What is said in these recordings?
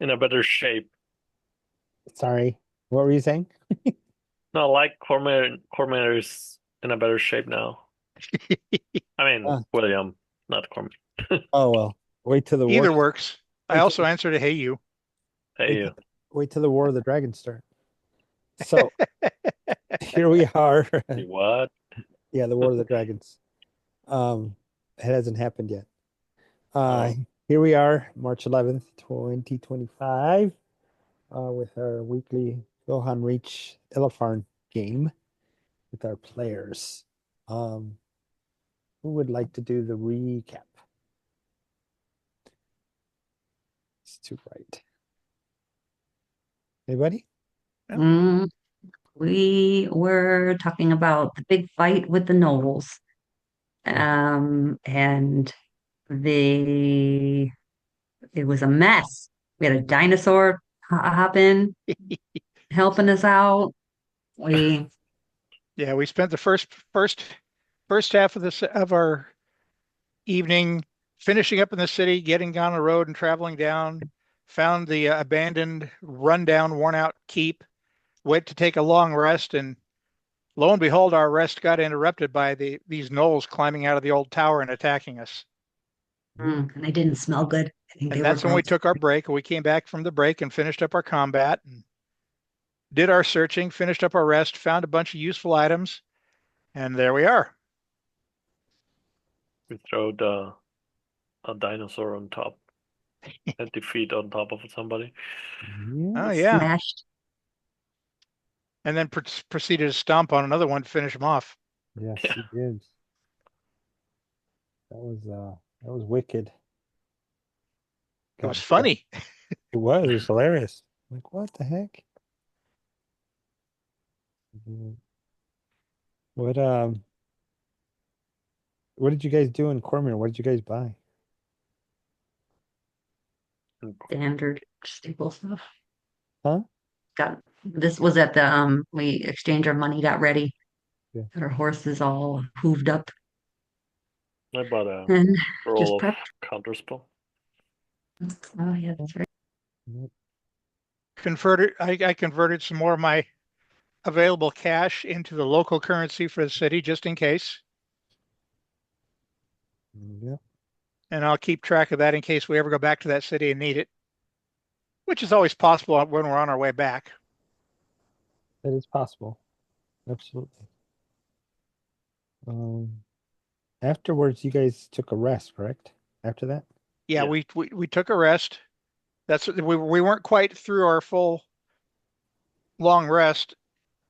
in a better shape. Sorry, what were you saying? No, like Cormyr is in a better shape now. I mean, Uh, William, not Cormyr. oh well, wait till the war. Either works. I Wait till also answered a hey you. Hey, wait you. till, wait till the War of the Dragons start. So here we are. You what? Yeah, the War of the Dragons. It hasn't happened yet. Uh, Oh, Here we are, March 11th, 2025, with our weekly Vilhon Reach Elefarn game with our players. Um, who would like to do the recap? It's too right. Anybody? Mm, we were talking about the big fight with the nobles. Yeah. And the it was a mess. We had a dinosaur hop in, helping us out. We Yeah, we spent the first half of our evening finishing up in the city, getting on the road and traveling down, found the abandoned, rundown, worn out keep, went to take a long rest, and lo and behold, our rest got interrupted by these gnolls climbing out of the old tower and attacking us. and they didn't smell good. I think they And were that's when we gross. took our break. We came back from the break and finished up our combat and did our searching, finished up our rest, found a bunch of useful items, and there we are. we throw a dinosaur on top and defeat on top of somebody. Oh, Yes. yeah. Smashed. And then proceeded to stomp on another one to finish him off. Yes, Yeah, you did. That was wicked. It was God bless. funny. It was hilarious. Like, what the heck? What what did you guys do in Cormyr? What did you guys buy? Standard staple stuff. Huh? Got this was at the we exchanged our money, got ready, Yeah. got our horses all hooved up, I bought a and just roll of prepped. counterspell. Oh yeah, that's right. Yep. I converted some more of my available cash into the local currency for the city just in case. Yep. And I'll keep track of that in case we ever go back to that city and need it, which is always possible when we're on our way back. That is possible. Absolutely. Um, Afterwards, you guys took a rest, correct? After that? Yeah, Yeah, we took a rest. That's we weren't quite through our full long rest,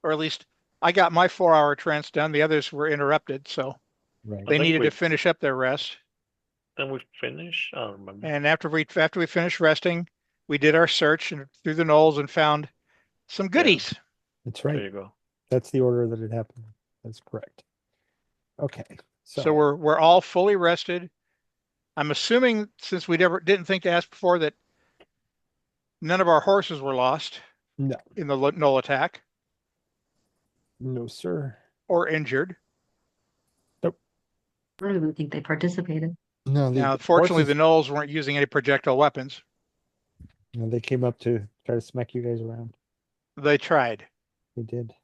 or at least I got my 4 hour trance done. The others were interrupted, so Right. I they think needed to we finish up their rest. then we finish. I don't remember. And after we finished resting, we did our search and through the knolls and found some Yeah, goodies. That's there right. you go. That's the order that it happened. That's correct. Okay. So So, we're all fully rested. I'm assuming since we never didn't think to ask before that none of our horses were lost no, in the knoll attack no, sir. or injured. Nope. I don't even think they participated. No, Now, the fortunately, the horses, knolls weren't using any projectile weapons. they came up to try to smack you guys around. They tried. They did.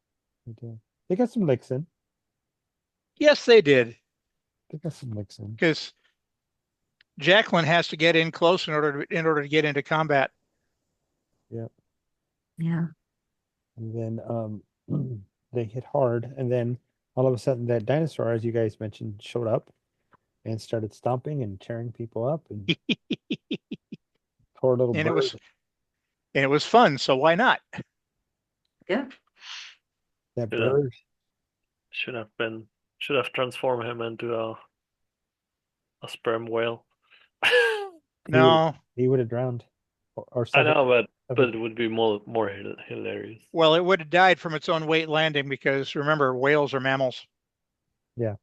They did. They got some licks in. Yes, they did, They got some licks in. because Jacqueline has to get in close in order to get into combat. Yeah. Yeah. And then they hit hard, and then all of a sudden that dinosaur, as you guys mentioned, showed up and started stomping and tearing people up, and poor little and it was bird. and it was fun. So why not? Yeah. That Should have bird, should have been should have transformed him into a sperm whale. he would No. he would have drowned or I know, but it suffocated. would be more hilarious. Well, it would have died from its own weight landing because remember, whales are mammals. Yeah,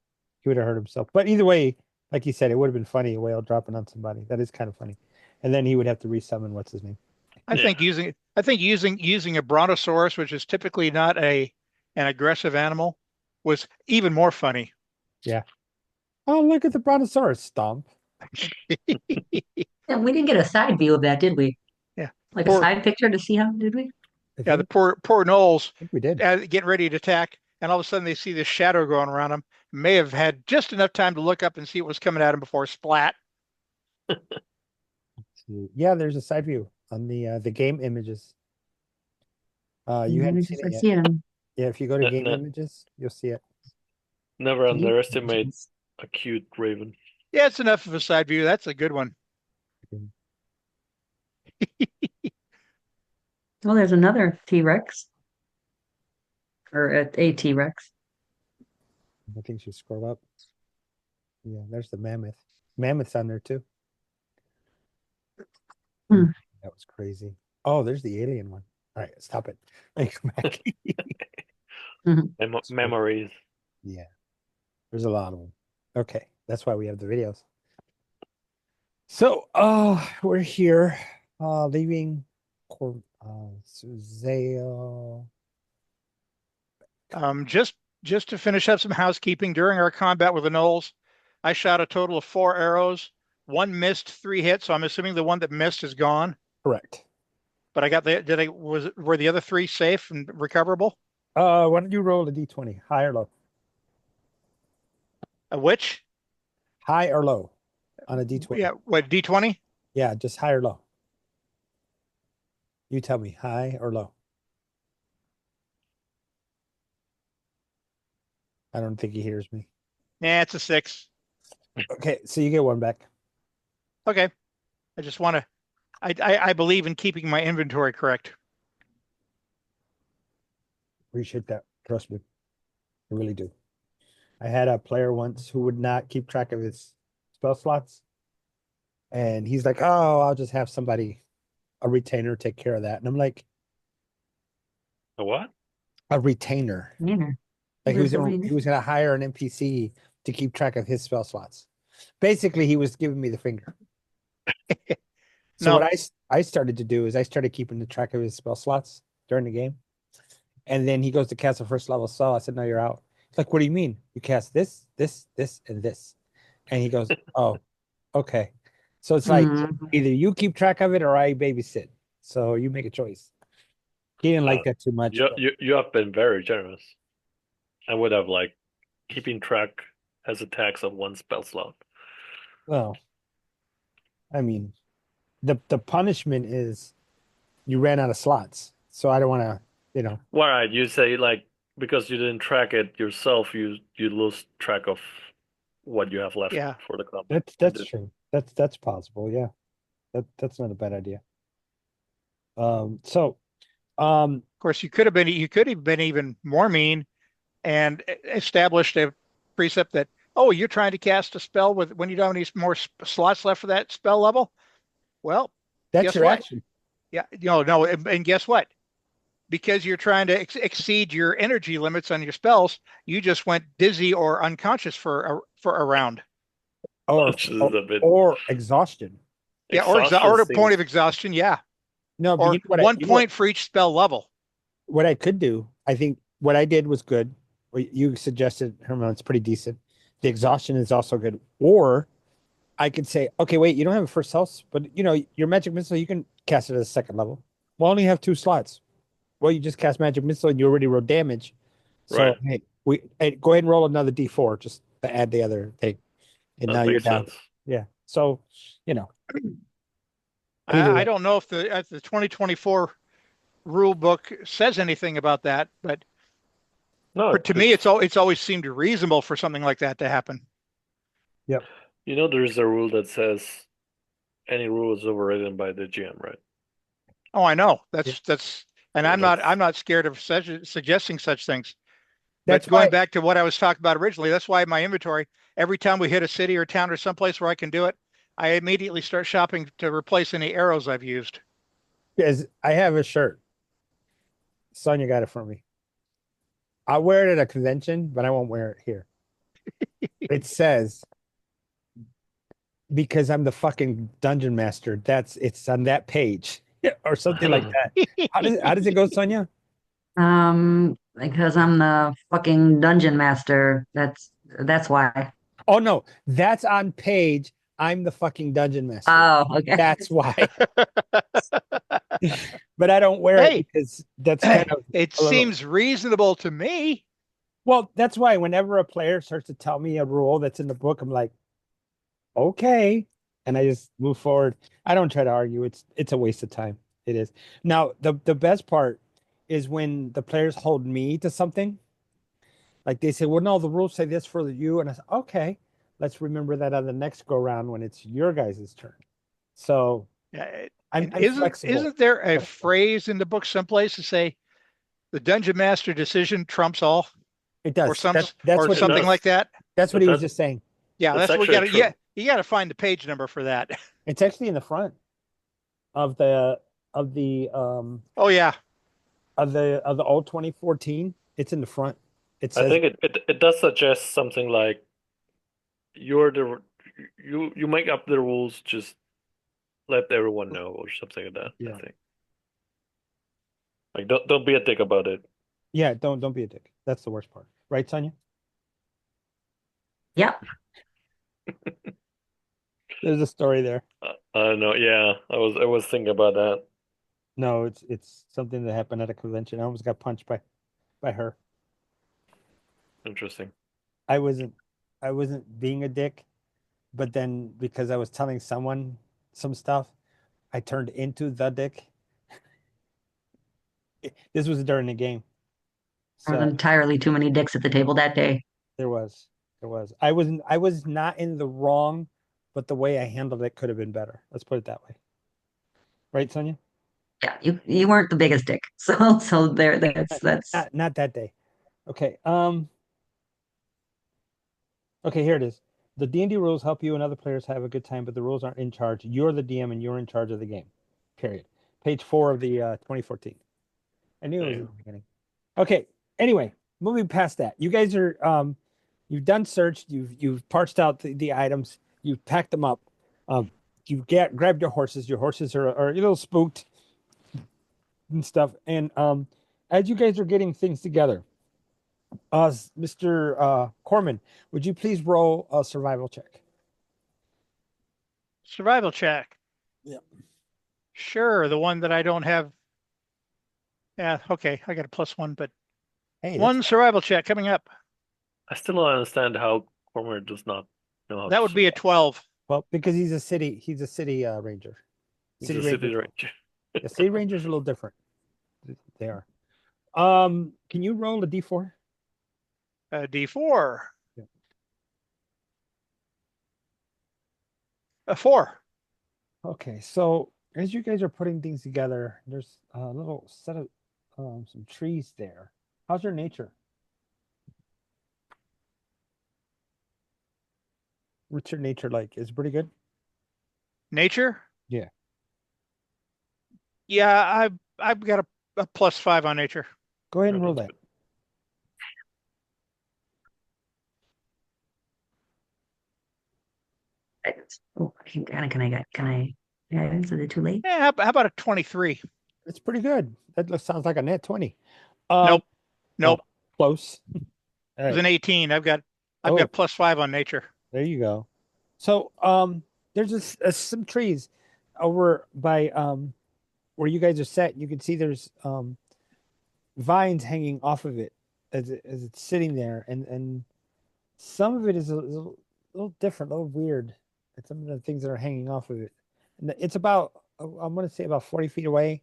he would have hurt himself. But either way, like you said, it would have been funny, a whale dropping on somebody. That is kind of funny. And then he would have to resummon what's his name? Yeah, I think using a brontosaurus, which is typically not a an aggressive animal, was even more funny. Yeah. Oh, look at the brontosaurus stomp. Yeah, we didn't get a side view of that, did we? Yeah. Like a Poor, side picture to see how did we? I yeah, the think, poor Knowles we did. getting ready to attack, and all of a sudden they see this shadow going around him. May have had just enough time to look up and see what was coming at him before splat. Yeah, there's a side view on the game images. You haven't seen Images, it I yet. see it on Yeah, if you go to game Ne images, you'll see it. never game underestimate images. a cute raven. Yeah, it's enough of a side view. That's a good one. Oh, there's another T-Rex or a T-Rex. I think you scroll up. Yeah, there's the mammoth. Mammoth's on there too. Hmm. That was crazy. Oh, there's the alien one. All right, stop it. Come back. Memories. Yeah, there's a lot of them. Okay, that's why we have the videos. So, we're here, leaving Suzale. Just to finish up some housekeeping, during our combat with the Knolls, I shot a total of 4 arrows. One missed, 3 hits, so I'm assuming the one that missed is gone. Correct. But I got were the other 3 safe and recoverable? Why don't you roll a d20, high or low? A which? High or low on a d20? Yeah, what, D20? Yeah, just high or low. You tell me, high or low. I don't think he hears me. Nah, it's a 6. Okay, so you get one back. Okay. I just want to I believe in keeping my inventory correct. Appreciate that. Trust me. I really do. I had a player once who would not keep track of his spell slots. And he's like, oh, I'll just have somebody, a retainer, take care of that. And I'm like, A what? a retainer. Yeah. Like There's a he was gonna hire an NPC to keep track of his spell slots. Basically, he was giving me the finger. So No. what I started to do is I started keeping the track of his spell slots during the game. And then he goes to cast a first level spell. I said, no, you're out. It's like, what do you mean? You cast this, this, this, and this. And he goes, oh, okay. So it's like either you keep track of it or I babysit. So you make a choice. He didn't like that too much. You, But, you have been very generous. I would have like keeping track as a tax of one spell slot. well, I mean, the punishment is you ran out of slots. So I don't want to, Well, right, you say like because you didn't track it yourself, you lose track of what you have left Yeah. for the combat. that's true. That's possible. Yeah. That's not a bad idea. So Of course, you could have been even more mean and established a precept that, oh, you're trying to cast a spell when you don't have any more slots left for that spell level. Well, that's guess your what? action. Yeah, no, and guess what? Because you're trying to exceed your energy limits on your spells, you just went dizzy or unconscious for a round. Or Which is a bit or exhaustion. Yeah, exhaustion or a point seems of exhaustion. Yeah, No, but or you know what one point for each spell level. what I could do, I think what I did was good. What you suggested, Herman, it's pretty decent. The exhaustion is also good. Or I could say, okay, wait, you don't have a first house, but your magic missile, you can cast it at a second level. We'll only have 2 slots. Well, you just cast magic missile and you already rolled damage. So right. hey, go ahead and roll another D4 just to add the other thing. And now That you're makes down. sense. Yeah. So, either I way. don't know if the 2024 rule book says anything about that, but No, to me, it's always seemed reasonable for something like that to happen. Yep. there's a rule that says any rule is overridden by the GM, right? Oh, I know. Yeah. And So I'm not scared of suggesting such things. But That's going why back to what I was talking about originally, that's why my inventory, every time we hit a city or town or someplace where I can do it, I immediately start shopping to replace any arrows I've used. because I have a shirt. Sonia got it for me. I'll wear it at a convention, but I won't wear it here. It says because I'm the fucking dungeon master. It's on that page or something like that. How does it go, Sonia? Because I'm the fucking dungeon master. That's why. Oh no, that's on page. I'm the fucking dungeon master. Oh, okay. That's why. but I don't wear it Hey, because that's kind of it a little. seems reasonable to me. Well, that's why whenever a player starts to tell me a rule that's in the book, I'm like, okay, and I just move forward. I don't try to argue. It's a waste of time. It is. Now, the best part is when the players hold me to something. Like they say, well, no, the rules say this for you, and I say, okay, let's remember that on the next go round when it's your guys' turn. So And I'm flexible. isn't there a phrase in the book someplace to say the dungeon master decision trumps all, It or does. That's or what he It something was. like does, that? That's what but he was just saying. Yeah, that's that's what we actually got to. Yeah, true. you got to find the page number for that. It's actually in the front of the of the um Oh yeah, of the old 2014. It's in the front. It I says think it does suggest something like you're the you make up the rules, just let everyone know or something like that. I yeah. think like don't be a dick about it. Yeah, don't be a dick. That's the worst part. Right, Sonia? Yep. There's a story there. I don't know. Yeah, I was thinking about that. No, it's something that happened at a convention. I almost got punched by her. Interesting. I wasn't I wasn't being a dick, but then because I was telling someone some stuff, I turned into the dick. This was during the game. There were So entirely too many dicks at the table that day. there was. There was. I was not in the wrong, but the way I handled it could have been better. Let's put it that way. Right, Sonia? Yeah, you weren't the biggest dick. So there that's Not that day. Okay. Okay, here it is. The D&D rules help you and other players have a good time, but the rules aren't in charge. You're the DM and you're in charge of the game. Period. Page 4 of the 2014. I knew it was in Yeah. the beginning. Okay. Anyway, moving past that, you guys are you've done search. You've parsed out the items. You've packed them up. Um, you get grabbed your horses. Your horses are a little spooked and stuff. And as you guys are getting things together, Mr. Corman, would you please roll a survival check? survival check. Yeah. Sure, the one that I don't have. Yeah, okay, I got a +1, but Hey, that's one survival check coming up. I still don't understand how Cormyr does not know how That to would be a survive. 12. well because he's a city ranger. He's City a city rangers. ranger. The city rangers are a little different. They are. Can you roll a d4? A D4. Yeah. A 4. Okay, so as you guys are putting things together, there's a little set of some trees there. How's your nature? What's your nature like? Is it pretty good? Nature? Yeah. Yeah, I've got a +5 on nature. Go ahead Oh, and roll that's that. good. oh, is it too late? Yeah, how about a 23? It's pretty good. Sounds like a net 20. Nope. Oh, Nope. close. All It was right. an 18. I've Oh, got +5 on nature. there you go. So, there's some trees over by where you guys are set. You can see there's vines hanging off of it as it's sitting there, and some of it is little different, a little weird. And some of the things that are hanging off of it, and it's about I'm going to say about 40 feet away,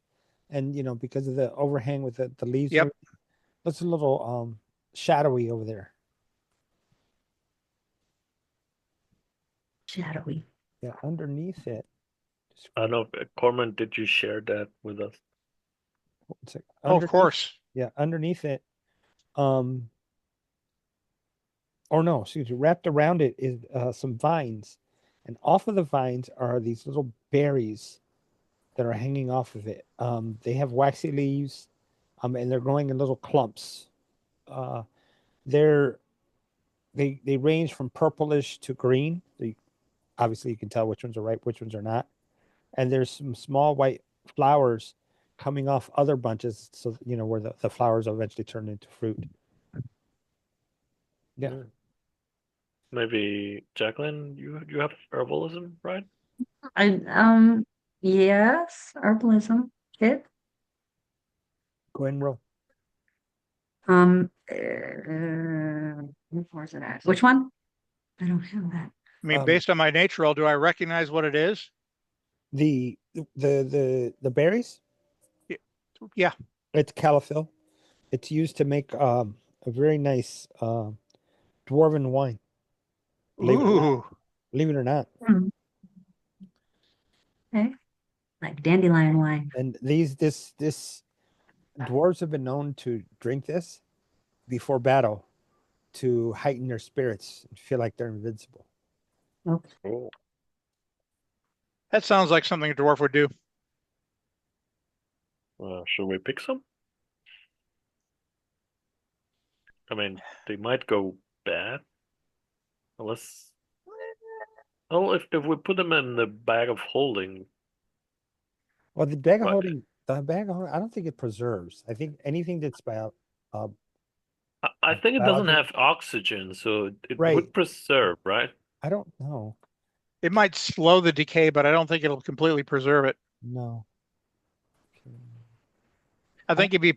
and because of the overhang with the leaves and Yep. everything, looks a little shadowy over there. Shadowy. Yeah, underneath it. I don't know, Corman, did you share that with us? It's like Oh, of underneath, course. yeah, underneath it, um, or no, excuse me, wrapped around it is some vines, and off of the vines are these little berries that are hanging off of it. They have waxy leaves, and they're growing in little clumps. Uh, they're they range from purplish to green. Obviously, you can tell which ones are ripe, which ones are not. And there's some small white flowers coming off other bunches, so where the flowers eventually turn into fruit. Yeah. Hmm. Maybe Jacqueline, you have herbalism, right? I yes, herbalism. Okay. Go ahead and roll. Where's it at? Which one? I don't have that. I mean, Um, based on my nature roll, do I recognize what it is? the berries. Y- Yeah. It's calophyll. It's used to make a very nice dwarven wine. Believe it or not. Ooh. Believe it or not. Hmm. Okay. Like dandelion wine. And this dwarves have been known to drink this before battle to heighten their spirits and feel like they're invincible. Okay. Oh, That sounds like something a dwarf would do. should we pick some? I mean, they might go bad unless. Oh, if we put them in the bag of holding, Well, the bag of but holding, I don't think it preserves. I think anything that's uh, I think it doesn't biological, have oxygen, so it right? would preserve, right? I don't know. It might slow the decay, but I don't think it'll completely preserve it. No. I think if you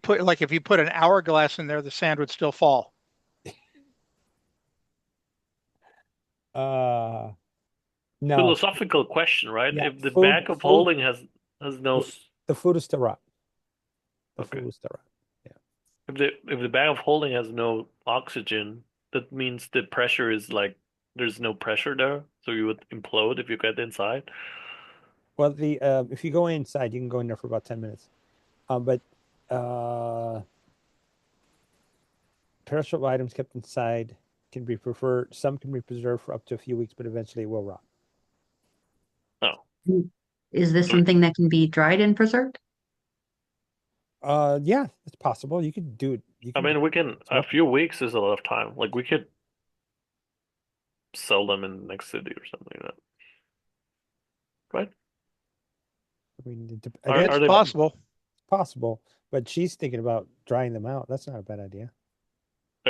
put an hourglass in there, the sand would still fall. Uh, no. Philosophical question, right? Yeah, If the food, bag of food. holding has no The food is still rot. The okay. food is still rot. If the bag of holding has no oxygen, that means the pressure is like there's no pressure there, so you would implode if you get inside. Well, the if you go inside, you can go in there for about 10 minutes. But uh, perishable items kept inside can be preferred. Some can be preserved for up to a few weeks, but eventually it will rot. Oh, Is this something that can be dried and preserved? Yeah, it's possible. You could do it. You I can do mean, we it. can. It's A workable. few weeks is a lot of time. Like we could sell them in the next city or something like that, right? I mean, again, Are It's they? possible. it's possible, but she's thinking about drying them out. That's not a bad idea.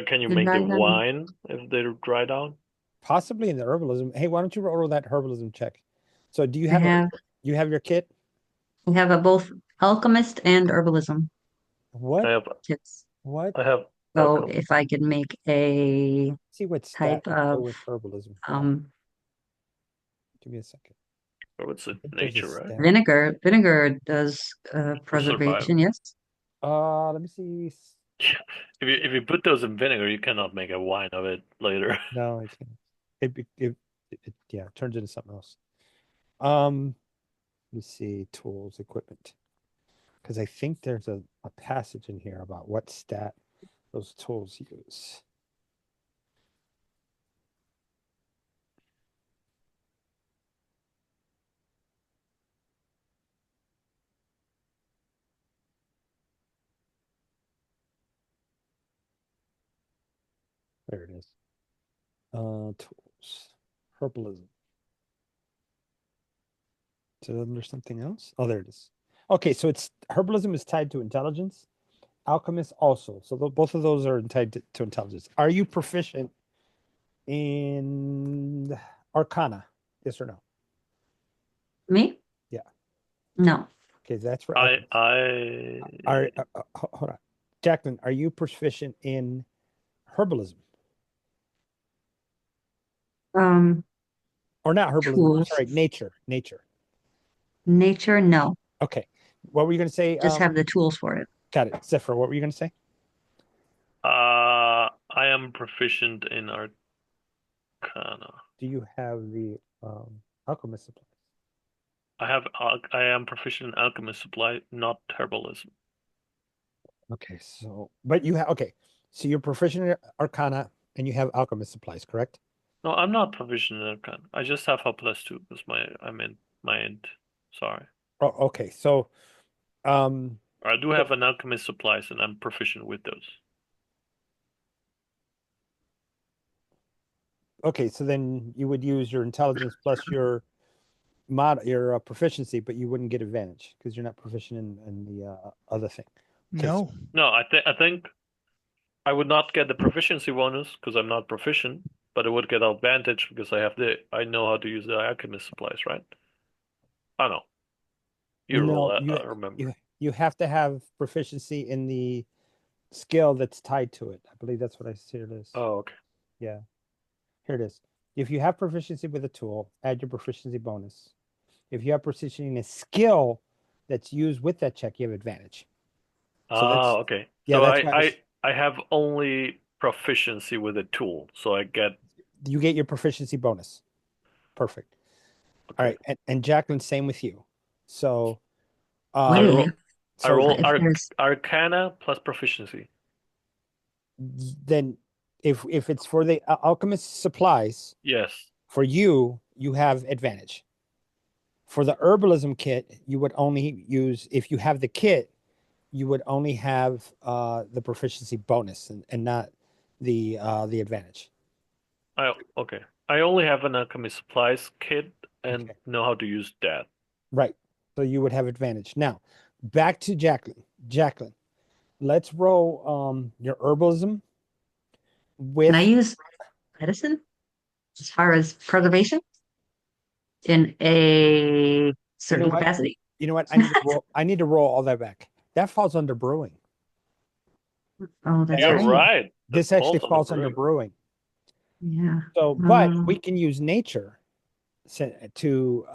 Can you To make the dry them? wine if they're dried out? Possibly in the herbalism. Hey, why don't you roll that herbalism check? So, do I have you have your kit? I have a both alchemist and herbalism What I have. kits. what? I have So alchemy. if I can make a See what stat type would go of with herbalism. um Give me a second. Or it's I a think there's a nature, right? stat. vinegar does For survival. preservation, yes. Let me see. If you put those in vinegar, you cannot make a wine of it later. No, it can't. Yeah, it turns into something else. Um, let me see. Tools, equipment. Because I think there's a passage in here about what stat those tools use. There it is. Tools. Herbalism. Is it under something else? Oh, there it is. Okay, so it's herbalism is tied to intelligence. Alchemist also. So both of those are tied to intelligence. Are you proficient in Arcana? Yes or no? Me? Yeah. No. Okay, that's for I alchemists. I Hold on, Jacqueline. Are you proficient in herbalism Um, or not herbalism? I'm tools. sorry, nature. Nature. Nature, no. Okay. What were you going to say? Just have the tools for it. Got it. Zephyr, what were you going to say? I am proficient in Arcana. Do you have the alchemist supplies? I am proficient in alchemist supply, not herbalism. Okay, so but you have okay, so you're proficient in Arcana and you have alchemist supplies, correct? No, I'm not proficient in Arcana. I just have a +2 because I'm in my int. Sorry. Oh, okay. So um, I do have an alchemist supplies and I'm proficient with those. okay, so then you would use your intelligence plus your proficiency, but you wouldn't get advantage because you're not proficient in the other thing. Okay, so No. No, I think I would not get the proficiency bonus because I'm not proficient, but I would get advantage because I know how to use the alchemist supplies, right? I know. You roll no, that, you I remember. you have to have proficiency in the skill that's tied to it. I believe that's what I see it is. Oh, okay. Yeah. Here it is. If you have proficiency with a tool, add your proficiency bonus. If you have proficiency in a skill that's used with that check, you have advantage. So Ah, that's okay. yeah, So that's why I have only proficiency with a tool, so I get you get your proficiency bonus. Perfect. All okay. right, and Jacqueline, same with you. So, I um, Wait, roll I so roll if there's Arcana plus proficiency. then if it's for the alchemist supplies Yes. for you, you have advantage. For the herbalism kit, you would only use if you have the kit, you would only have the proficiency bonus and not the advantage. Okay. I only have an alchemy supplies kit and Okay. know how to use that. Right. So you would have advantage. Now, back to Jacqueline. Jacqueline, let's roll your herbalism can I with use medicine as far as preservation in a you know certain what? capacity? You know what? I need to roll all that back. That falls under brewing. Oh, That that's You're actually right. right. That this actually falls on the falls under brewing. brewing. Yeah. So, but we Um, can use nature to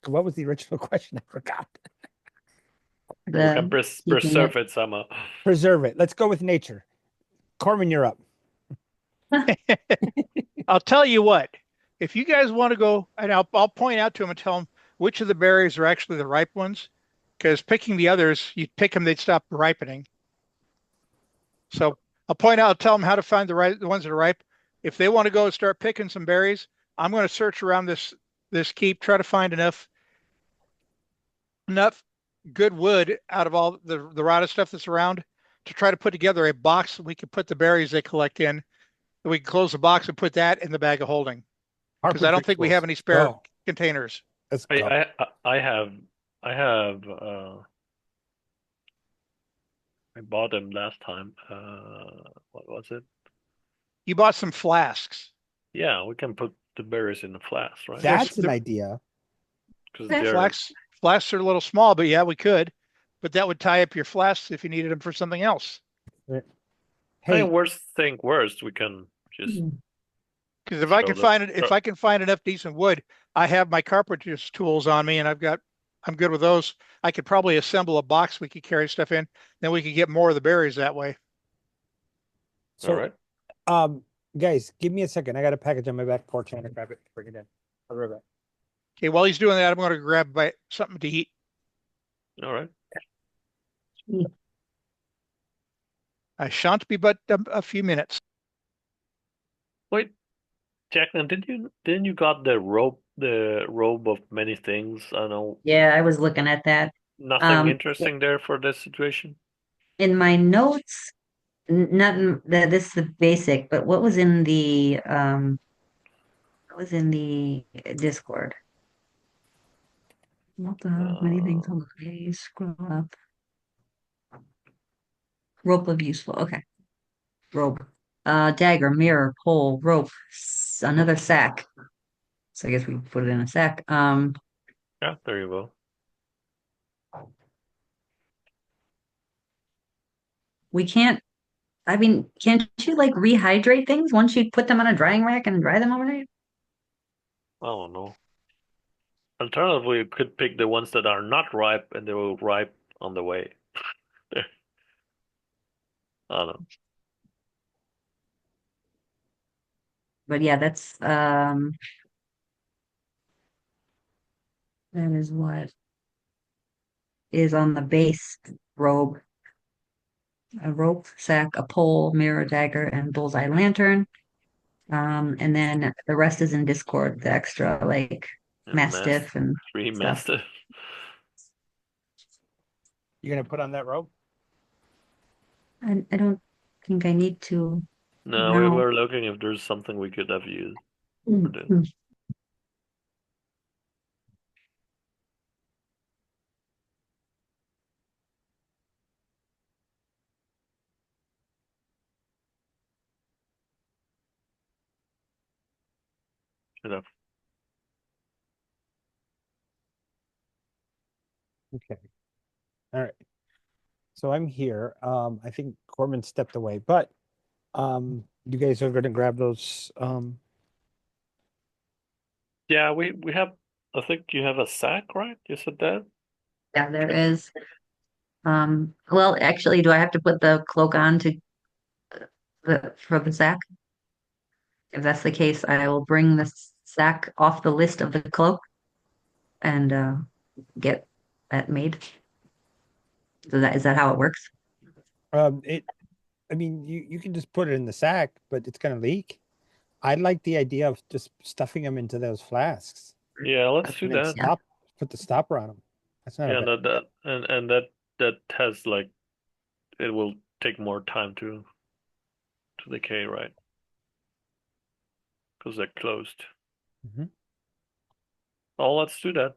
what was the original question? I forgot. We can the keeping it. preserve it somehow. Preserve it. Let's go with nature. Corman, you're up. I'll tell you what, if you guys want to go, and I'll point out to them and tell them which of the berries are actually the ripe ones, because picking the others, you'd pick them, they'd stop ripening. So I'll point out, tell them how to find the ones that are ripe. If they want to go and start picking some berries, I'm going to search around this keep, try to find enough good wood out of all the rotted stuff that's around to try to put together a box that we can put the berries they collect in. And we can close the box and put that in the bag of holding because I don't Carpentry think we tools. have any spare Go. containers. Let's I go. I I have I bought them last time. What was it? You bought some flasks. Yeah, we can put the berries in the flask, right? There's That's an the idea. Because Okay. they're flasks are a little small, but yeah, we could. But that would tie up your flasks if you needed them for something else. I Hey, mean, worst thing worst, we can just Because if I throw can the find it, if I can find enough decent wood, I have my carpenter's tools on me, and I'm good with those. I could probably assemble a box we could carry stuff in. Then we could get more of the berries that way. all so right. guys, give me a second. I got a package on my back porch. I'm gonna grab it, bring it in. I'll be right back. Okay, while he's doing that, I'm going to grab something to eat. All right. I shan't be but a few minutes. Wait, Jacqueline, didn't you got the robe of many things? I know Yeah, I was looking at that. nothing Um, interesting there for this situation. in my notes, nothing that this is the basic, but what was in the Discord? What the many things Uh, on the page? Scroll up. Rope of useful. Okay. Rope. Dagger, mirror, pole, rope, another sack. So I guess we put it in a sack. yeah, there you go. We can't, I mean, can't you like rehydrate things once you put them on a drying rack and dry them overnight? I don't know. Alternatively, you could pick the ones that are not ripe and they will ripe on the way. There. I don't know. But yeah, that is what is on the base robe. A rope, sack, a pole, mirror, dagger, and bullseye lantern. And then the rest is in Discord, the extra like And mass mastiff and three stuff. master. You're gonna put on that robe? I don't think I need to No, we now. were looking if there's something we could have used for this. Mhm. Should have. Okay. All right. So I'm here. I think Corman stepped away, but you guys are going to grab those. Yeah, we have. I think you have a sack, right? You said that. Yeah, there is. Well, actually, do I have to put the cloak on to for the sack? If that's the case, I will bring the sack off the list of the cloak and get that made. So is that how it works? It. I mean, you can just put it in the sack, but it's going to leak. I like the idea of just stuffing them into those flasks Yeah, let's do and then that. Yeah. put the stopper on them. That's not a Yeah, bad idea. that has like it will take more time to decay, right? Because they're closed. Mhm. Oh, let's do that.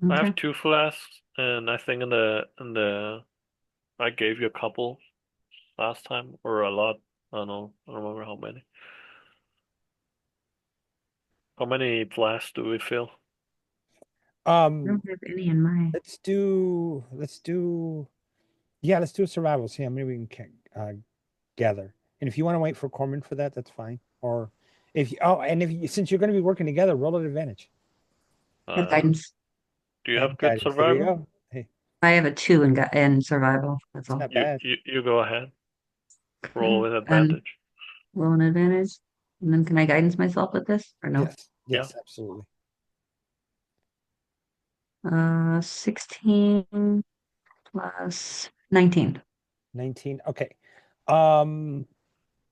I Okay. have two flasks, and I think in the I gave you a couple last time or a lot. I don't know. I don't remember how many. How many flasks do we fill? I Um, don't have any in my. let's do a survival. See how many we can gather. And if you want to wait for Corman for that, that's fine. Or since you're going to be working together, roll at advantage. Have Uh, guidance. do you And have good guidance. There you survival? go. Hey, I have a 2 in survival. That's it's all. not bad. You go ahead. Roll Okay. with And advantage. roll an advantage. And then can I guidance myself with this or no? Yes, Yeah. yes, absolutely. 16 plus 19. 19. Okay. Um,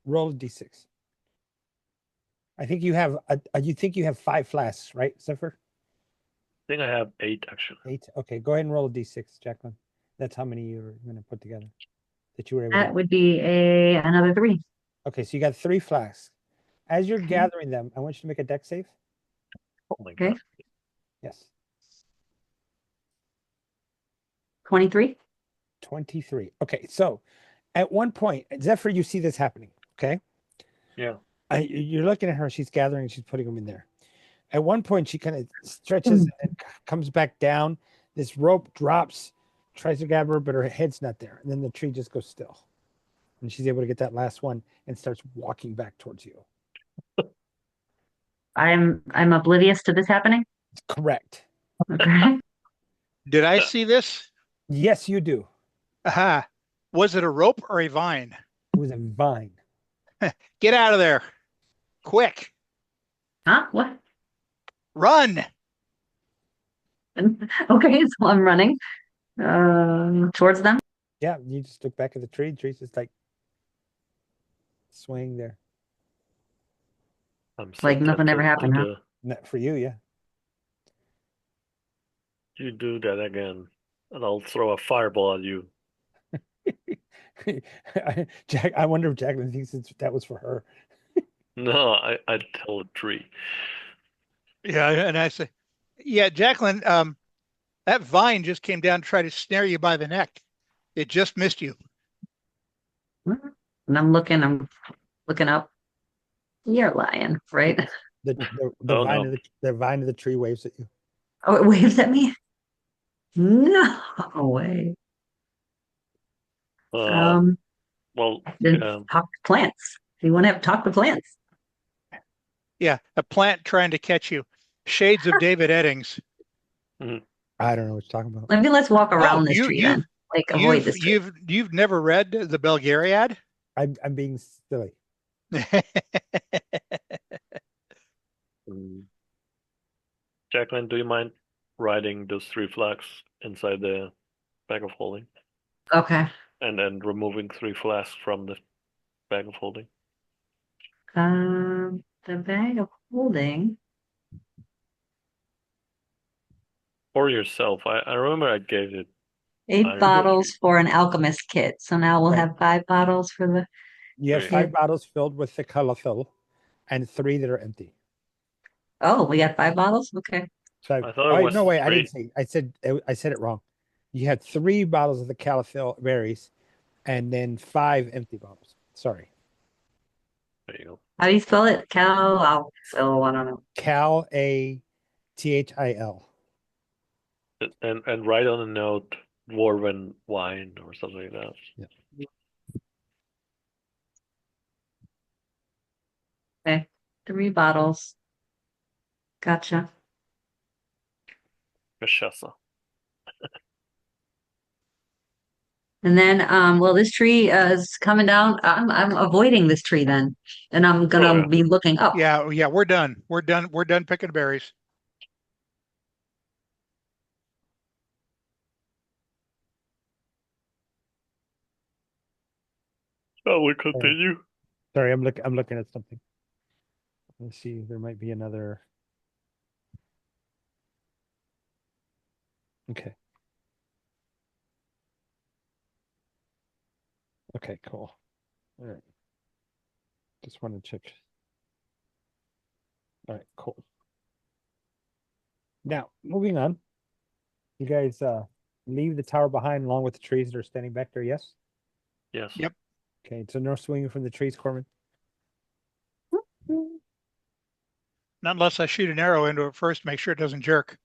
roll a d6. I think you think you have 5 flasks, right, Zephyr? I think I have 8 actually. 8. Okay, go ahead and roll a d6, Jacqueline. That's how many you're going to put together that you were able to. That would be another 3. Okay, so you got 3 flasks. As you're Okay. gathering them, I want you to make a deck save. Oh my Okay. God. Yes, 23. 23. Okay, so at one point, Zephyr, you see this happening. Okay, Yeah. you're looking at her. She's gathering and she's putting them in there. At one point, she kind of stretches Mm. and comes back down. This rope drops, tries to grab her, but her head's not there. And then the tree just goes still. And she's able to get that last one and starts walking back towards you. I'm oblivious to this happening. Correct. Okay. Did I see this? Yes, you do. Aha. Was it a rope or a vine? It was a vine. Get out of there. Quick. Huh? What? Run. Okay, so I'm running towards them. Yeah, you just look back at the tree. The tree's just like swaying there. I'm so Like nothing ever tempted to happened, huh? do Not for you, yeah. you do that again, and I'll throw a fireball at you. Jack, I wonder if Jacqueline thinks that was for her. No, I'd tell a tree. Yeah, and I say, yeah, Jacqueline, that vine just came down to try to snare you by the neck. It just missed you. And I'm looking up. You're lying, right? The Oh vine no. of the vine of the tree waves at you. Oh, it waves at me. No way. Uh, Um, well, then talk to plants. Do you want to have talk to plants? Yeah, a plant trying to catch you. Shades of David Eddings. mhm. I don't know what you're talking about. Maybe let's walk Oh, around this tree then. Like avoid this tree. you've never read the Belgariad? I'm being silly. Mm. Jacqueline, do you mind riding those 3 flags inside the bag of holding, Okay. and then removing 3 flags from the bag of holding? The bag of holding. Or yourself. I remember I gave it. 8 I bottles for an alchemist kit. So now we'll Right. have 5 bottles for the You have Wait, 5 kit. bottles filled with the caliphil and 3 that are empty. Oh, we got 5 bottles? Okay. So I thought it oh was no, wait, I didn't 3. say. I said it wrong. You had 3 bottles of the caliphil berries and then 5 empty bottles. Sorry. There you go. How do you spell it? Cal, I don't know. Cal A T H I L. And write on a note dwarven wine or something like that. Yeah. Okay. 3 bottles. Gotcha. Cachaça. And then, well, this tree is coming down. I'm avoiding this tree then, and I'm Oh gonna yeah. be looking up. Yeah, we're done. We're done. We're done picking berries. Shall we continue? Sorry, I'm looking at something. Let's see. There might be another. Okay. Okay, cool. All right. Just want to check. All right, cool. Now, moving on. You guys leave the tower behind along with the trees that are standing back there, yes? Yes. Yep. Okay, so no swinging from the trees, Corman. Not unless I shoot an arrow into it first, make sure it doesn't jerk.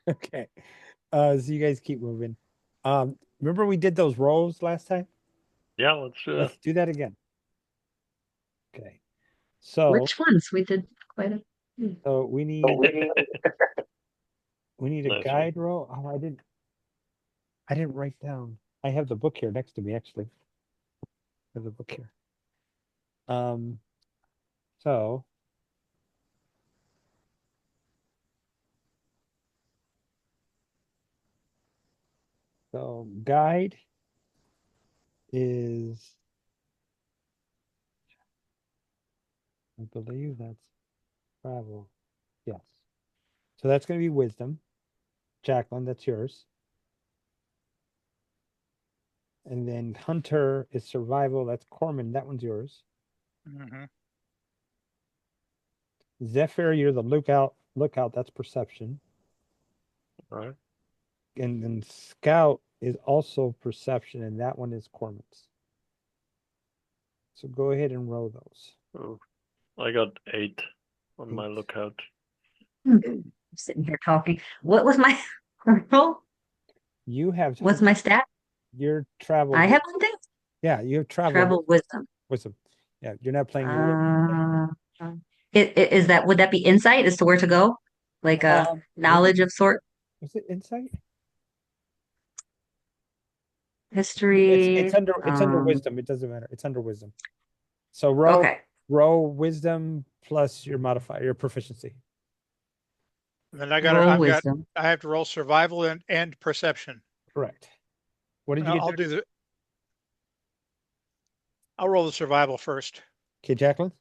Okay. So you guys keep moving. Remember we did those rolls last time? Yeah, let's do that. Let's do that again. Okay. So Which ones? We did quite a few. so we need a Nice guide roll. Oh, I didn't write down. I have the book here next to me, actually. I have the book here. Um, so guide is, I believe that's travel. Yes. So that's going to be wisdom. Jacqueline, that's yours. And then hunter is survival. That's Corman. That one's yours. Hmm. Zephyr, you're the lookout. Lookout, that's perception. All right. And then scout is also perception, and that one is Corman's. So go ahead and roll those. Oh, I got 8 on my 8. lookout. I'm sitting here talking. What was my roll? You have What's my stat? your travel. I have one thing. Yeah, you have Travel wisdom. wisdom. Yeah, you're not playing your. Is that would that be insight as to where to go? Like a knowledge of sort? Was it insight? History. It's under wisdom. It doesn't matter. It's under wisdom. So roll Okay. wisdom plus your modifier, your proficiency. Then I Roll wisdom. I have to roll survival and perception. Correct. What did you get? I'll do I'll roll the survival first. Okay, Jacqueline.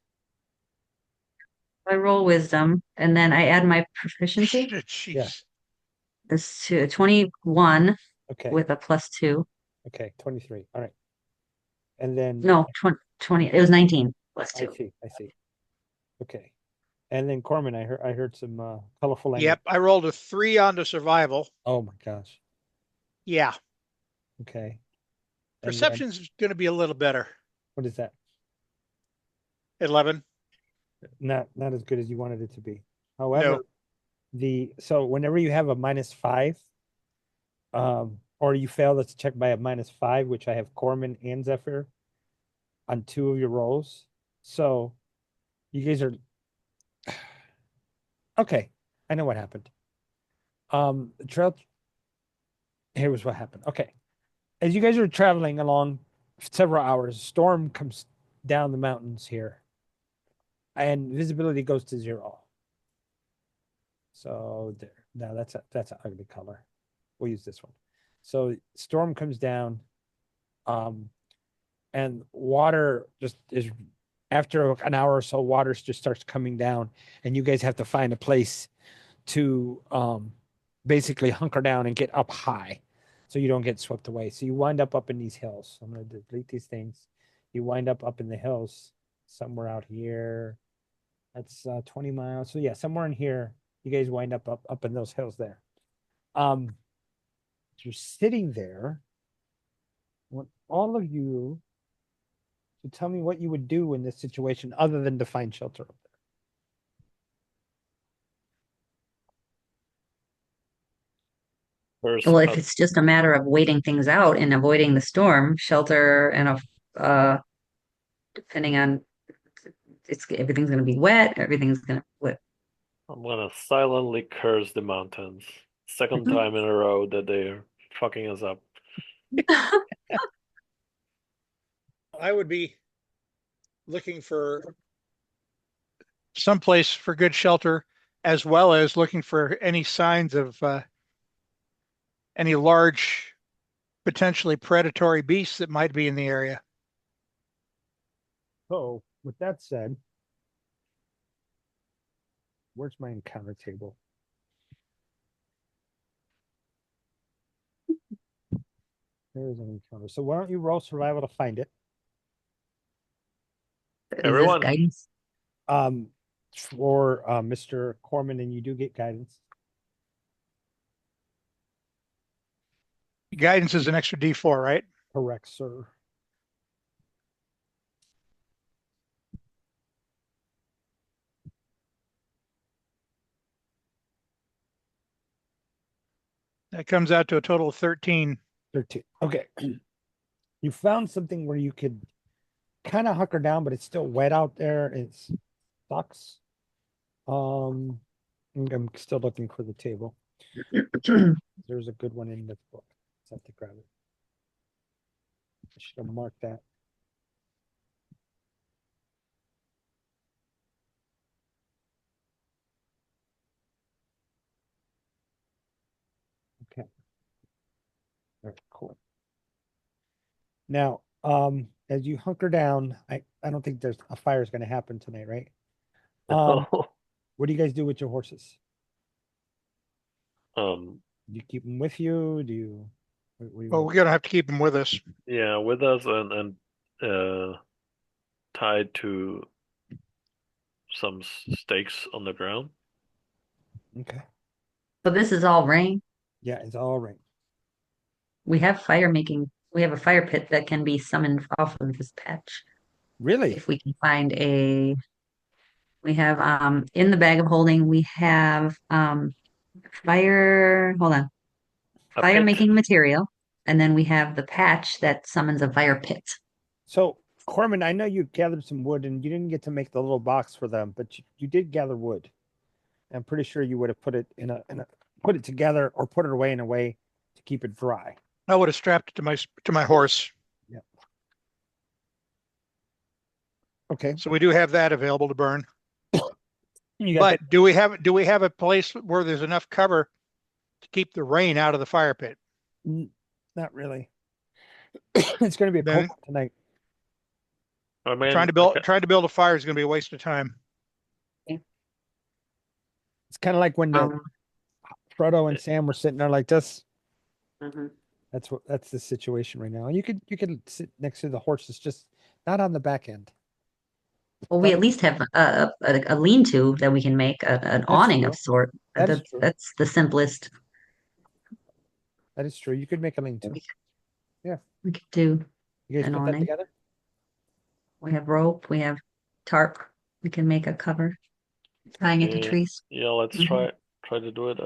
I roll wisdom and then I add my proficiency. Jeez. Yeah. This to 21 Okay. with a +2. Okay, 23. All right. And then No, 20. It was 19 +2. I see. Okay. And then Corman, I heard some colorful language. Yep, I rolled a 3 on the survival. Oh my gosh. Yeah. Okay. And then, Perception's going to be a little better. what is that? 11. Not as good as you wanted it to be. However, so whenever you have a -5, or you fail, let's check by a -5, which I have Corman and Zephyr on 2 of your rolls. So you guys are okay. I know what happened. Trail. Here was what happened. Okay, as you guys are traveling along several hours, storm comes down the mountains here, and visibility goes to 0. So there. Now that's an ugly color. We'll use this one. So storm comes down, and water just is after an hour or so, water just starts coming down, and you guys have to find a place to basically hunker down and get up high so you don't get swept away. So you wind up in these hills. I'm going to delete these things. You wind up in the hills somewhere out here. That's 20 miles. So yeah, somewhere in here, you guys wind up in those hills there. You're sitting there. I want all of you to tell me what you would do in this situation other than to find shelter up there. There's Well, if it's just a matter of waiting things out and avoiding the storm, shelter and depending on everything's going to be wet, everything's going to wet. I'm gonna silently curse the mountains. Second time in a row that they're fucking us up. I would be looking for someplace for good shelter, as well as looking for any signs of any large, potentially predatory beasts that might be in the area. So, with that said, where's my encounter table? There is an encounter. So why don't you roll survival to find it? Is this Everyone, guidance? For Mr. Corman, and you do get guidance. Guidance is an extra D4, right? Correct, sir. That comes out to a total of 13. 13. Okay. You found something where you could kind of hunker down, but it's still wet out there. It sucks. I'm still looking for the table. There's a good one in this book. Let's have to grab it. I should have marked that. Okay. All right, cool. Now, as you hunker down, I don't think there's a fire is going to happen tonight, right? What do you guys do with your horses? um, Do you keep them with you? Do you? What do you Well, want? we're gonna have to keep them with us. yeah, with us and tied to some stakes on the ground. Okay. So this is all rain. Yeah, it's all right. We have we have a fire pit that can be summoned off of this patch. Really? If we can find we have in the bag of holding, we have hold on, A fire pit. making material, and then we have the patch that summons a fire pit. So, Corman, I know you gathered some wood and you didn't get to make the little box for them, but you did gather wood. I'm pretty sure you would have put it put it together or put it away in a way to keep it dry. I would have strapped it to my horse. Yeah. Okay. So we do have that available to burn. You got But do we have a place where there's enough cover to keep the rain out of the fire pit? Not really. It's going to be a cold Then one tonight. I mean, trying to build a fire is going to be a waste of time. It's kind of like when Frodo and Sam were sitting there like this. Mhm. That's the situation right now. You could sit next to the horses, just not on the back end. Well, we at least have a lean-to that we can make an That's awning true. of sort. That is true. That's the simplest That is true. You could make a lean to. we could do. You guys An put that awning. together? We have rope, we have tarp. We can make a cover, tying it to yeah, trees. yeah, let's Mhm. try to do it.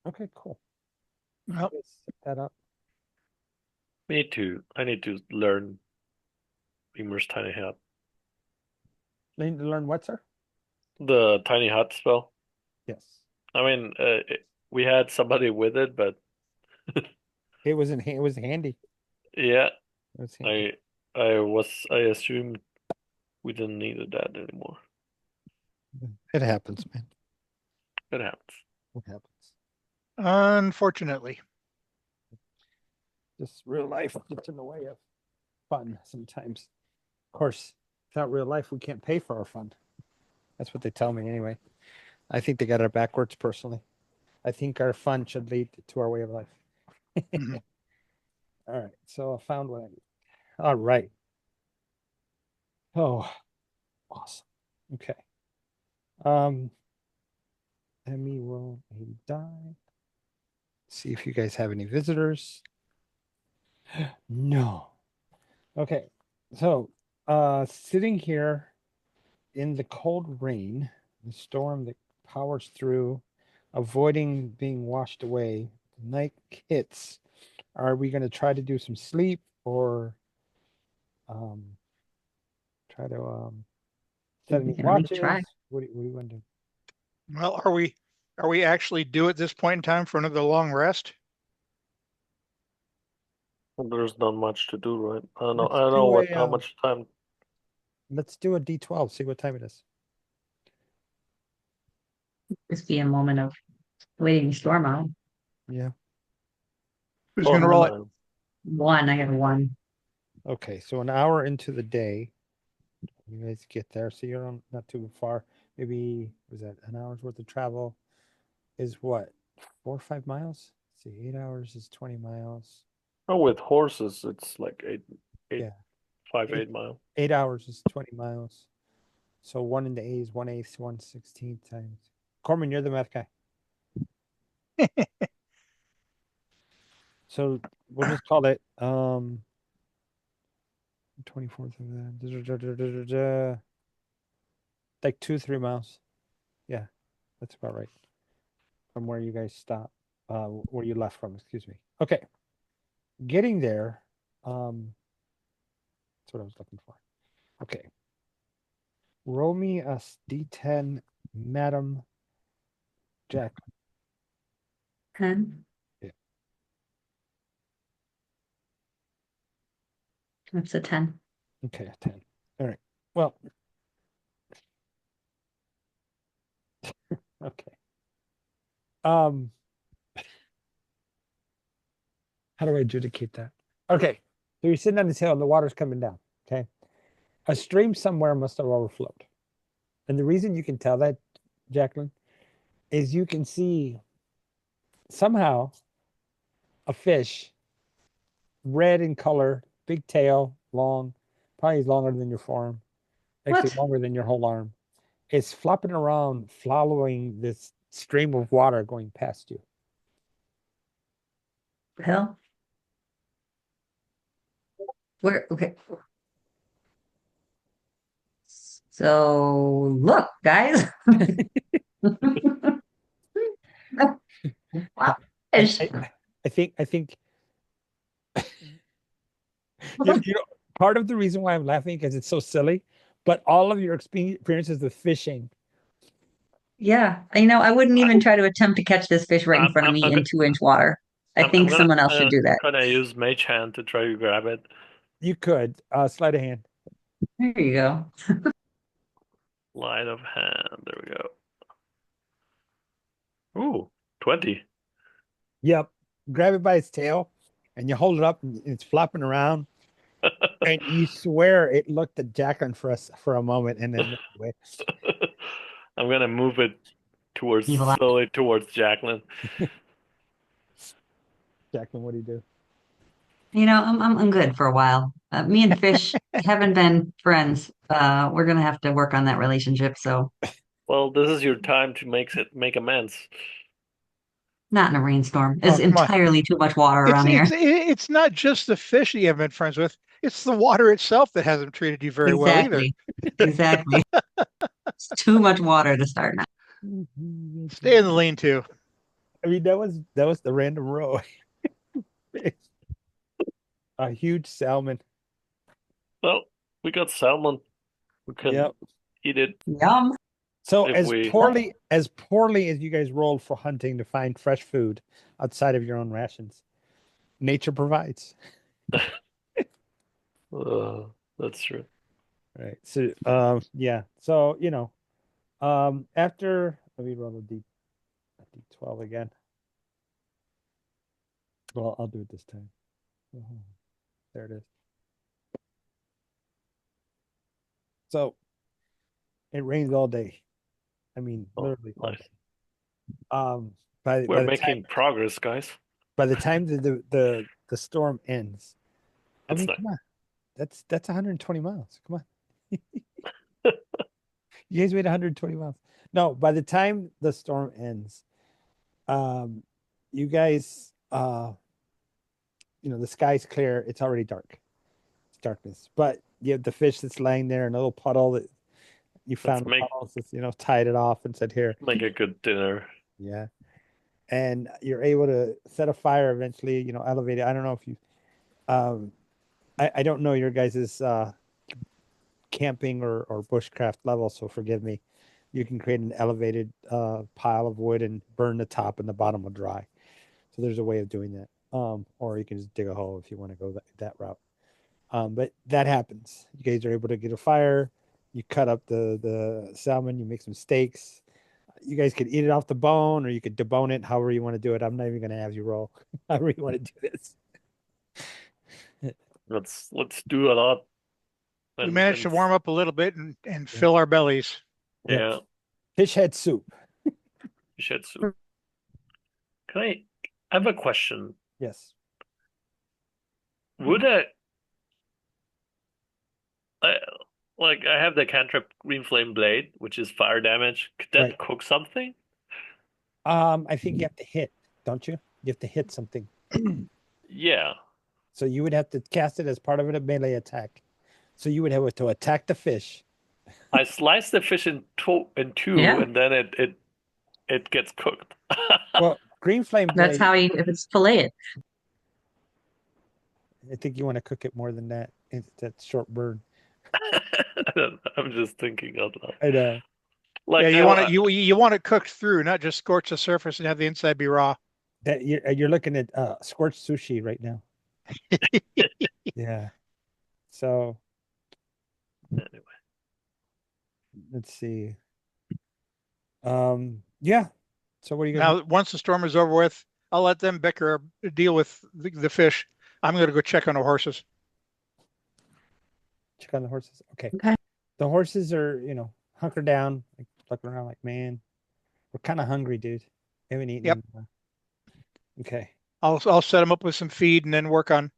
Okay, cool. Well, You guys set that up. I need to learn Beamer's tiny hat. Learn what, sir? The tiny hat spell. Yes. I mean, we had somebody with it, but It was it was handy. yeah, It was handy. I assumed we didn't need that anymore. It happens, man. It happens. It happens. unfortunately. Just real life gets in the way of fun sometimes. Of course, without real life, we can't pay for our fun. That's what they tell me anyway. I think they got it backwards personally. I think our fun should lead to our way of life. Mhm. All right. So I found what I need. All right. Oh, awesome. Okay. Let me roll a die. See if you guys have any visitors. No. Okay. So, sitting here in the cold rain, the storm that powers through, avoiding being washed away night hits, are we going to try to do some sleep or um, try to set We any can at least try. watches? What do you want to do? Well, are we actually due at this point in time for another long rest? There's not much to do, right? I Let's don't know do what a how much time. let's do a D12. See what time it is. Just be a moment of waiting the storm out. Yeah. Who's Oh, going to roll it? One, I have one. Okay. So an hour into the day, you guys get there. So you're on not too far. Maybe was that an hour's worth of travel? Is what 4 or 5 miles? Let's see, 8 hours is 20 miles. Oh, with horses, it's like eight, Yeah. 8 mile. 8 hours is 20 miles. So one in the A is 1/8, 1/16 times. Cormyr, you're the math guy. So we'll just call it 24th of that. Like 2, 3 miles. Yeah, that's about right. From where you guys stop. Where you left from, excuse me. Okay. Getting there. That's what I was looking for. Okay. Roll me a D10, Madam Jack. 10. Yeah. That's a 10. Okay, a 10. All right. Well, okay. Um, how do I adjudicate that? Okay. So you're sitting on this hill and the water's coming down. Okay. A stream somewhere must have overflowed. And the reason you can tell that, Jacqueline, is you can see somehow a fish, red in color, big tail, long, probably longer than your forearm, actually What? longer than your whole arm. It's flopping around, following this stream of water going past you. The hell? Where? Okay. So look, guys. Wow. I, Fish. I, I think you know part of the reason why I'm laughing because it's so silly, but all of your experiences with fishing. Yeah. I wouldn't I, even try to attempt to catch this fish right in I'm front of I'm me I'm, in go- 2-inch water. I I'm think gonna someone else should do that. gonna use Mage Hand to try to grab it. You could sleight of hand. There you go. Light of hand. There we go. Ooh, 20. Yep. Grab it by its tail and you hold it up and it's flopping around. And you swear it looked at Jacqueline for us for a moment and then moved away. I'm gonna move it towards Evil eye. slowly towards Jacqueline. Jacqueline, what do you do? I'm good for a while. Me and fish haven't been friends. We're gonna have to work on that relationship. So Well, this is your time to make amends. not in a rainstorm. Oh, It's come on. entirely too much water around here. It's not just the fish that you haven't been friends with. It's the water itself that hasn't treated you very well either. Exactly. Exactly. It's too much water to start now. Stay in the lane too. I mean, that was the random row. A huge salmon. Well, we got salmon. We can Yep. eat it Yum. So if we. as poorly as you guys rolled for hunting to find fresh food outside of your own rations, nature provides. That's true. Right. So yeah. So after let me roll a D12 again. Well, I'll do it this time. Oh, there it is. So it rains all day. I mean, Oh, literally all nice. day. By We're by the time making progress, guys. by the time the storm ends, I It's mean, not. come on, that's 120 miles. Come on, you guys made 120 miles. No, by the time the storm ends, um, you guys, the sky's clear. It's already dark. It's darkness, but you have the fish that's laying there in a little puddle that you Let's found the make puddles. That's tied it off and said, "Here." make a good dinner. Yeah. and you're able to set a fire eventually, elevate it. I don't know if you, um, I don't know your guys's camping or bushcraft level, so forgive me. You can create an elevated pile of wood and burn the top and the bottom will dry. So there's a way of doing that. Or you can just dig a hole if you want to go that route. But that happens. You guys are able to get a fire. You cut up the salmon. You make some steaks. You guys could eat it off the bone, or you could debone it. However you want to do it. I'm not even going to have you roll. However you want to do this. Let's do a lot We managed to and warm up a little bit and Yeah. fill our bellies. Yep. yeah, Fish head soup. shed soup. Can I have a question? Yes. Would I like I have the cantrip Green Flame Blade, which is fire damage. Could that Right. cook something? I think you have to hit, don't you? You have to hit something. Yeah. So you would have to cast it as part of a melee attack. So you would have to attack the fish. I slice the fish in two, Yeah, and then it gets cooked. Well, green flame that's blade, how you, if it's fillet it. I think you want to cook it more than that. It's that short burn. I'm just thinking out loud. I know. Yeah, Like you want it you want it cooked through, not just scorch the surface and have the inside be raw. That you're looking at scorched sushi right now. Yeah. So anyway, let's see. Yeah. So what do you guys want? Now, once the storm is over with, I'll let them bicker deal with the fish. I'm going to go check on the horses. Check on the horses. Okay. Okay. The horses are, hunkered down, like looking around like, man, we're kind of hungry, dude. We haven't eaten Yep. in a while. Okay. I'll set them up with some feed and then work on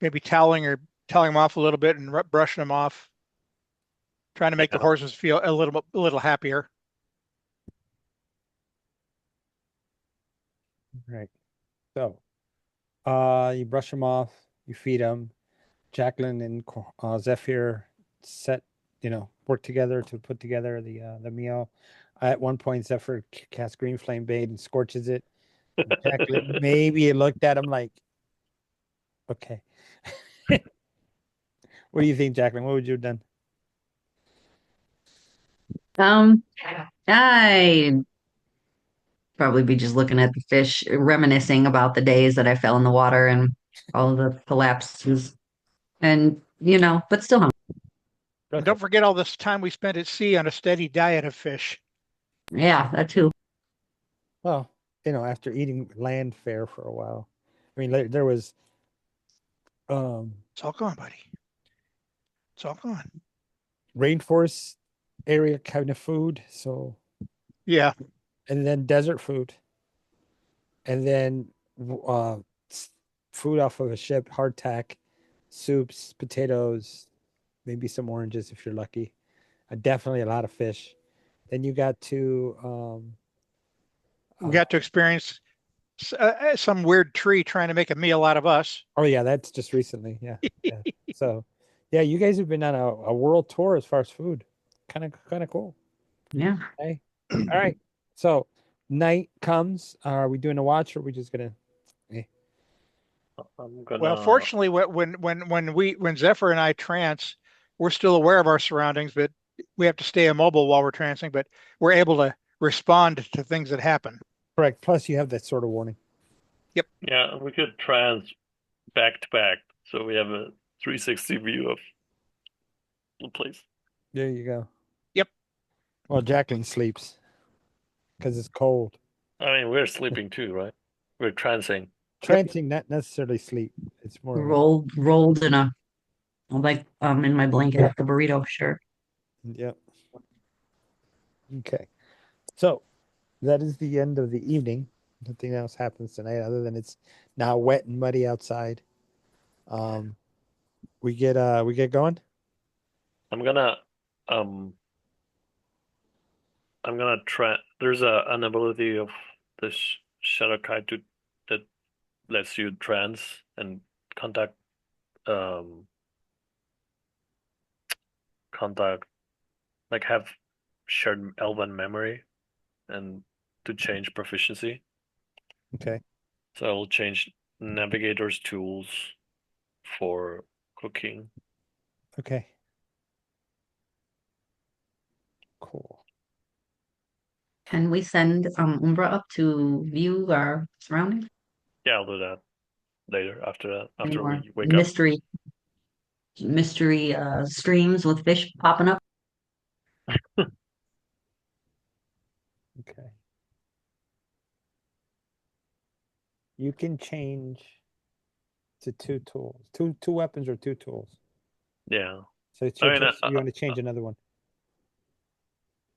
maybe toweling them off a little bit and brushing them off, trying to make the yeah. horses feel a little happier. Right. So, you brush them off, you feed them. Jacqueline and Zephyr set, work together to put together the meal. At one point, Zephyr casts green flame bait and scorches it. Jacqueline maybe looked at him like, okay. What do you think, Jacqueline? What would you have done? Um, I probably be just looking at the fish, reminiscing about the days that I fell in the water and all the collapses, and but still hungry. And Okay. don't forget all this time we spent at sea on a steady diet of fish. Yeah, that too. Well, after eating land fare for a while, I mean, there was um It's all gone, buddy. It's all gone. rainforest area kind of food, so Yeah. and then desert food, and then food off of a ship, hardtack, soups, potatoes, maybe some oranges if you're lucky. Definitely a lot of fish. Then you got to We got to experience some weird tree trying to make a meal out of us. oh yeah, that's just recently. Yeah. Yeah. So yeah, you guys have been on a world tour as far as food. Kind of cool. Yeah. Hey. All right. So night comes. Are we doing a watch or are we just gonna I'm Well, gonna. fortunately, when Zephyr and I trance, we're still aware of our surroundings, but we have to stay immobile while we're trancing, but we're able to respond to things that happen. correct? Plus you have that sort of warning. Yep. Yeah, we could trans back to back, so we have a 360 view of the place. There you go. Yep. Well, Jacqueline sleeps because it's cold. I mean, we're sleeping too, right? We're transing. Trancing, not necessarily sleep. It's more of a Rolled in in my blanket like a burrito, sure. yep. Okay. So that is the end of the evening. Nothing else happens tonight other than it's now wet and muddy outside. Um we get going. I'm gonna um I'm gonna try. There's an ability of this Shadow Kaitu that lets you trance and contact um contact like have shared elven memory and to change proficiency. Okay. So I'll change navigator's tools for cooking. Okay. Cool. Can we send Umbra up to view our surroundings? Yeah, I'll do that later Any after more we wake up. mystery streams with fish popping up? Okay. You can change to two tools, two weapons or two tools. Yeah. So it's I your mean, choice if you want to change another one.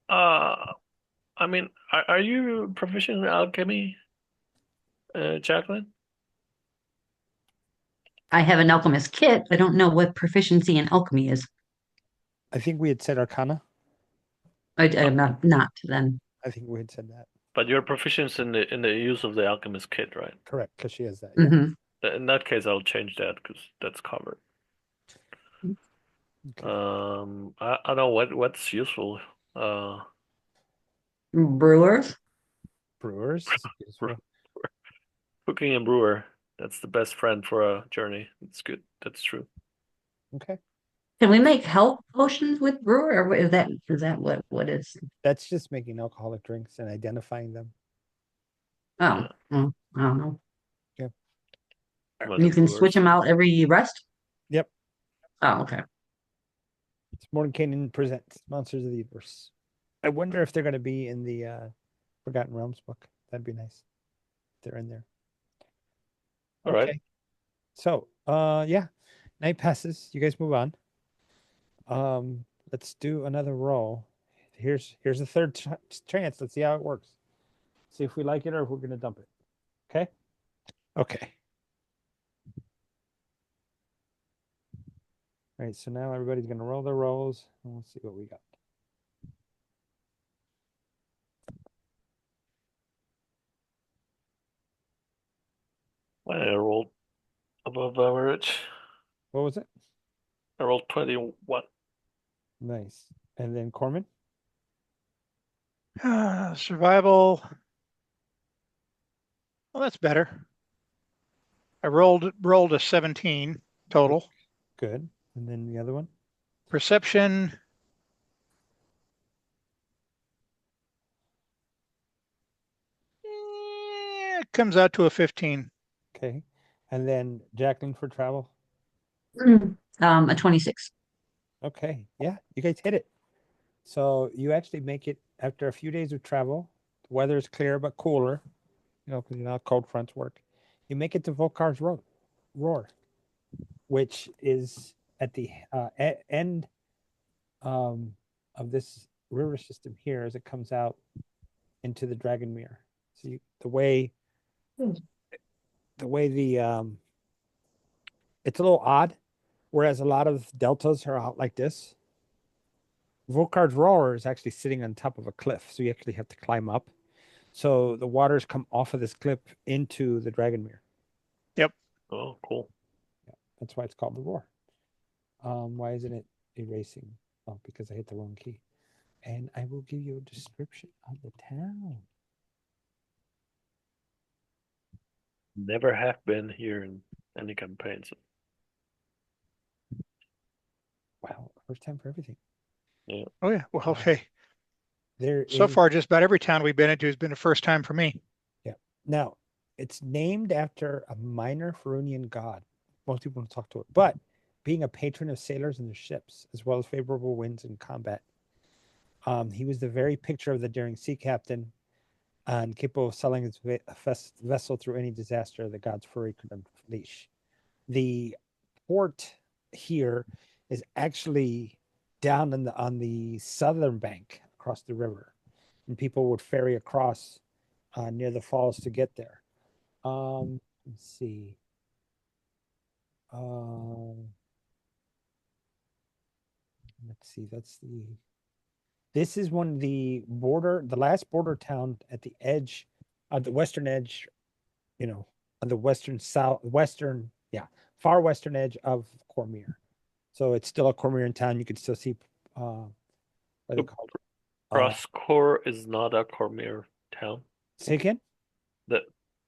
I mean, are you proficient in alchemy, Jacqueline? I have an alchemist kit. I don't know what proficiency in alchemy is. I think we had said Arcana. I'm not then. I think we had said that. But you're proficient in the use of the alchemist kit, right? Correct, because she has that. Yeah. Hmm. In that case, I'll change that because that's covered. Okay. I don't know what's useful. Uh, Brewers. Brewers is bre- useful. cooking and brewer. That's the best friend for a journey. It's good. That's true. Okay. Can we make health potions with brewer, or is that what is? That's just making alcoholic drinks and identifying them. Oh, Yeah, I don't know. Yeah. about the You can switch brewers. them out every rest. Yep. Oh, okay. It's Mordenkainen presents Monsters of the Universe. I wonder if they're going to be in the Forgotten Realms book. That'd be nice. If they're in there. All right. Okay. So, yeah. Night passes. You guys move on. Let's do another roll. Here's a third chance. Let's see how it works. See if we like it or if we're gonna dump it. Okay. Okay. All right. So now everybody's gonna roll their rolls, and we'll see what we got. Well, I rolled above average. What was it? I rolled 21. Nice. And then Corman. Survival. Well, that's better. I rolled a 17 total. Good. And then the other one. Perception. It comes out to a 15. Okay. And then Jacqueline for travel. A 26. Okay. Yeah, you guys hit it. So you actually make it after a few days of travel. The weather is clear but cooler, because cold fronts work. You make it to Volkar's Roar, which is at the end of this river system here as it comes out into the Dragonmere. So the way it's a little odd, whereas a lot of deltas are out like this. Volkar's Roar is actually sitting on top of a cliff, so you actually have to climb up. So the waters come off of this cliff into the Dragonmere. Yep. Oh, cool. Yeah, that's why it's called the Roar. Why isn't it erasing? Oh, because I hit the wrong key. And I will give you a description of the town. Never have been here in any campaigns. Wow, first time for everything. Yeah. Oh yeah. Well, hey. There So is far, just about every town we've been into has been a first time for me. Yeah. Now, it's named after a minor Ferunian god. Most people don't talk to it, but being a patron of sailors and their ships, as well as favorable winds in combat. He was the very picture of the daring sea captain and capable of selling his vessel through any disaster the god's fury could unleash. The port here is actually down on the southern bank across the river, and people would ferry across near the falls to get there. Let's see. Let's see. This is one of the last border town at the edge, of the western edge, on the far western edge of Cormyr. So it's still a Cormyran town. You can still see, what are they So called? Crosscore is not a Cormyr town. Say again? The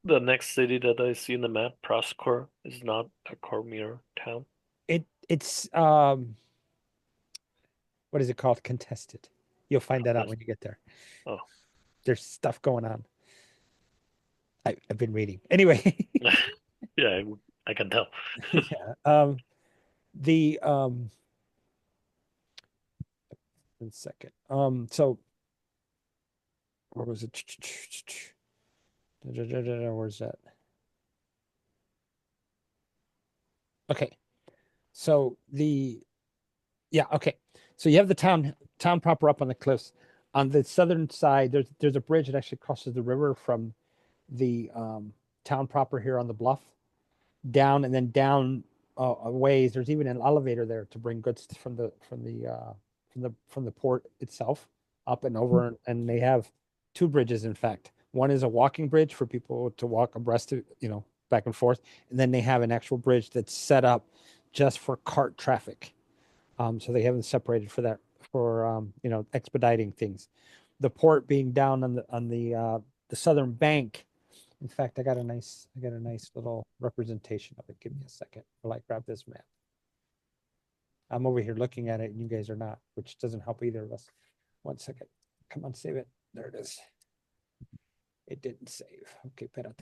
The next city that I see in the map, Proskor, is not a Cormyr town. It's what is it called? Contested. You'll find that out when you get there. Oh. There's stuff going on. I've been reading. Anyway, Yeah, I can tell. yeah. The 1 second. So where was it? Where's that? Okay. So okay. So you have the town proper up on the cliffs. On the southern side, there's a bridge that actually crosses the river from the town proper here on the bluff down, and then down a ways. There's even an elevator there to bring goods from the port itself up and over, and they have two bridges. In fact, one is a walking bridge for people to walk abreast to, back and forth, and then they have an actual bridge that's set up just for cart traffic. So they haven't separated for that for expediting things. The port being down on the southern bank. In fact, I got a nice little representation of it. Give me a second while I grab this map. I'm over here looking at it and you guys are not, which doesn't help either of us. 1 second. Come on, save it. There it is. It didn't save. Okay, espérate.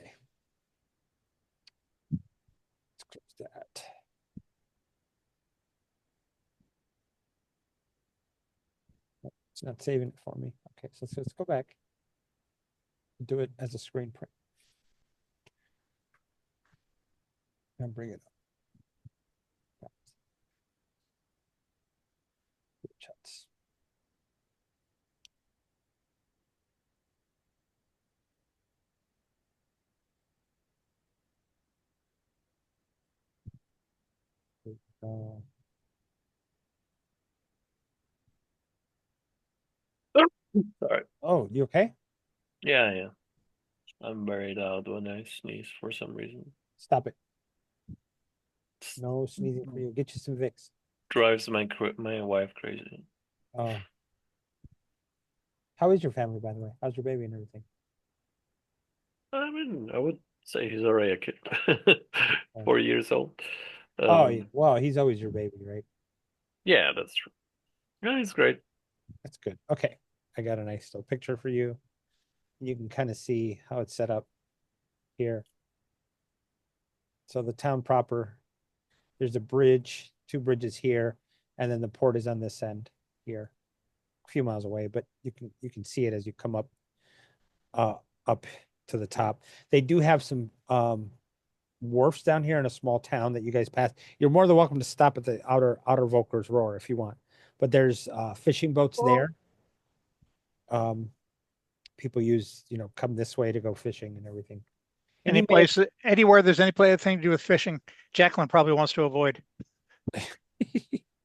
Let's close that. It's not saving it for me. Okay, so let's go back. Do it as a screen print. And bring it up. Chats. Sorry. Oh, you okay? Yeah. I'm buried out when I sneeze for some reason. Stop it. No sneezing for you. Get you some Vicks. Drives my wife crazy. Oh. How is your family, by the way? How's your baby and everything? I mean, I would say he's already a kid. Oh. 4 years old. Well, he's always your baby, right? Yeah, that's true. Yeah, he's great. That's good. Okay. I got a nice little picture for you. You can kind of see how it's set up here. So the town proper, there's a bridge, two bridges here, and then the port is on this end here, a few miles away, but you can see it as you come up to the top. They do have some wharfs down here in a small town that you guys pass. You're more than welcome to stop at the outer Volker's Roar if you want. But there's fishing boats there. People use, come this way to go fishing and everything. And Anywhere there's any thing to do with fishing, Jacqueline probably wants to avoid.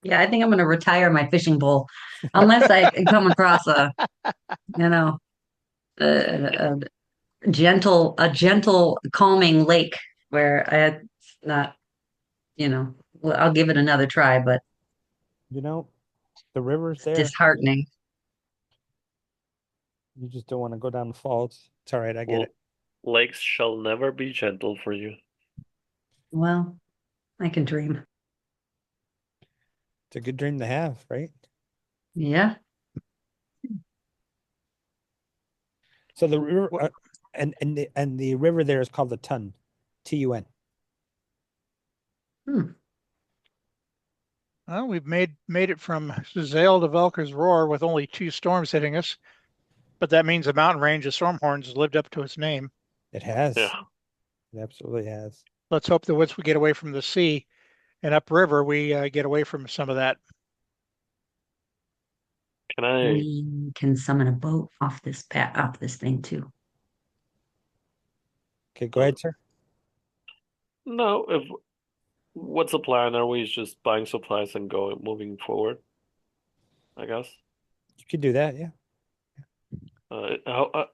Yeah, I think I'm going to retire my fishing pole unless I come across a a gentle, calming lake where I not, well, I'll give it another try, but the river's it's there. disheartening. You just don't want to go down the falls. It's all right. I get it. Lakes shall never be gentle for you. Well, I can dream. It's a good dream to have, right? Yeah. So the river and the river there is called the Tun, Tun. Well, we've made it from Zale to Velker's Roar with only 2 storms hitting us, but that means the mountain range of Stormhorns has lived up to its name. It has. Yeah. It absolutely has. Let's hope that once we get away from the sea and upriver, we get away from some of that. We can summon a boat off this thing too. Okay, go ahead, sir. No, what's the plan? Are we just buying supplies and moving forward? I guess. You could do that, yeah.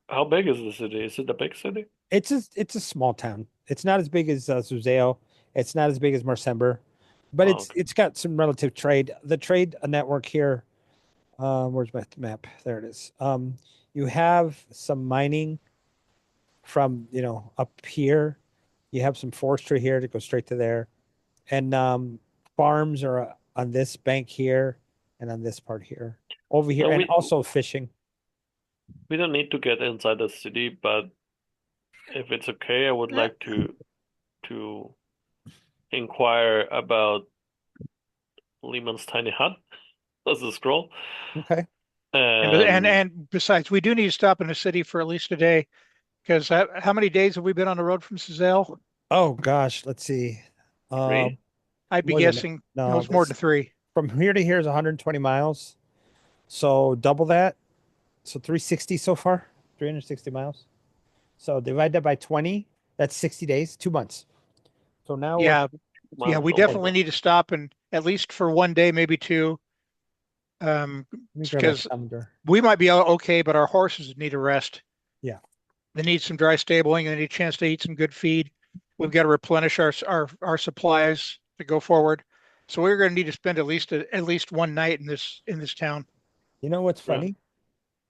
How big is the city? Is it a big city? It's a small town. It's not as big as Zuzale. It's not as big as Marsember, but it's got some relative trade. The trade network here. Where's my map? There it is. You have some mining from, up here. You have some forestry here to go straight to there. And farms are on this bank here and on this part here. Over here, No, and we also fishing. we don't need to get inside the city, but if it's okay, I would Yeah. like to inquire about Lehman's tiny hut. That's a scroll. Okay. And And besides, we do need to stop in the city for at least a day because how many days have we been on the road from Sazelle? Oh gosh, let's see. Um, three. I'd be more than that. guessing it No, was more than this 3. from here to here is 120 miles. So double that. So 360 so far, 360 miles. So divide that by 20, that's 60 days, 2 months. So now we're, Yeah, yeah, Miles. we Oh my definitely God. need to stop and at least for one day, maybe 2, let me grab my because calendar. we might be okay, but our horses need a rest. Yeah. They need some dry stabling. They need a chance to eat some good feed. We've got to replenish our supplies to go forward. So we're going to need to spend at least one night in this town. You know what's Yeah, funny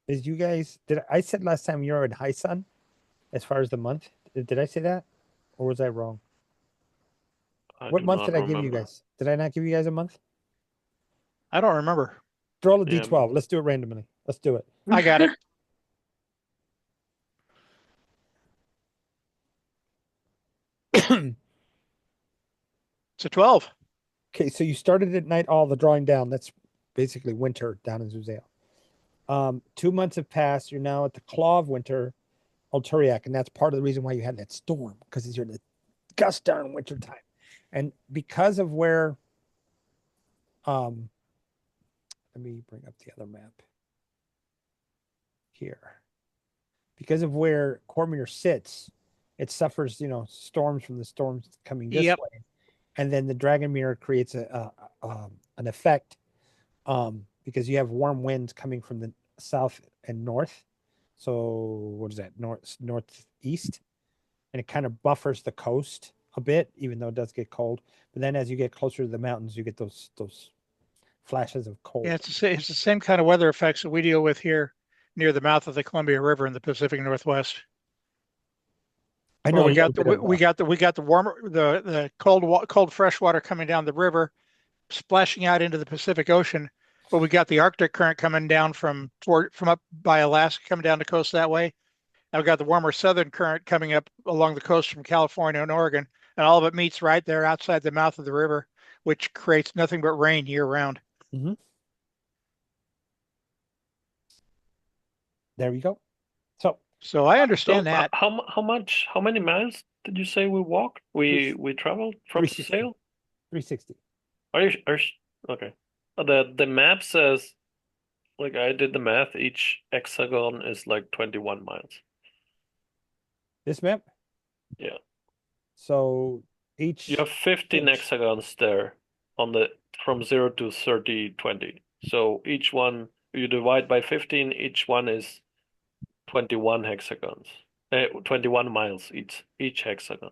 is you guys did I said last time you're in high sun as far as the month? Did I say that? Or was I wrong? I What do month not did I give you remember. guys? Did I not give you guys a month? I don't remember. Roll a Yeah, d12. Let's do it randomly. Let's do it. I got it. It's a 12. Okay, so you started at night all the drawing down. That's basically winter down in Zuzale. 2 months have passed. You're now at the claw of winter, Alturiac, and that's part of the reason why you had that storm, because you're in the gust darn winter time. And because of where um let me bring up the other map here. Because of where Cormyr sits, it suffers, storms from the storms coming this Yep. way. And then the dragon mirror creates an effect because you have warm winds coming from the south and north. So what is that? Northeast, and it kind of buffers the coast a bit, even though it does get cold. But then as you get closer to the mountains, you get those flashes of Yeah, cold. it's the same kind of weather effects that we deal with here near the mouth of the Columbia River in the Pacific Northwest, I where know a we little got bit of we got the warmer the cold fresh water coming down the river, splashing out into the Pacific Ocean, but we got the Arctic current coming down from up by Alaska coming down the coast that way. And we got the warmer southern current coming up along the coast from California and Oregon, and all of it meets right there outside the mouth of the river, which creates nothing but rain year round. Mhm. There you go. So So I So understand that. how many miles did you say we walked? three, We traveled from 360, Sicily? 360. Okay? The map says, like, I did the math. Each hexagon is like 21 miles. This map. Yeah, So you each have 15 inch. hexagons there on the from 0 to 30, 20. So each one you divide by 15. Each one is 21 hexagons. 21 miles each hexagon.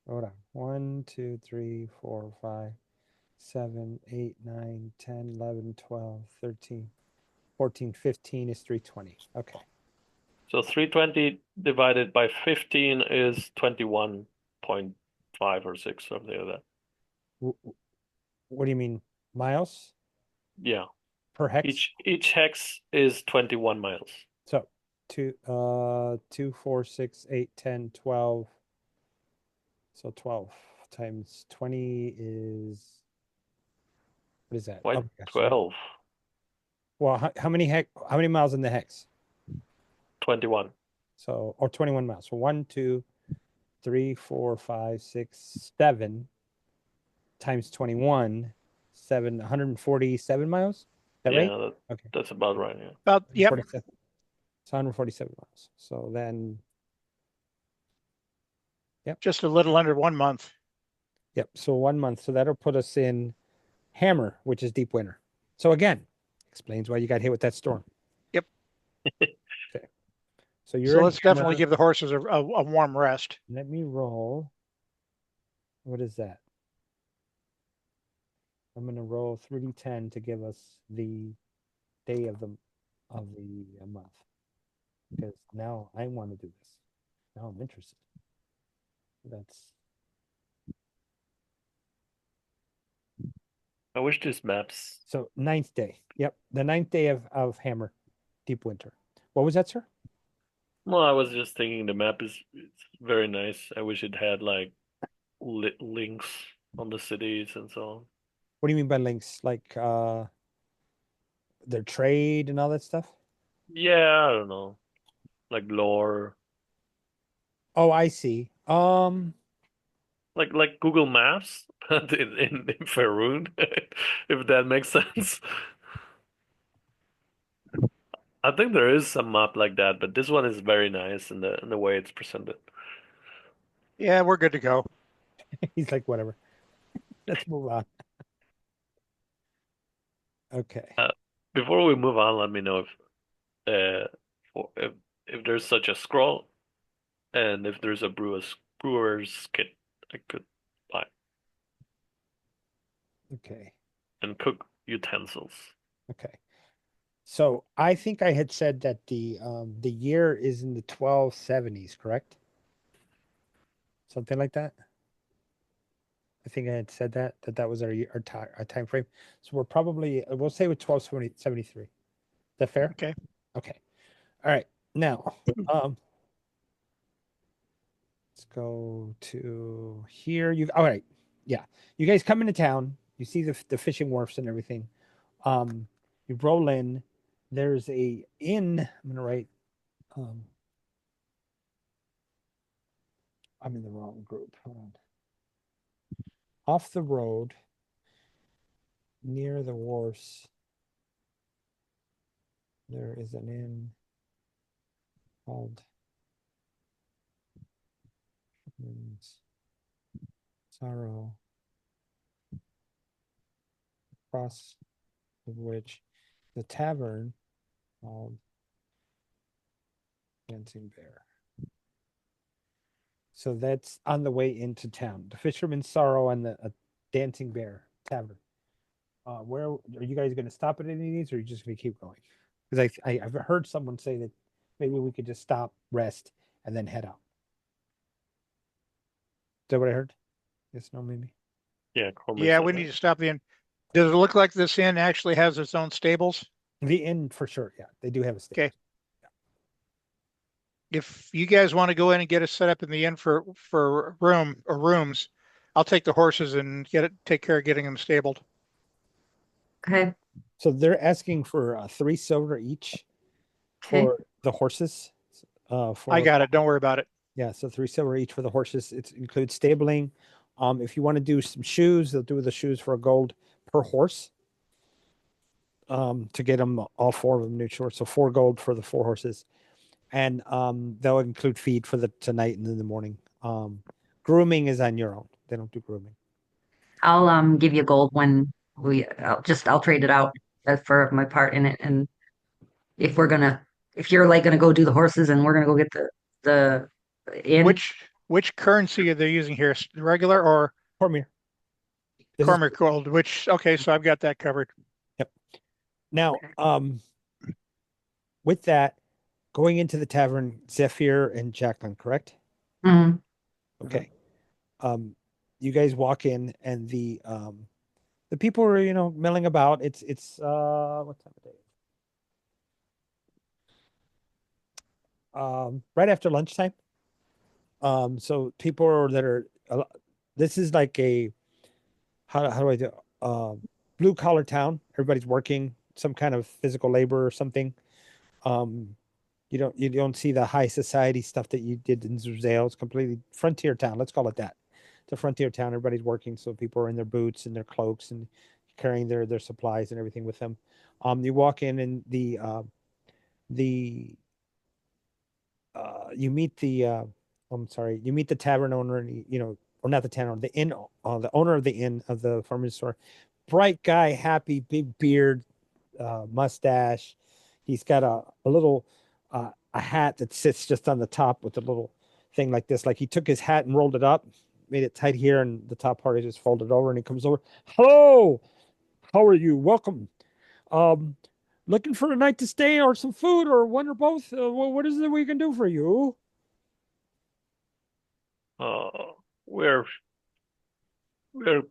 Hold on. 1, 2, 3, 4, 5, 7, 8, 9, 10, 11, 12, 13, 14, 15 is 320. Okay. So 320 divided by 15 is 21.5 or 6, something like that. What do you mean? Miles Yeah. per hex? Each hex is 21 miles. So 2, 4, 6, 8, 10, 12. So 12 times 20 is, what is that? Why Oh my gosh. 12? Well, how many miles in the hex? 21. So, or 21 miles. So 1, 2, 3, 4, 5, 6, 7 times 21, 147 miles. Is that right? Yeah, Okay. that's about right. Yeah. About, yep. 147. It's 147 miles. So then, yep, Just a little under 1 month. yep. So 1 month. So that'll put us in Hammer, which is deep winter. So again, explains why you got hit with that storm. Yep. Okay. So you're So in let's definitely Hammer. give the horses a warm rest. Let me roll. What is that? I'm going to roll 3d10 to give us the day of the month. because now I want to do this. Now I'm interested. That's I wish these maps. so ninth day. Yep, the ninth day of Hammer, Deep Winter. What was that, sir? Well, I was just thinking the map is it's very nice. I wish it had like links on the cities and so on. What do you mean by links? Like their trade and all that stuff? Yeah, I don't know, like lore, Oh, I see. like Google Maps, but in Faerun, if that makes sense. I think there is some map like that, but this one is very nice in the way it's presented. Yeah, we're good to go. He's like, whatever. Let's move on. Okay. Uh, Before we move on, let me know uh for, if there's such a scroll and if there's a brewer's kit I could buy Okay. and cook utensils. Okay. So I think I had said that the year is in the 1270s, correct? Something like that. I think I had said that was our time frame. So we're probably we'll say with 1273. Is that fair? Okay. Okay. All right. Now, let's go to here. You all right? Yeah. You guys come into town. You see the fishing wharfs and everything. You roll in. There's a inn. I'm gonna write. Um, I'm in the wrong group. Hold on. Off the road, near the wharfs, there is an inn called Sorrow, across of which the tavern called Dancing Bear. So that's on the way into town. The Fisherman's Sorrow and the Dancing Bear Tavern. Where are you guys going to stop at any of these, or are you just going to keep going? Because I've heard someone say that maybe we could just stop, rest, and then head out. Is that what I heard? Yes, no, maybe. Yeah, Cormyr Yeah, said we need that. to stop the inn. Does it look like this inn actually has its own stables? The inn for sure. Yeah, they do have a stable. Okay. If you guys want to go in and get us set up in the inn for rooms, I'll take the horses and take care of getting them stabled. Okay. So they're asking for 3 silver each Okay. for the horses. I For got it. Don't worry about it. Yeah, so 3 silver each for the horses. It includes stabling. If you want to do some shoes, they'll do the shoes for a gold per horse. To get them all 4 of them neutral. So 4 gold for the 4 horses, and they'll include feed for the tonight and in the morning. Grooming is on your own. They don't do grooming. I'll give you gold when I'll trade it out for my part in it. And if you're like gonna go do the horses and we're gonna go get the inn. Which currency are they using here? Regular or Cormyr. Cormyr gold? Okay, so I've got that covered. Yep. Now, with that, going into the tavern, Zephyr and Jacqueline, correct? Mhm. Okay. You guys walk in, and the people are milling about. It's what time of day? Right after lunchtime. So people that are this is like a how do I do blue collar town. Everybody's working some kind of physical labor or something. Um, you don't see the high society stuff that you did in Zuzale. It's completely frontier town. Let's call it that. It's a frontier town. Everybody's working, so people are in their boots and their cloaks and carrying their supplies and everything with them. You walk in, and the you meet I'm sorry, you meet the tavern owner, and or not the tavern owner, the owner of the inn of the farmer's store. Bright guy, happy, big beard, mustache. He's got a little a hat that sits just on the top with a little thing like this. Like he took his hat and rolled it up, made it tight here, and the top part is just folded over. And he comes over. Hello, how are you? Welcome. Um, Looking for a night to stay or some food or one or both? What is it we can do for you? We're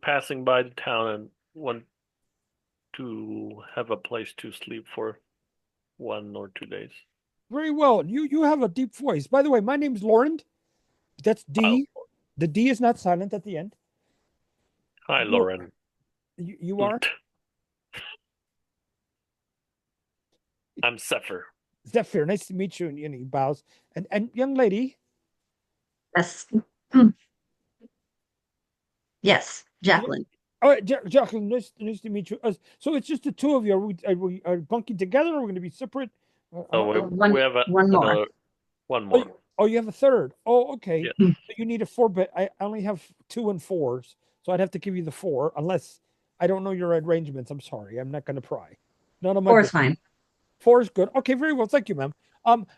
passing by the town and want to have a place to sleep for 1 or 2 days. Very well. You have a deep voice. By the way, my name's Lauren. That's Hi, D. The D is not silent at the end. hi, You Lauren. you are I'm Zephyr. Zephyr. Nice to meet you. And he bows. And young lady, Yes. Yes, Jacqueline. oh, Jacqueline, nice to meet you. So it's just the two of you. Are we bunking together? Or are we going to be separate? Oh, One we have one more. another one Oh, more. you have a third. Oh, okay. Yes. So you need a 4 bed. I only have 2 and 4s, so I'd have to give you the 4, unless I don't know your arrangements. I'm sorry. I'm not going to pry. None of my Four is business. fine. 4 is good. Okay, very well. Thank you, ma'am.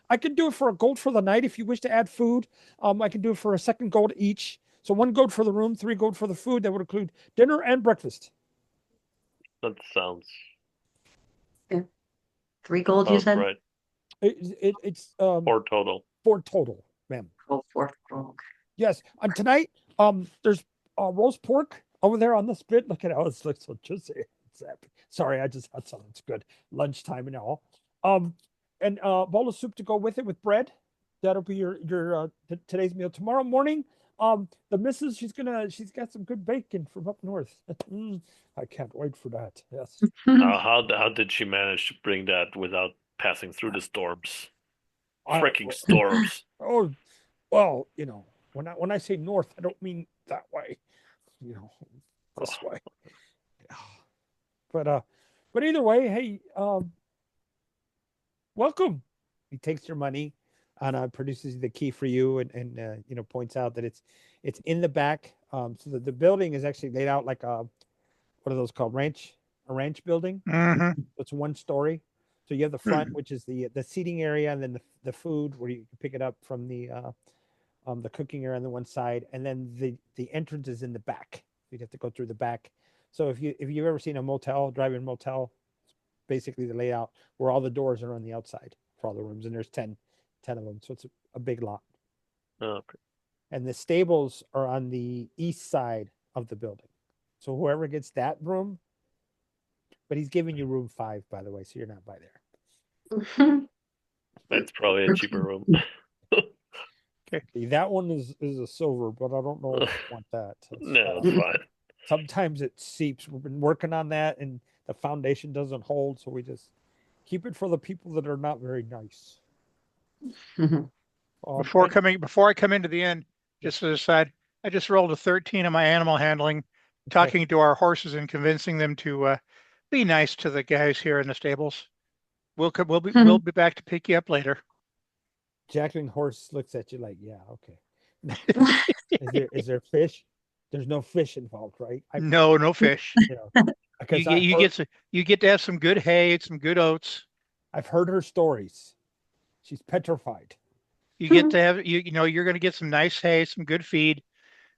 I can do it for a gold for the night if you wish to add food. I can do it for a second gold each. So 1 gold for the room, 3 gold for the food. That would include dinner and breakfast. That sounds 3 gold, you said? right. It's 4 total. 4 total, ma'am. Oh, 4 gold. Yes. And tonight, there's roast pork over there on the spit. Look at how it looks so juicy. Sorry, I just had some. It's good. Lunchtime and all. And a bowl of soup to go with it with bread. That'll be your today's meal. Tomorrow morning, the missus, she's got some good bacon from up north. I can't wait for that. Yes. How did she manage to bring that without passing through the storms? Freaking storms. Oh, well, when I say north, I don't mean that way. This way. But either way, hey, welcome. He takes your money and produces the key for you, and points out that it's in the back. So the building is actually laid out like what are those called? A ranch building. Mm-hmm. It's 1 story. So you have the front, which is the seating area, and then the food where you can pick it up from the cooking area on the one side, and then the entrance is in the back. You'd have to go through the back. So if you've ever seen a motel, drive-in motel, it's basically the layout where all the doors are on the outside for all the rooms, and there's 10 of them. So it's a big lot. Okay. And the stables are on the east side of the building. So whoever gets that room, but he's giving you room 5, by the way, so you're not by there. That's probably a cheaper room. That one is a silver, but I don't know if I want that. No, it's fine. Sometimes it seeps. We've been working on that, and the foundation doesn't hold, so we just keep it for the people that are not very nice. Before I come into the inn, just as an aside, I just rolled a 13 on my animal handling, talking to our horses and convincing them to be nice to the guys here in the stables. We'll be back to pick you up later. Jacqueline Horse looks at you like, yeah, okay. Is there fish? There's no fish involved, right? No fish. Because you get to have some good hay, some good oats. I've heard her stories. She's petrified. You get to have you're going to get some nice hay, some good feed,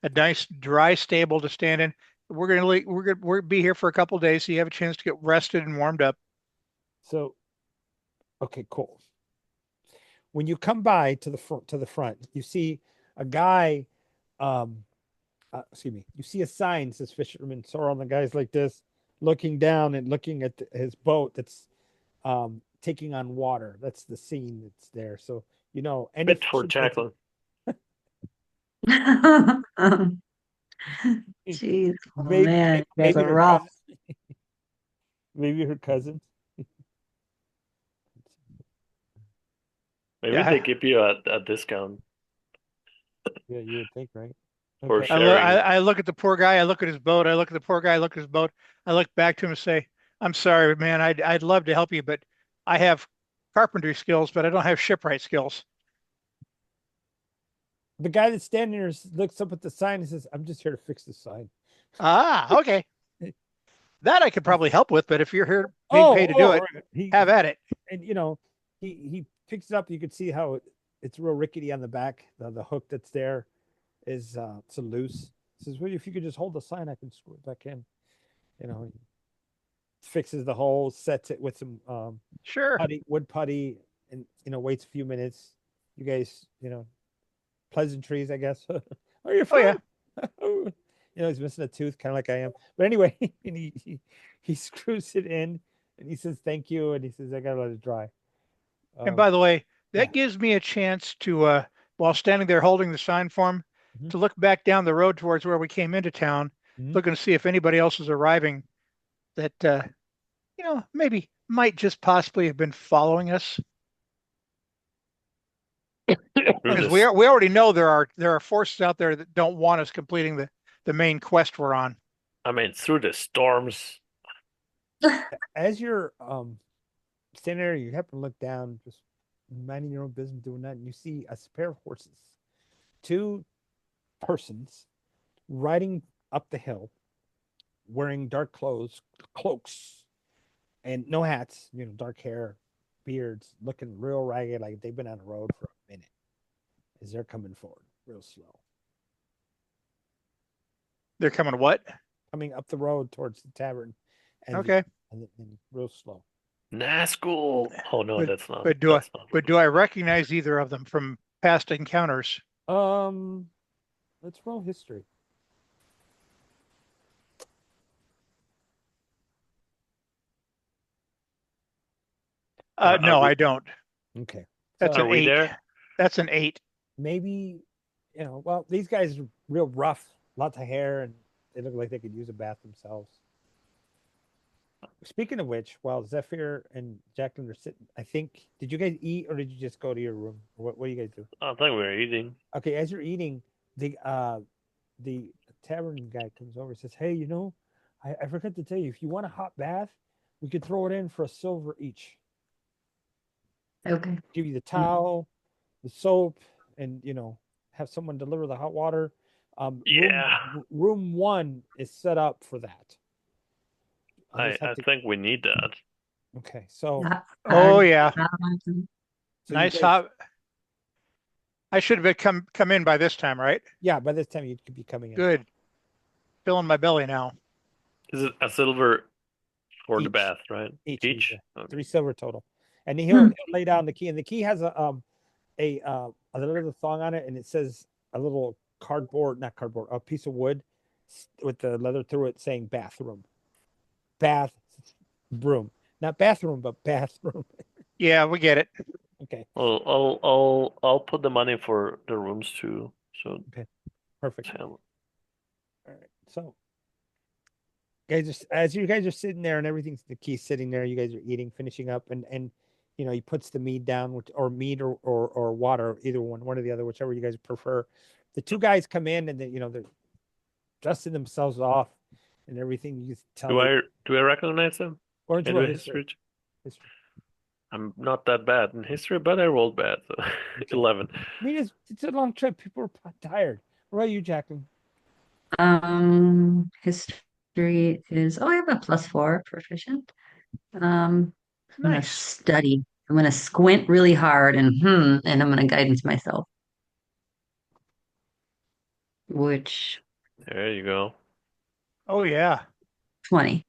a nice dry stable to stand in. We're be here for a couple of days, so you have a chance to get rested and warmed up. So, okay, cool. When you come by to the front, you see a guy. Excuse me. You see a sign that says "Fisherman Soar" on the guys like this, looking down and looking at his boat that's taking on water. That's the scene that's there. So any Bit for Jacqueline. Jeez, maybe, man, you guys maybe are her rough. cousin. Maybe her cousin. Maybe they give you a discount Yeah, you would think, right? for Okay. sharing. I look at the poor guy. I look at his boat. I look at the poor guy. I look at his boat. I look back to him and say, "I'm sorry, man. I'd love to help you, but I have carpentry skills, but I don't have shipwright skills." The guy that's standing there looks up at the sign and says, "I'm just here to fix the sign." Ah, okay. That I could probably help with, but if you're here being paid to do it, right. have at it. And he picks it up. You can see how it's real rickety on the back. The hook that's there is it's loose. He says, "Well, if you could just hold the sign, I can screw it back in." fixes the hole, sets it with some Sure. wood putty, and waits a few minutes. You guys, pleasantries, I guess. Are you Oh yeah. fine? He's missing a tooth, kind of like I am. But anyway, and he screws it in, and he says thank you, and he says I gotta let it dry. And by the way, Yeah. that gives me a chance to, while standing there holding the sign for him, Mhm. to look back down the road towards where we came into town, Mhm. looking to see if anybody else is arriving that, maybe might just possibly have been following us. Through Because this, we already know there are forces out there that don't want us completing the main quest we're on. I mean, through the storms. As you're standing there, you happen to look down, just minding your own business, doing that, and you see a pair of horses, two persons riding up the hill, wearing dark cloaks, and no hats. Dark hair, beards, looking real ragged, like they've been on the road for a minute. As they're coming forward, real slow, They're coming what? coming up the road towards the tavern, and Okay. and real slow. Nazgul. Oh no, But that's not. but do I That's not. but do I recognize either of them from past encounters? Um, let's roll history. No, I don't. Okay, That's so an Are we 8. there? That's an 8. maybe well, these guys are real rough, lots of hair, and they look like they could use a bath themselves. Speaking of which, while Zephyr and Jacqueline are sitting, I think, did you guys eat or did you just go to your room? What do you guys do? I think we're eating. Okay, as you're eating, the tavern guy comes over and says, "Hey, I forgot to tell you, if you want a hot bath, we could throw it in for a silver each. Okay. Give you the towel, the soap, and have someone deliver the hot water. Yeah, Room one is set up for that. I'll just have I to. think we need that. Okay, so Oh Hard. yeah. so you Nice guys, hot. I should have come in by this time, right? yeah, by this time you could be coming in Good. Filling my belly now. Is it a silver for the each, bath, right? each, Each? yeah, Okay. 3 silver total, and Hmm. he'll lay down the key, and the key has a little thong on it, and it says a little cardboard, not cardboard, a piece of wood with the leather through it saying bathroom, bath room, not bathroom, but bathroom. Yeah, we get it. Okay, Well, I'll put the money for the rooms too. So okay, perfect. tell. All right, so guys, as you guys are sitting there and everything's the key sitting there, you guys are eating, finishing up, and he puts the mead down, or mead or water, either one or the other, whichever you guys prefer. The two guys come in and they're dusting themselves off and everything. You can tell Do they I do I recognize them? or it's Can I real do history. history? History. I'm not that bad in history, but I rolled bad, so Okay. 11. I mean, it's a long trip. People are tired. What about you, Jacqueline? History is, I have a +4 proficient. I'm gonna Nice. study. I'm gonna squint really hard and I'm gonna guidance myself, which There you go. Oh yeah. 20.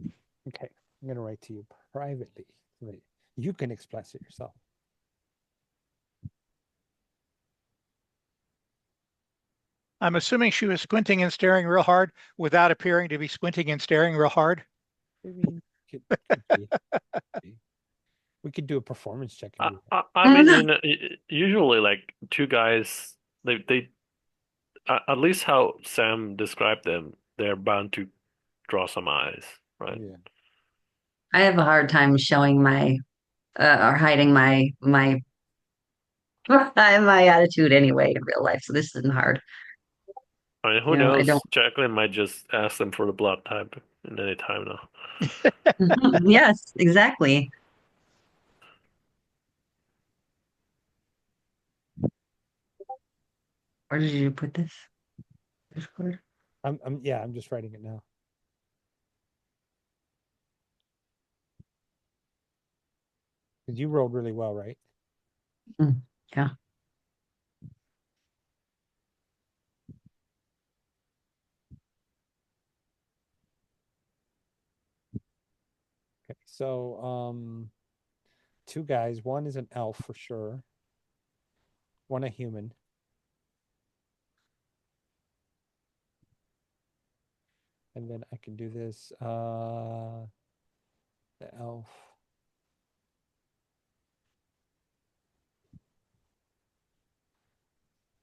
Okay, I'm gonna write to you privately so that you can express it yourself. I'm assuming she was squinting and staring real hard without appearing to be squinting and staring real hard. I mean, could be. We could do a performance check and do that. I mean, usually like two guys, they at least how Sam described them, they're bound to draw some eyes, right? Yeah. I have a hard time showing my or hiding my my attitude anyway in real life, so this isn't hard. I mean, who I don't. knows? Jacqueline might just ask them for the blood type in any time now. Yes, exactly. Where did you put this? Discord? I'm just writing it now. Because you rolled really well, right? Yeah. Okay, so two guys. One is an elf for sure. One a human. And then I can do this. The elf.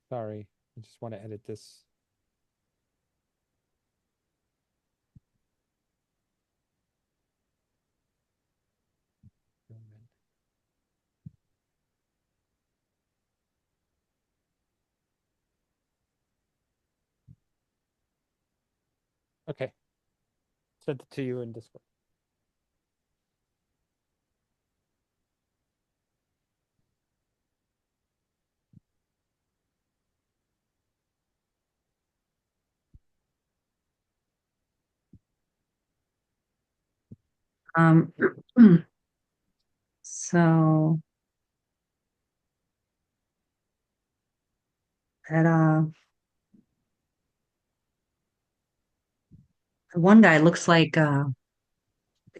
Sorry, I just want to edit this. Okay. Sent it to you in Discord. Um, so that one guy looks like the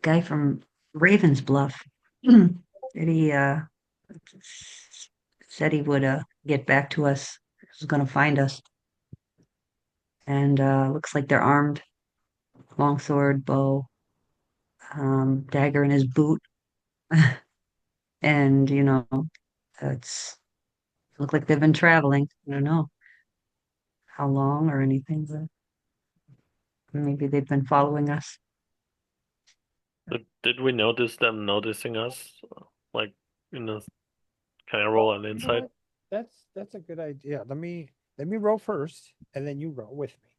guy from Raven's Bluff. That he said he would get back to us. He was gonna find us. And looks like they're armed. Longsword, bow, dagger in his boot. And it's look like they've been traveling. I don't know how long or anything, but maybe they've been following us. Did we notice them noticing us? Like, you know, can I roll an You know insight? what? That's a good idea. Let me roll first, and then you roll with me,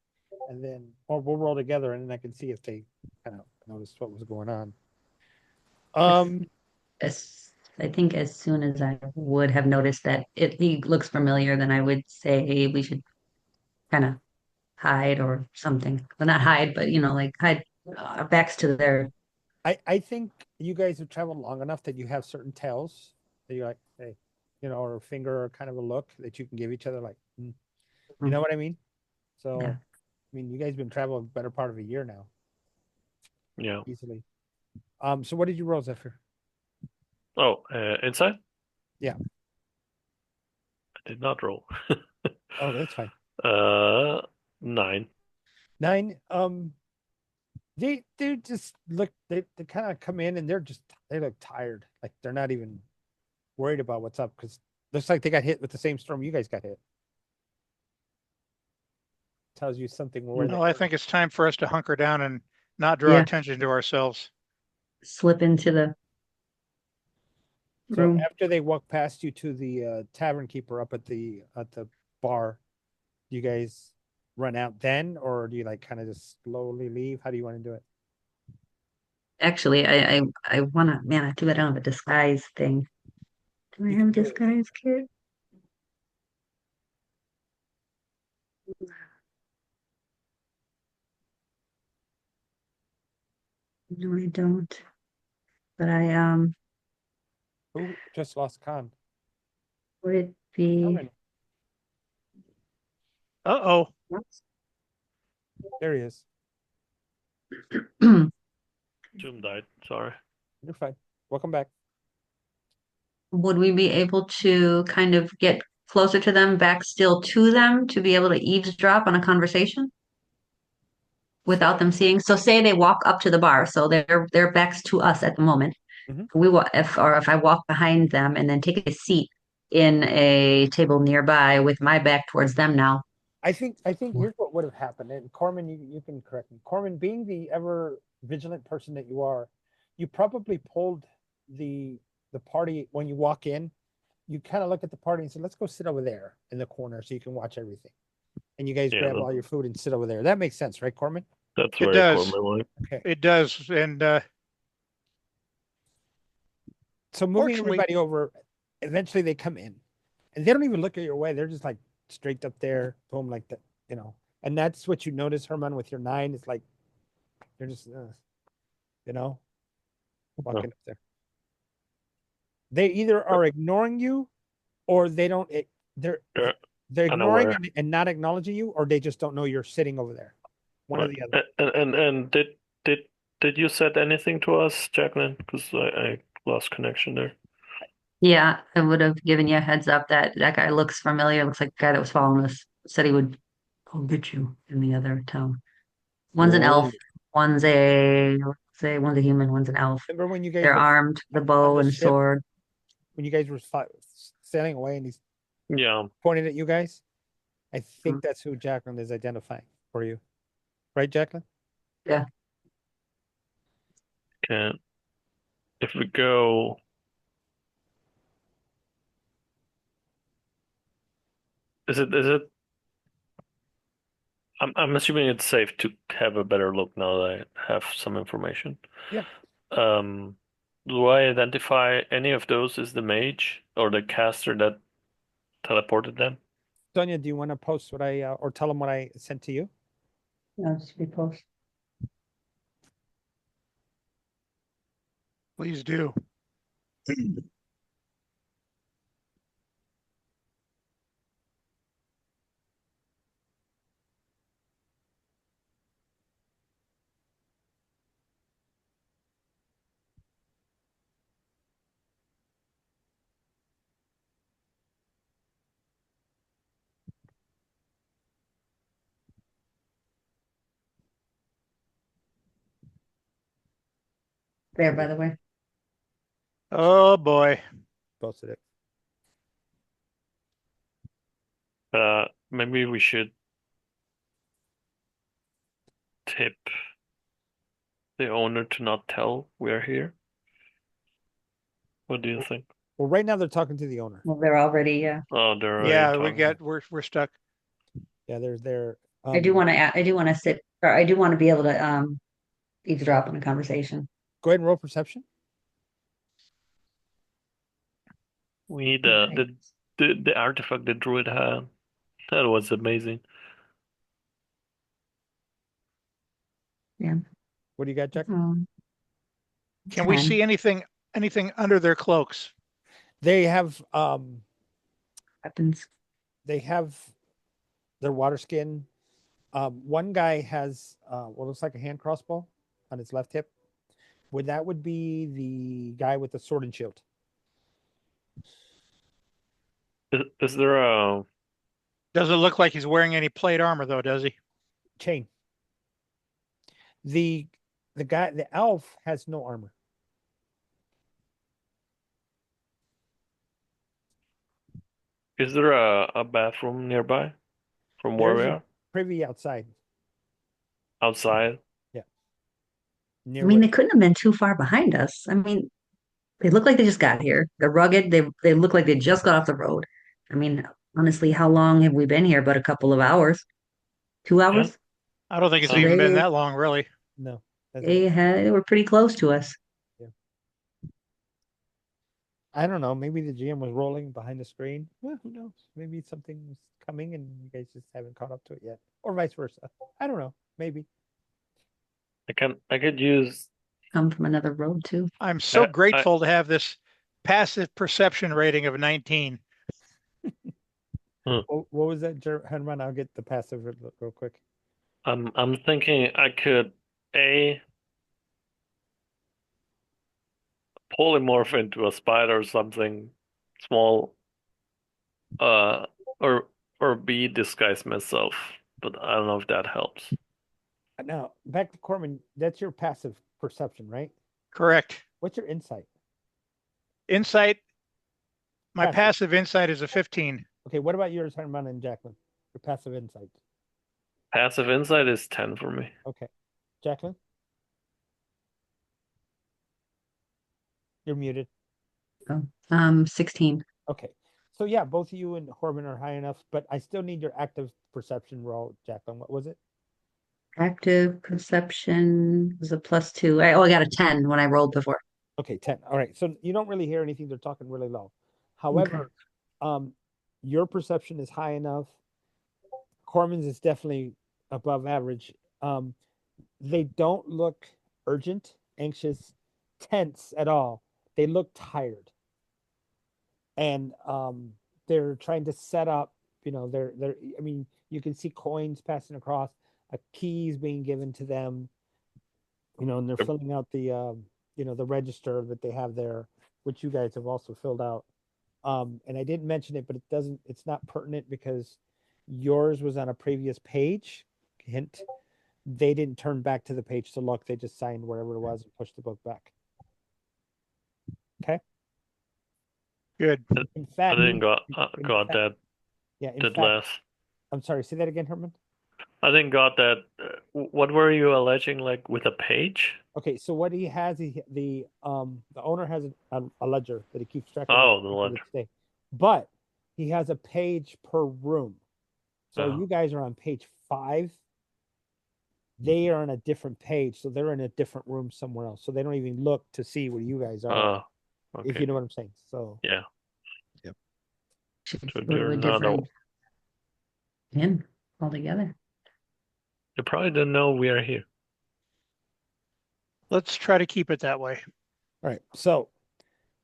and then or we'll roll together, and then I can see if they kind of noticed what was going on. I think as soon as I would have noticed that he looks familiar, then I would say we should kind of hide or something. Well, not hide, but like hide our backs to their. I think you guys have traveled long enough that you have certain tells that you're like, hey, or a finger or kind of a look that you can give each other, like, you know what I mean? So, Yeah. I mean, you guys have been traveling better part of a year now, Yeah. easily. So what did you roll, Zephyr? Oh, insight? Yeah. I did not roll. Oh, that's fine. 9. 9. They just look. They kind of come in and they look tired. Like they're not even worried about what's up because looks like they got hit with the same storm you guys got hit. Tells you something where they No, I think it's time for us to hunker down and not draw Yeah, attention to ourselves. slip into the So room. after they walk past you to the tavern keeper up at the bar, do you guys run out then, or do you like kind of just slowly leave? How do you want to do it? Actually, I wanna, man, I do I don't have a disguise thing. Do I You have a can do it. disguise kit? No, I don't. But I Who just lost Khan? would it be Norman. Uh-oh. There he is. Zoom died. Sorry. You're fine. Welcome back. would we be able to kind of get closer to them, back still to them to be able to eavesdrop on a conversation without them seeing? So say they walk up to the bar, so their backs to us at the moment. Mhm. We will if I walk behind them and then take a seat in a table nearby with my back towards them now. I think here's what would have happened. And Corman, you can correct me. Corman, being the ever vigilant person that you are, you probably pulled the party when you walk in. You kind of look at the party and say, "Let's go sit over there in the corner so you can watch everything." And you guys Yeah, grab all your food and sit over there. That makes sense, right, Corman? that's It very does. Cormyr-like. Okay. It does. And So moving fortunately, everybody over, eventually they come in, and they don't even look at your way. They're just like straight up there, boom, like that. And that's what you notice, Herman, with your 9. It's like they're just, walking up there. They either are ignoring you, or they don't. They're They're they're ignoring unaware. and not acknowledging you, or they just don't know you're sitting over there. One or Right. the other. And did Did you said anything to us, Jacqueline? Because I lost connection there. Yeah, I would have given you a heads up that that guy looks familiar. Looks like the guy that was following us. Said he would go get you in the other town. One's an elf. Oh, One's a human. One's an elf. remember when you guys They're were armed, the on bow the and ship, sword. when you guys were sailing away and he's Yeah, pointing at you guys? I think Mm. that's who Jacqueline is identifying for you. Right, Jacqueline? Yeah. can if we go, is it? I'm assuming it's safe to have a better look now that I have some information. Yeah. Um, do I identify any of those as the mage or the caster that teleported them? Sonia, do you want to post what I or tell them what I sent to you? No, just repost. Please do. There, by the way. Oh boy. Posted it. Maybe we should tip the owner to not tell we're here. What do you think? Well, right now they're talking to the owner. Well, they're already. Oh, they're already Yeah, talking. we're stuck. Yeah, they're I do want to. I do want to sit, or I do want to be able to eavesdrop on a conversation. go ahead and roll perception. We need Okay. the artifact the druid had. That was amazing. Yeah. What do you got, Jack? Can we 10 see anything under their cloaks? They have weapons. they have their water skin. One guy has what looks like a hand crossbow on his left hip. Would be the guy with the sword and shield. Is there a Doesn't look like he's wearing any plate armor though, does he? Chain. The the elf has no armor. is there a bathroom nearby from where we There's a are? privy outside. Outside? Yeah. I Near mean, where they couldn't have been too far behind us. I mean, they look like they just got here. They're rugged. They look like they just got off the road. I mean, honestly, how long have we been here? But a couple of hours, two Yeah. hours. I don't think it's So Um, even been they that long, really. no. they were pretty close to us. I don't know. Maybe the GM was rolling behind the screen. Well, who knows? Maybe something was coming and you guys just haven't caught up to it yet, or vice versa. I don't know. Maybe. I could use Come from another road too. I'm so I grateful to have this passive perception rating of 19. What was that, Herman? I'll get the passive real quick. I'm thinking I could A polymorph into a spider or something small, uh or or B disguise myself, but I don't know if that helps. Now back to Corman. That's your passive perception, right? Correct. What's your insight? Insight, my Passive. passive insight is a 15. Okay. What about yours, Herman and Jacqueline? Your passive insight. Passive insight is 10 for me. Okay. Jacqueline, you're muted. So, 16. Okay. So yeah, both you and Horman are high enough, but I still need your active perception roll, Jacqueline. What was it? Active perception was a +2. I got a 10 when I rolled before. Okay, 10. All right. So you don't really hear anything. They're talking really low. Okay. However, your perception is high enough. Corman's is definitely above average. They don't look urgent, anxious, tense at all. They look tired. And they're trying to set up, they're I mean, you can see coins passing across, keys being given to them. and they're filling out the register that they have there, which you guys have also filled out. And I didn't mention it, but it's not pertinent because yours was on a previous page. Hint, they didn't turn back to the page to look. They just signed wherever it was and pushed the book back. Okay. Good. In I fact, didn't got that yeah. In that fact, last. I'm sorry. Say that again, Herman. I didn't got that. What were you alleging? Like with a page? Okay, so what he has, the owner has a ledger that he keeps track of Oh, the people ledger. that stay, but he has a page per room. So Oh, you guys are on page 5. They are on a different page, so they're in a different room somewhere else. So they don't even look to see where you guys are, if you okay. know what I'm saying. So Yeah. yep. Should So go to they're a not. different pin altogether. They probably don't know we are here. Let's try to keep it that way. All right. So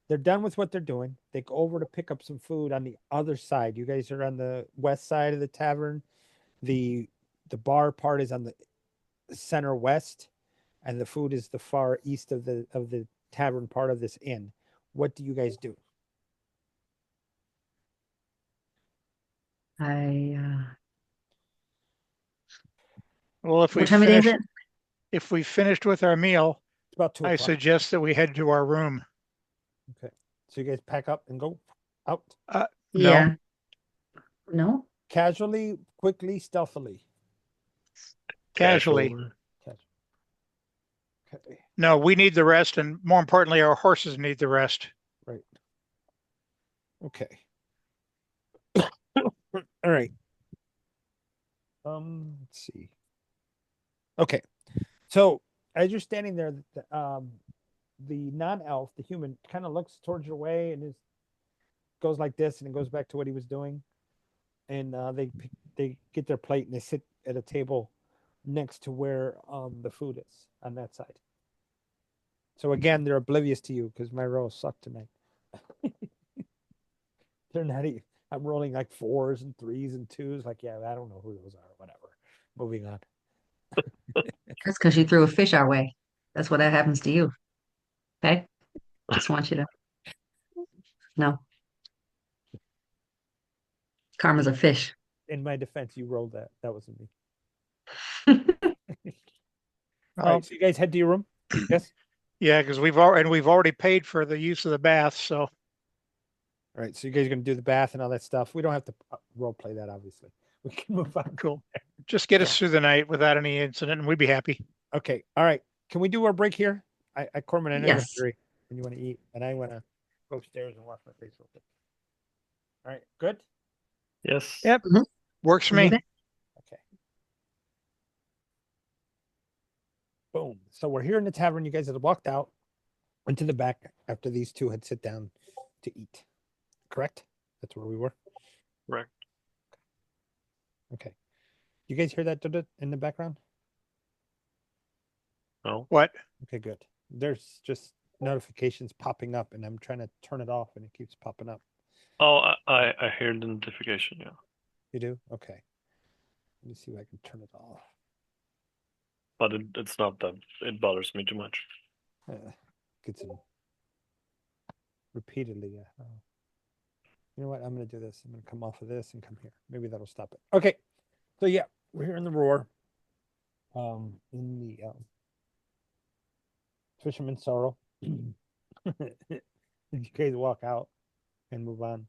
they're done with what they're doing. They go over to pick up some food on the other side. You guys are on the west side of the tavern. The bar part is on the center west, and the food is the far east of the tavern part of this inn. What do you guys do? I Well, what time of day is it? if we finished with our meal, It's about 2 I o'clock. suggest that we head to our room. Okay. So you guys pack up and go out No, Yeah. No? casually, quickly, stealthily. casually. Casual. Casual. Okay. No, we need the rest, and more importantly, our horses need the rest. Right. Okay. All right. Let's see. Okay. So as you're standing there, the non-elf, the human, kind of looks towards your way and goes like this, and it goes back to what he was doing. And they get their plate and they sit at a table next to where the food is on that side. So again, they're oblivious to you because my rolls suck tonight. They're not even, I'm rolling like 4s and 3s and 2s. Like, yeah, I don't know who those are. Whatever. Moving on. That's because you threw a fish our way. That's what that happens to you. Okay? Just want you to know. Karma's a fish. In my defense, you rolled that. That wasn't me. All Oh, right, so you guys head to your room. Yes. yeah, because we've already paid for the use of the bath. So All right, so you guys are gonna do the bath and all that stuff. We don't have to role play that, obviously. We can move on. cool. Just get us through the night without any incident, and we'd be happy. Okay. All right. Can we do our break here? Corman, I know you're Yes. hungry and you want to eat, and I want to go upstairs and wash my face real quick. All right. Good. Yes. Yep. Works for We'll me. be back. Okay. Boom. So we're here in the tavern. You guys had walked out, went to the back after these two had sit down to eat. Correct? That's where we were. Correct. Okay. You guys hear that in the background? No. What? Okay, good. There's just notifications popping up, and I'm trying to turn it off, and it keeps popping up. Oh, I hear the notification. Yeah. You do? Okay. Let me see if I can turn it off. But it's not that it bothers me too much. Gets in repeatedly. Yeah. You know what? I'm going to do this. I'm going to come off of this and come here. Maybe that'll stop it. Okay. So yeah, we're here in the roar. In the Fisherman's Sorrow. You guys walk out and move on.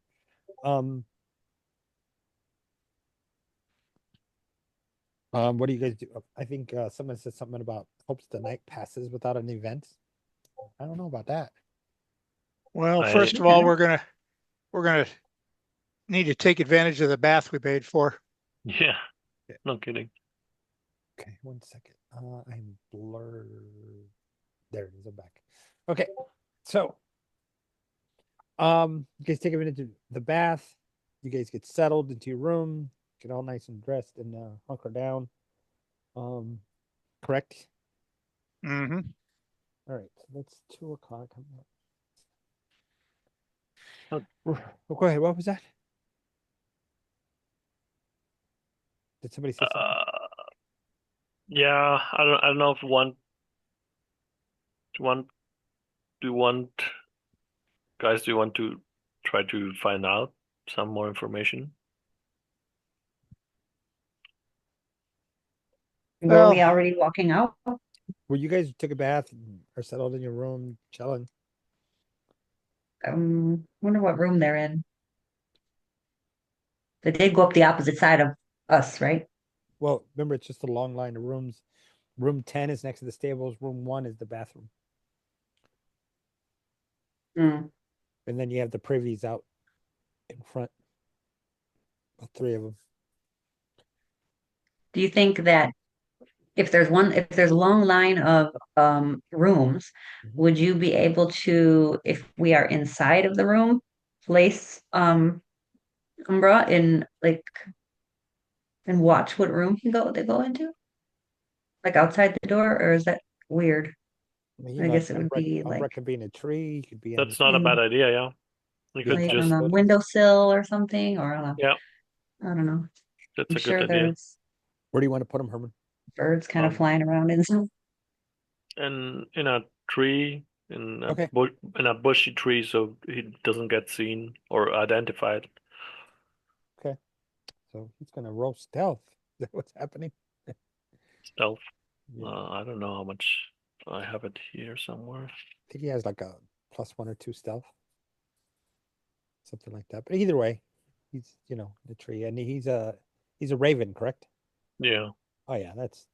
What do you guys do? I think someone said something about hopes the night passes without an event. I don't know about that. Well, I- first of all, we're gonna need to take advantage of the bath we paid for. Yeah. Yeah. No kidding. Okay, 1 second. I'm blurred. There it is. I'm back. Okay, so you guys take a minute to the bath. You guys get settled into your room, get all nice and dressed, and hunker down. Correct. Mm-hmm. All right, so that's 2 o'clock. Oh. Oh, go ahead. What was that? Did somebody say something? Yeah. I don't know if one Do you want, guys, do you want to try to find out some more information? Were we Well, already walking out? Well, you guys took a bath and are settled in your room, chilling. Wonder what room they're in. They did go up the opposite side of us, right? Well, remember, it's just a long line of rooms. Room 10 is next to the stables. Room 1 is the bathroom. Mm. And then you have the privies out in front. All three of them. Do you think that if there's a long line of rooms, Mhm. would you be able to, if we are inside of the room, place Umbra in like and watch what room they go into? Like outside the door, or is that weird? You I know, guess it would Umbra, be Umbra like could be in a tree. You could be on That's not a bad in idea, yeah. You the could like inside of on the just, a building. windowsill or something, or on a, yeah, I don't know. that's I'm a good sure idea. there's Where do you want to put them, Herman? birds kind of Um, flying around in some. and in a tree, Okay. in a bushy tree, so he doesn't get seen or identified. Okay. So he's going to roll stealth. Is that what's happening? Stealth. Yeah. I don't know how much I have it here somewhere. I think he has like a +1 or 2 stealth. Something like that. But either way, he's, the tree. And he's a raven, correct? Yeah. Oh yeah, that's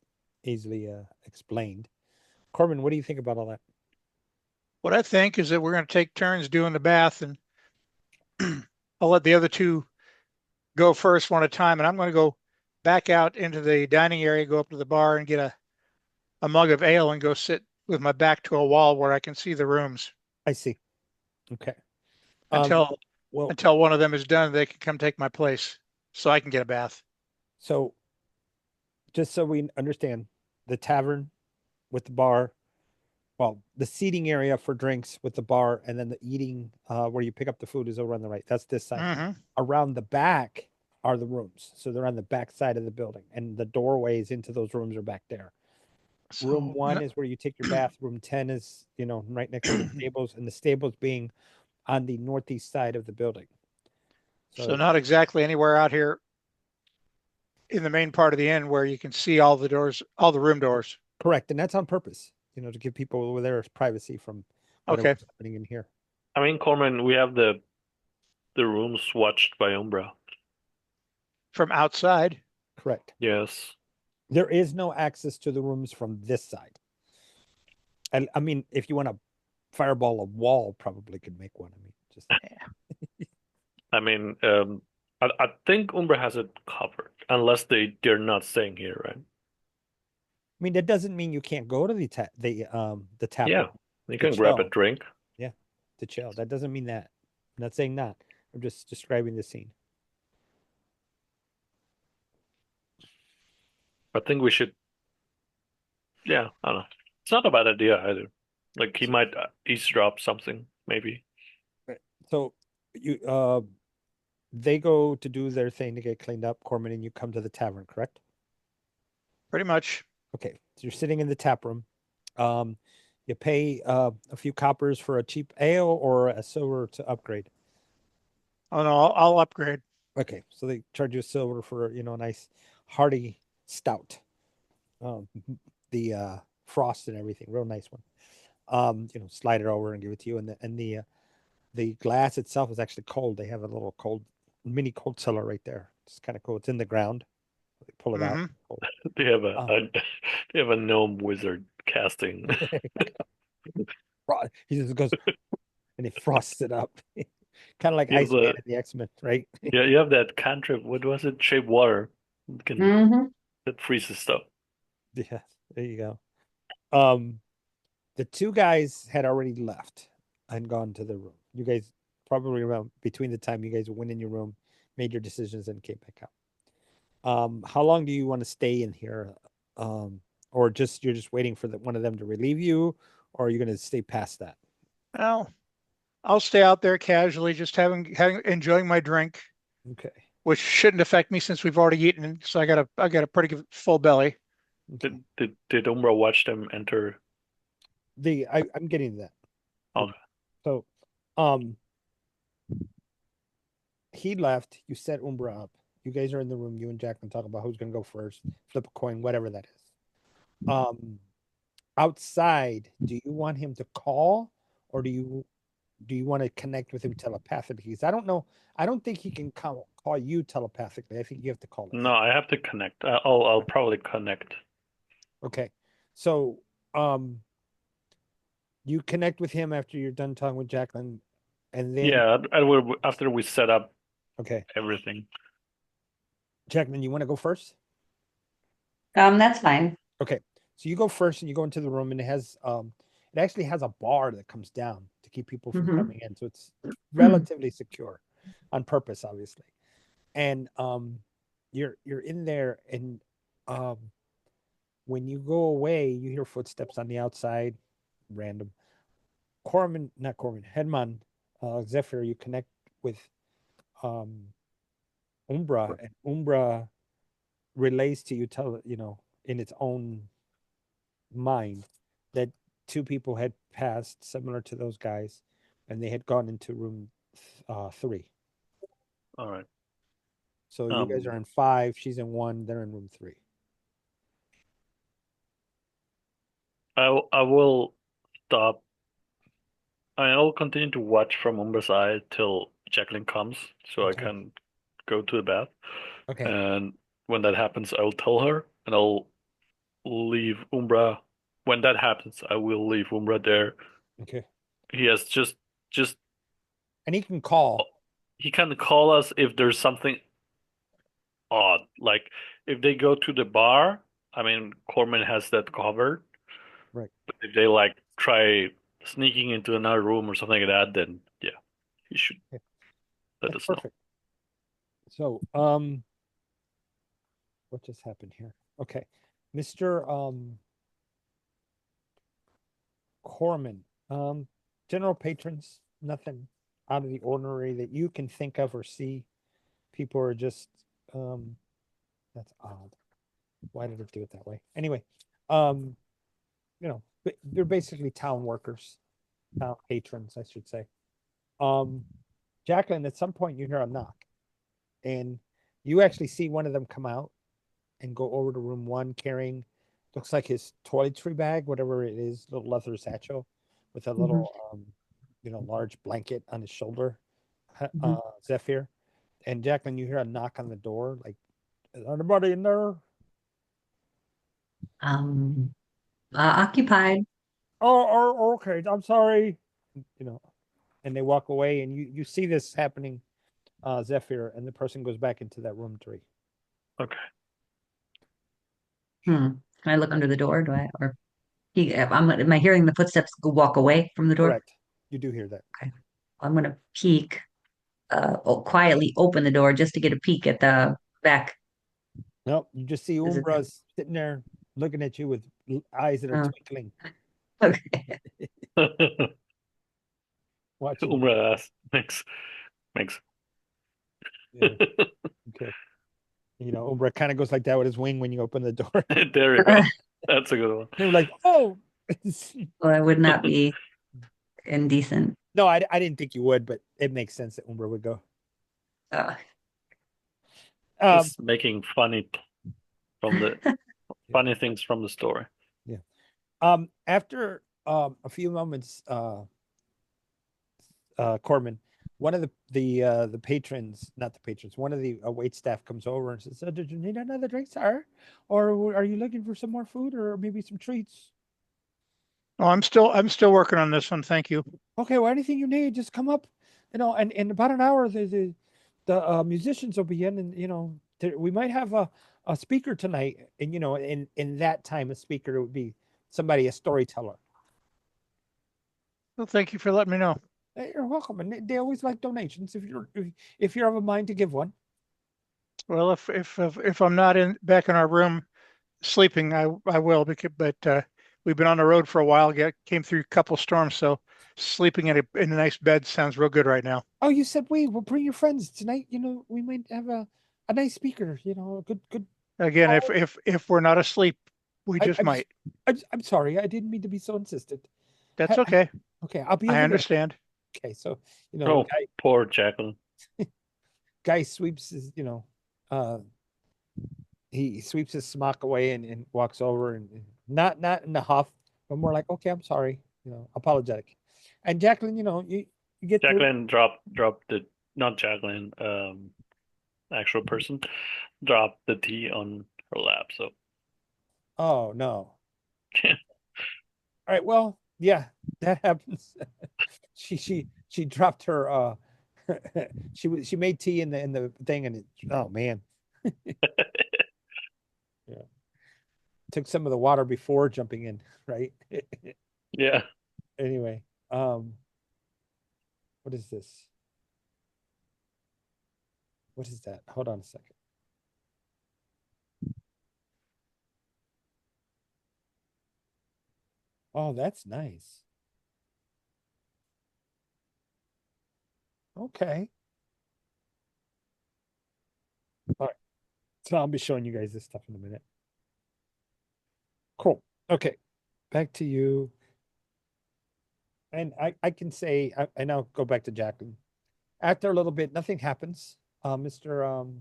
easily explained. Corman, what do you think about all that? what I think is that we're going to take turns doing the bath, and I'll let the other two go first one at a time, and I'm going to go back out into the dining area, go up to the bar and get a mug of ale and go sit with my back to a wall where I can see the rooms I see. Okay. Um, until well, until one of them is done. They can come take my place so I can get a bath. so just so we understand, the tavern with the bar, well, the seating area for drinks with the bar, and then the eating where you pick up the food is over on the right. That's this side. Hmm. Around the back are the rooms. So they're on the back side of the building, and the doorways into those rooms are back there. Room So, 1 is where you take your bath. Room 10 is, right next to the stables, and the stables being on the northeast side of the building. so So not exactly anywhere out here in the main part of the inn where you can see all the doors, all the room doors. correct, and that's on purpose, to give people over there privacy from Okay. whatever's happening in here. I mean, Corman, we have the rooms watched by Umbra. From outside. Correct. Yes. There is no access to the rooms from this side. And I mean, if you want to fireball a wall, probably could make one. I mean, just I mean, I think Umbra has it covered, unless they're not staying here, right? I mean, that doesn't mean you can't go to the tap Yeah, room you to can grab a chill. drink. Yeah, to chill. That doesn't mean that. I'm not saying that. I'm just describing the scene. I think we should. Yeah, I don't know. It's not a bad idea either. Like he might eavesdrop something, maybe. Right. So you they go to do their thing to get cleaned up, Corman, and you come to the tavern, correct? Pretty much. Okay, so you're sitting in the tap room. Um, you pay a few coppers for a cheap ale or a silver to upgrade. Oh no, I'll upgrade. Okay, so they charge you a silver for a nice hearty stout. The frost and everything, real nice one. Slide it over and give it to you, and the glass itself is actually cold. They have a little mini cold cellar right there. It's kind of cool. It's in the ground. They pull it out. Hmm. Cold. They have Um, they have a gnome wizard casting. he just goes and he frosts it up, kind of like You have Iceman the in the X-Men, right? Yeah, you have that cantrip. What was it? Shape water. It can Hmm. that freezes stuff. Yeah, there you go. Um, the two guys had already left and gone to the room. You guys probably around between the time you guys went in your room, made your decisions, and came back out. How long do you want to stay in here? Or you're just waiting for one of them to relieve you, or are you going to stay past that? Well, I'll stay out there casually, just having enjoying my drink, Okay. which shouldn't affect me since we've already eaten. So I got a pretty full belly. Okay. Did Umbra watch them enter I'm getting to that. Okay. So, he left. You set Umbra up. You guys are in the room. You and Jacqueline talk about who's going to go first. Flip a coin, whatever that is. Outside, do you want him to call, or do you want to connect with him telepathically? Because I don't know. I don't think he can call you telepathically. I think you have to call him. No, I have to connect. I'll probably connect. Okay. So, you connect with him after you're done talking with Jacqueline, and then Yeah, I will after we set up okay, everything. Jacqueline, you want to go first? That's fine. Okay. So you go first, and you go into the room, and it actually has a bar that comes down to keep people from Mhm. coming in. So it's relatively secure, on purpose, obviously. And you're in there, and um, when you go away, you hear footsteps on the outside, random. Not Cormyr, Hedman, Zephyr, you connect with um, Umbra, and Umbra relays to you, in its own mind that two people had passed similar to those guys, and they had gone into room 3. All right. So you guys are in 5, she's in 1, they're in room 3. I will stop. I will continue to watch from Umbra's eye till Jacqueline comes, so I Okay. can go to the bath. Okay. And when that happens, I will tell her, and I'll leave Umbra. When that happens, I will leave Umbra there. Okay. He has just And he can call. he can call us if there's something odd. Like if they go to the bar, I mean, Cormyr has that covered. Right. But if they like try sneaking into another room or something like that, then yeah, he should Okay. let That's us know. perfect. So, what just happened here? Okay. Mr. Corman, general patrons, nothing out of the ordinary that you can think of or see. People are just, that's odd. Why did it do it that way? Anyway, um, they're basically town workers, town patrons, I should say. Jacqueline, at some point you hear a knock, and you actually see one of them come out and go over to room 1 carrying, looks like his toiletry bag, whatever it is, little leather satchel with a Mhm. little, large blanket on his shoulder, Mhm. Zephyr. And Jacqueline, you hear a knock on the door, like, is anybody in there? Um, occupied. Oh, okay. I'm sorry. You know, and they walk away, and you see this happening, Zephyr, and the person goes back into that room 3. Okay. Can I look under the door? Do I, or am I hearing the footsteps go walk away from the door? Correct. You do hear that. Okay. I'm gonna peek, quietly open the door just to get a peek at the back. Nope. You just see Is it? Umbra's sitting there looking at you with eyes that are Oh, twinkling, okay. watching you. Umra makes Yeah. Okay. Umbra kind of goes like that with his wing when you open the door. there you go. That's a good one. They were like, oh. Well, I would not be indecent. No, I didn't think you would, but it makes sense that Umbra would go. Uh, Just making funny things from the story. Yeah. After a few moments, Corman, one of the patrons, not the patrons, one of the wait staff comes over and says, "Did you need another drink, sir? Or are you looking for some more food or maybe some treats?" Oh, I'm still working on this one. Thank you. Okay, well, anything you need, just come up. And in about an hour, the musicians will be in, and we might have a speaker tonight. And in that time, a speaker would be somebody, a storyteller. Well, thank you for letting me know. Hey, you're welcome, and they always like donations if you're of a mind to give one. Well, if I'm not back in our room sleeping, I will. But we've been on the road for a while. Came through a couple storms, so sleeping in a nice bed sounds real good right now. Oh, you said we will bring your friends tonight. We might have a nice speaker. A good. Again, Oh, if we're not asleep, we I, just I'm, might. I'm sorry, I didn't mean to be so insistent. That's okay. Okay, I'll be I over there. understand. Okay, so Oh, poor Jacqueline. guy sweeps his, he sweeps his smock away and walks over and not in a huff, but more like, okay, I'm sorry, apologetic. And Jacqueline, you get through. Jacqueline dropped the not Jacqueline, actual person dropped the tea on her lap. So Oh no. All right, well, yeah, that happens. She dropped her she made tea in the thing and oh man. Yeah. Took some of the water before jumping in, right? yeah. Anyway, what is this? What is that? Hold on a second. Oh, that's nice. Okay. All right. So I'll be showing you guys this stuff in a minute. Cool. Okay. Back to you. And I can say, I now go back to Jacqueline. After a little bit, nothing happens. Mr.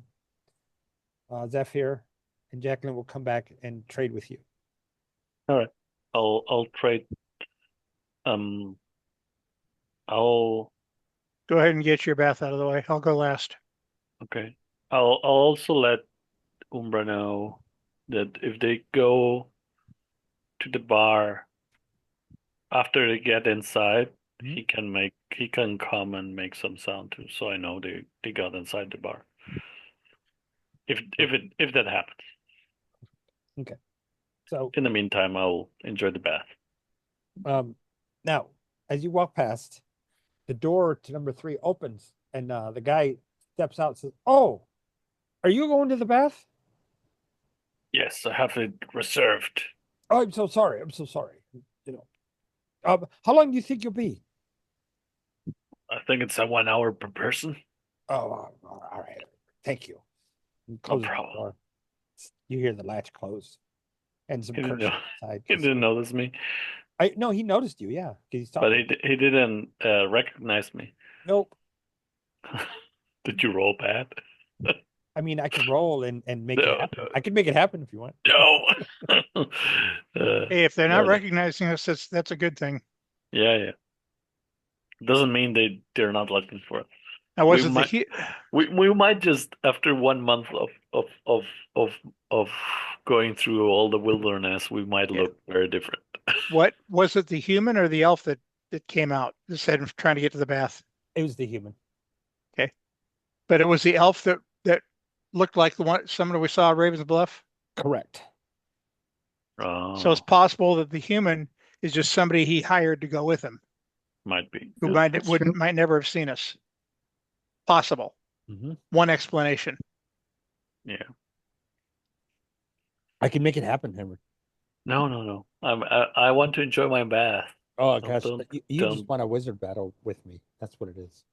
Zephyr and Jacqueline will come back and trade with you. All right. I'll trade. I'll Go ahead and get your bath out of the way. I'll go last. okay. I'll also let Umbra know that if they go to the bar after they get inside, he can come and make some sound too. So I know they got inside the bar. If that happens. Okay. So in the meantime, I'll enjoy the bath. Now, as you walk past, the door to number 3 opens, and the guy steps out and says, "Oh, are you going to the bath?" Yes, I have it reserved. Oh, I'm so sorry. I'm so sorry. How long do you think you'll be? I think it's a 1 hour per person. Oh, all right. Thank you. No problem. You hear the latch close, and some cursing outside. He didn't notice me. No, he noticed you. Yeah, because he's talking. But he didn't recognize me. Nope. Did you roll bad? I mean, I can roll and make it happen. I can make it happen if you want. No. Hey, if they're not recognizing us, that's a good thing. Yeah. Doesn't mean they're not looking for it. Now, we might just after 1 month of going through all the wilderness, we might look very different. What was it, the human or the elf that came out that said trying to get to the bath? It was the human. Okay, but it was the elf that looked like someone we saw at Raven's Bluff. Correct. So it's possible that the human is just somebody he hired to go with him. Might be. Who might never have seen us. Possible. One explanation. Yeah. I can make it happen, Henry. No. I want to enjoy my bath. Oh gosh, you just want a wizard battle with me. That's what it is.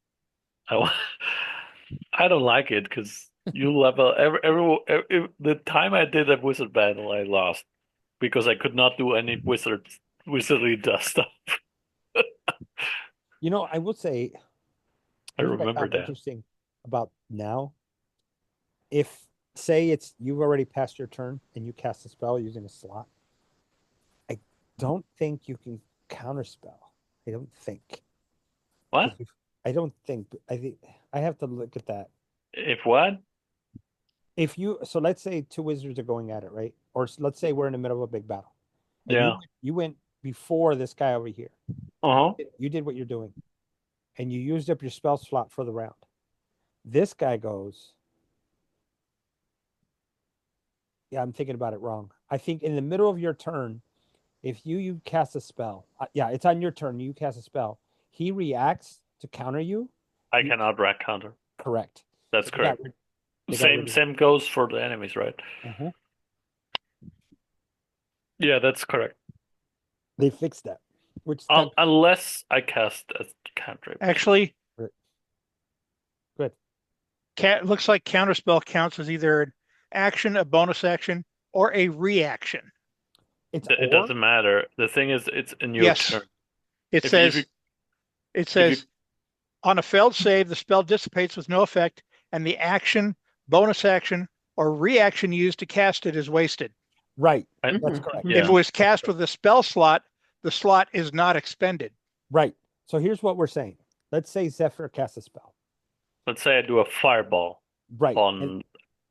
I don't like it because you level every the time I did a wizard battle, I lost because I could not do any wizardly stuff. I will say, I remember that. Interesting about now, if say you've already passed your turn and you cast a spell using a slot, I don't think you can counterspell. I don't think. What? I don't think. I think I have to look at that. If what? If let's say 2 wizards are going at it, right? Or let's say we're in the middle of a big battle. Yeah. You went before this guy over here. You did what you're doing, and you used up your spell slot for the round. This guy goes. Yeah, I'm thinking about it wrong. I think in the middle of your turn, if you cast a spell, it's on your turn. You cast a spell. He reacts to counter you. I cannot rack counter. Correct. That's correct. Same goes for the enemies, right? Yeah, that's correct. They fixed that. Which unless I cast a cantrip. Actually, good. Looks like counterspell counts as either an action, a bonus action, or a reaction. It doesn't matter. The thing is, it's in your turn. It If you, if says you, it if you, says on a failed save, the spell dissipates with no effect, and the action, bonus action, or reaction used to cast it is wasted. Right. I, That's Mhm. correct. If yeah, it was cast with a spell slot, the slot is not expended. Right. So here's what we're saying. Let's say Zephyr casts a spell. let's say I do a fireball Right. on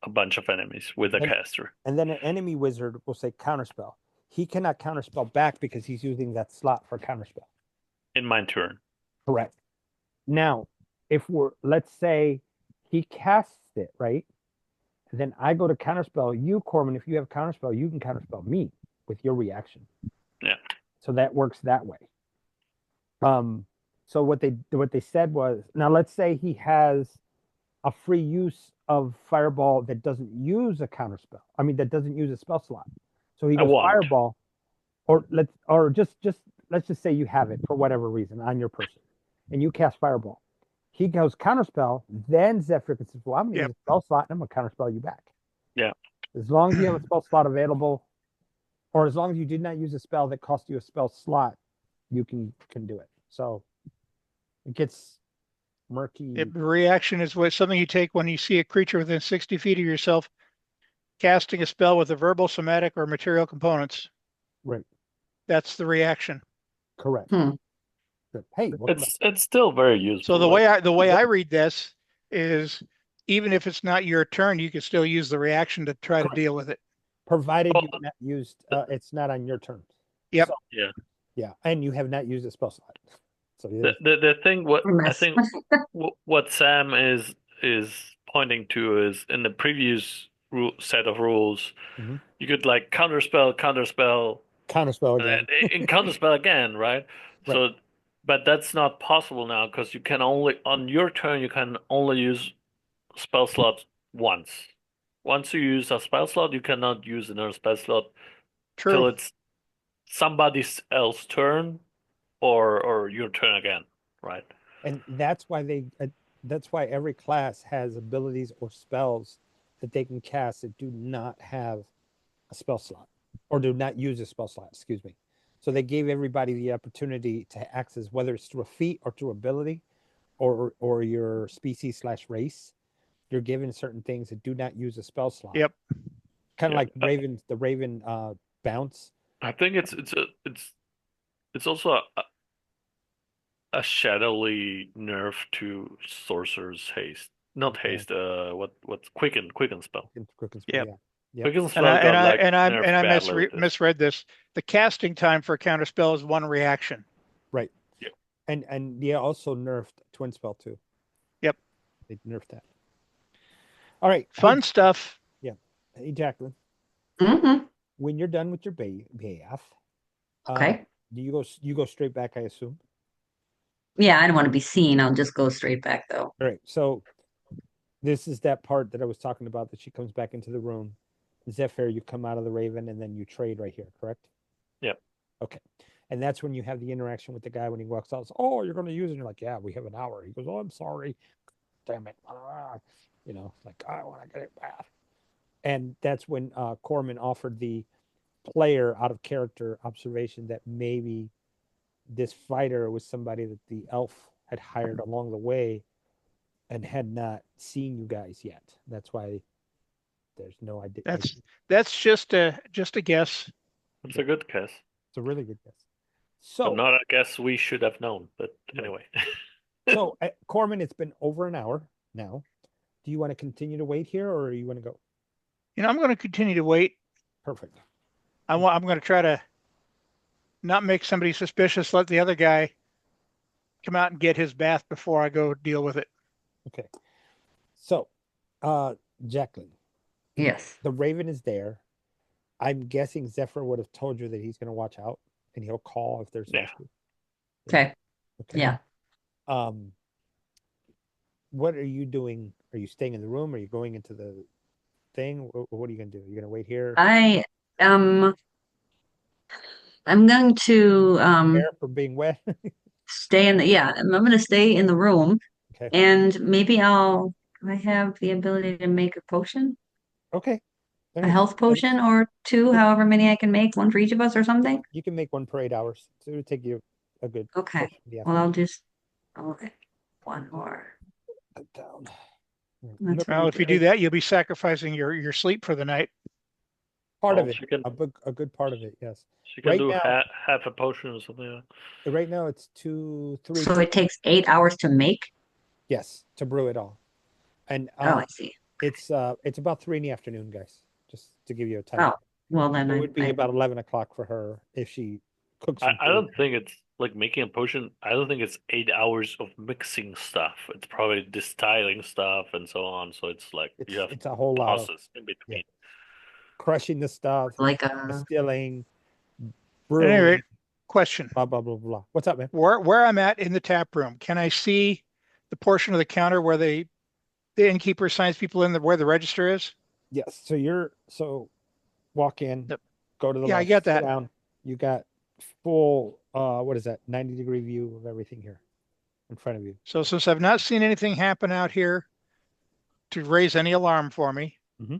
a bunch of enemies with a And- caster. And then an enemy wizard will say counterspell. He cannot counterspell back because he's using that slot for counterspell. In my turn. Correct. Now, let's say he casts it, right? Then I go to counterspell you, Cormyr. If you have counterspell, you can counterspell me with your reaction. Yeah. So that works that way. So what they said was, now let's say he has a free use of fireball that doesn't use a counterspell. I mean, that doesn't use a spell slot. So he I goes won't. fireball, or let's just say you have it for whatever reason on your person, and you cast fireball. He goes counterspell, then Zephyr says, "Well, I'm going to use a spell slot, and I'm going to counterspell you back." Yeah. As long as you have a spell slot available, or as long as you did not use a spell that cost you a spell slot, you can do it. So it gets murky. Reaction is something you take when you see a creature within 60 feet of yourself casting a spell with a verbal, somatic, or material components. Right. That's the reaction. Correct. Hmm. Good. Hey, welcome back. It's still very useful. So the way I read this is, even if it's not your turn, you can still use the reaction to try to Correct. deal with it. Provided Oh. you've not used, it's not on your turn. Yep. So, Yeah. yeah, and you have not used a spell slot. So The thing what I Mess. think what Sam is pointing to is in the previous set of rules, Mhm. you could like counterspell, counterspell again. and counterspell again, right? Right. So, but that's not possible now because you can only on your turn you can only use spell slot once. Once you use a spell slot, you cannot use another spell slot till True. it's somebody else's turn or your turn again, right? And that's why every class has abilities or spells that they can cast that do not have a spell slot or do not use a spell slot, excuse me. So they gave everybody the opportunity to access, whether it's through a feat or through ability or your species/race. You're given certain things that do not use a spell slot. Yep. Kind of Yeah. like the Raven bounce. I think it's also a shadowly nerf to sorcerer's haste. Not Okay. haste. What's quicken spell. Quick Yep. yeah. Yep. Quicken And spell I got like nerfed badly misread, with this. misread this. The casting time for a counter spell is one reaction. Right. Yeah. And yeah, also nerfed twin spell too. Yep. They nerfed that. All right. Fun stuff. Hey, Jacqueline, Mhm. when you're done with your bath, Okay. do you go straight back, I assume? Yeah, I don't want to be seen. I'll just go straight back though. All right. So this is that part that I was talking about that she comes back into the room. Zephyr, you come out of the Raven and then you trade right here, correct? Yep. Okay. And that's when you have the interaction with the guy when he walks out. Oh, you're going to use it. And you're like, yeah, we have an hour. He goes, oh, I'm sorry. Damn it. You know, like, I want to get it back. And that's when Corman offered the player out of character observation that maybe this fighter was somebody that the elf had hired along the way and had not seen you guys yet. That's why there's no idea. That's just a guess. It's a good guess, It's a really good guess. but So, not a guess we should have known. But anyway, so Corman, it's been over an hour now. Do you want to continue to wait here, or you want to go? I'm going to continue to wait. Perfect. I'm going to try to not make somebody suspicious. Let the other guy come out and get his bath before I go deal with it. Okay. So, Jacqueline, Yes. the Raven is there. I'm guessing Zephyr would have told you that he's going to watch out and he'll call if there's an Yeah. issue. Okay. Okay. Yeah. What are you doing? Are you staying in the room? Are you going into the thing? What are you going to do? You're going to wait here? I am. I'm going to Hair for being wet? stay in the. Yeah, I'm going to stay in the room, Okay. and maybe I have the ability to make a potion, Okay. All a right. health potion or two, however many I can make, one for each of us or something. You can make one per 8 hours. So it'll take you a good Okay. portion of the Well, I'll afternoon. just, okay, one more. Put down. That's Well, if you do that, you'll be sacrificing your sleep for the night. Part of Well, it, a good part of it, yes. she can Right do now, half a potion or something. right now it's 2, 3, So 2. it takes 8 hours to make? Yes, to brew it all. And Oh, I see. it's about 3 in the afternoon, guys. Just to give you a time. Oh, well then It would be I about 11 o'clock for her if she cooks I some food. don't think it's like making a potion. I don't think it's 8 hours of mixing stuff. It's probably distilling stuff and so on. So it's like you have It's a whole lot of pauses in between. crushing the stuff, like distilling, At any brewing, rate, question. blah blah blah blah. What's up, man? Where I'm at in the tap room, can I see the portion of the counter where the innkeeper signs people in where the register is? Yes. So walk in, Yep. go to the Yeah, I left, get sit that. down. You got full what is that? 90-degree view of everything here in front of you. So since I've not seen anything happen out here to raise any alarm for me, Mhm.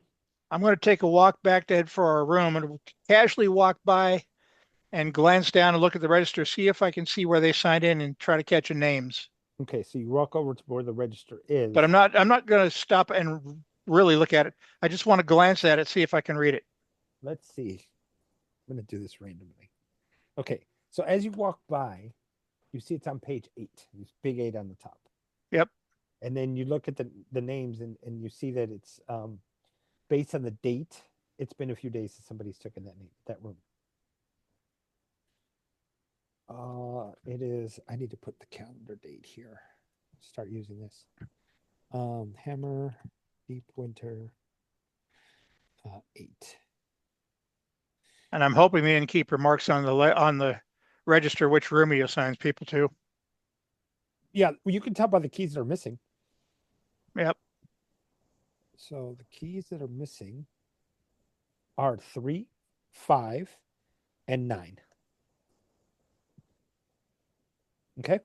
I'm going to take a walk back to head for our room and casually walk by and glance down and look at the register, see if I can see where they signed in and try to catch a names. Okay, so you walk over to where the register is. But I'm not going to stop and really look at it. I just want to glance at it, see if I can read it. Let's see. I'm going to do this randomly. Okay, so as you walk by, you see it's on page 8. There's big 8 on the top. Yep. And then you look at the names and you see that it's based on the date. It's been a few days since somebody's taken that room. It is. I need to put the calendar date here. Start using this. Hammer, Deep Winter, 8. And I'm hoping the innkeeper marks on the register which room he assigns people to. Yeah, well, you can tell by the keys that are missing. Yep. So the keys that are missing are 3, 5, and 9. Okay.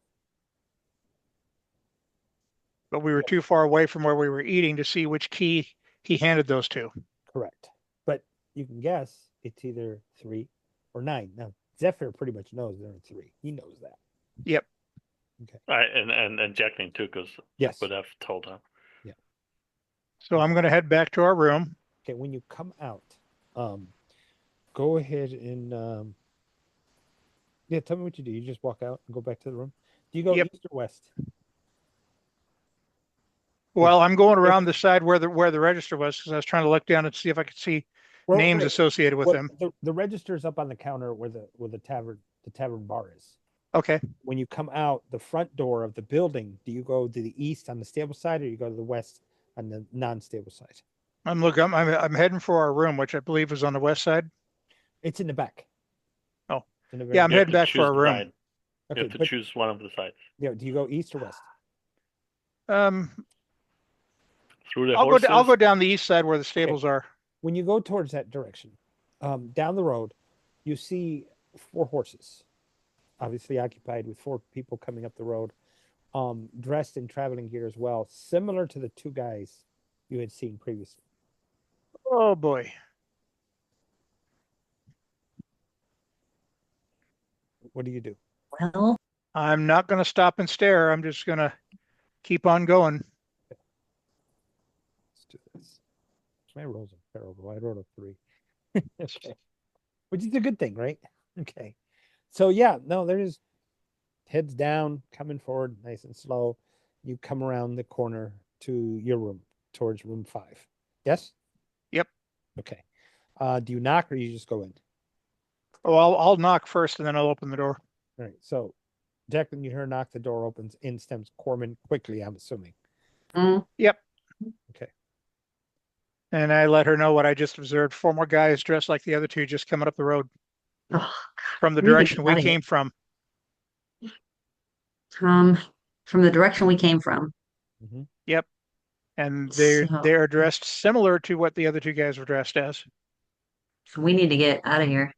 But we were too far away from where we were eating to see which key he handed those to. Correct. But you can guess it's either 3 or 9. Now, Zephyr pretty much knows they're in 3. He knows that. Yep. Okay. And Jacqueline too, because Yes. I would have told her. Yeah. So I'm going to head back to our room. Okay. When you come out, go ahead and yeah, tell me what you do. You just walk out and go back to the room. Do you go Yep. east or west? Well, I'm going around the side where the register was because I was trying to look down and see if I could see names right. associated with them. The register's up on the counter where the tavern bar is. Okay. When you come out the front door of the building, do you go to the east on the stable side or you go to the west on the non-stable side? I'm heading for our room, which I believe is on the west side. It's in the back. Oh, in the yeah, I'm You have heading to back for choose our the room. side. Okay, You have to choose one of the sides. Yeah, do you go east or west? Through the horses. I'll go down the east side where the stables are. When you go towards that direction, down the road, you see 4 horses, obviously occupied with 4 people coming up the road, dressed in traveling gear as well, similar to the 2 guys you had seen previously. Oh boy. What do you do? well, I'm not going to stop and stare. I'm just going to keep on going. Let's do this. My rolls are terrible. I rolled a 3. Okay. Which is a good thing, right? Okay. So yeah, no, they're just heads down, coming forward nice and slow. You come around the corner to your room, towards room 5. Yes? Yep. Okay. Do you knock or you just go in? Oh, I'll knock first and then I'll open the door. All right. So Jacqueline, you hear her knock, the door opens, in steps Cormyr quickly, I'm assuming. Yep. Okay. And I let her know what I just observed. 4 more guys dressed like the other 2 just coming up the road oh, from the we need to direction get we outta here. came from. From the direction we came from. Yep. And So, they're dressed similar to what the other 2 guys were dressed as. so we need to get out of here.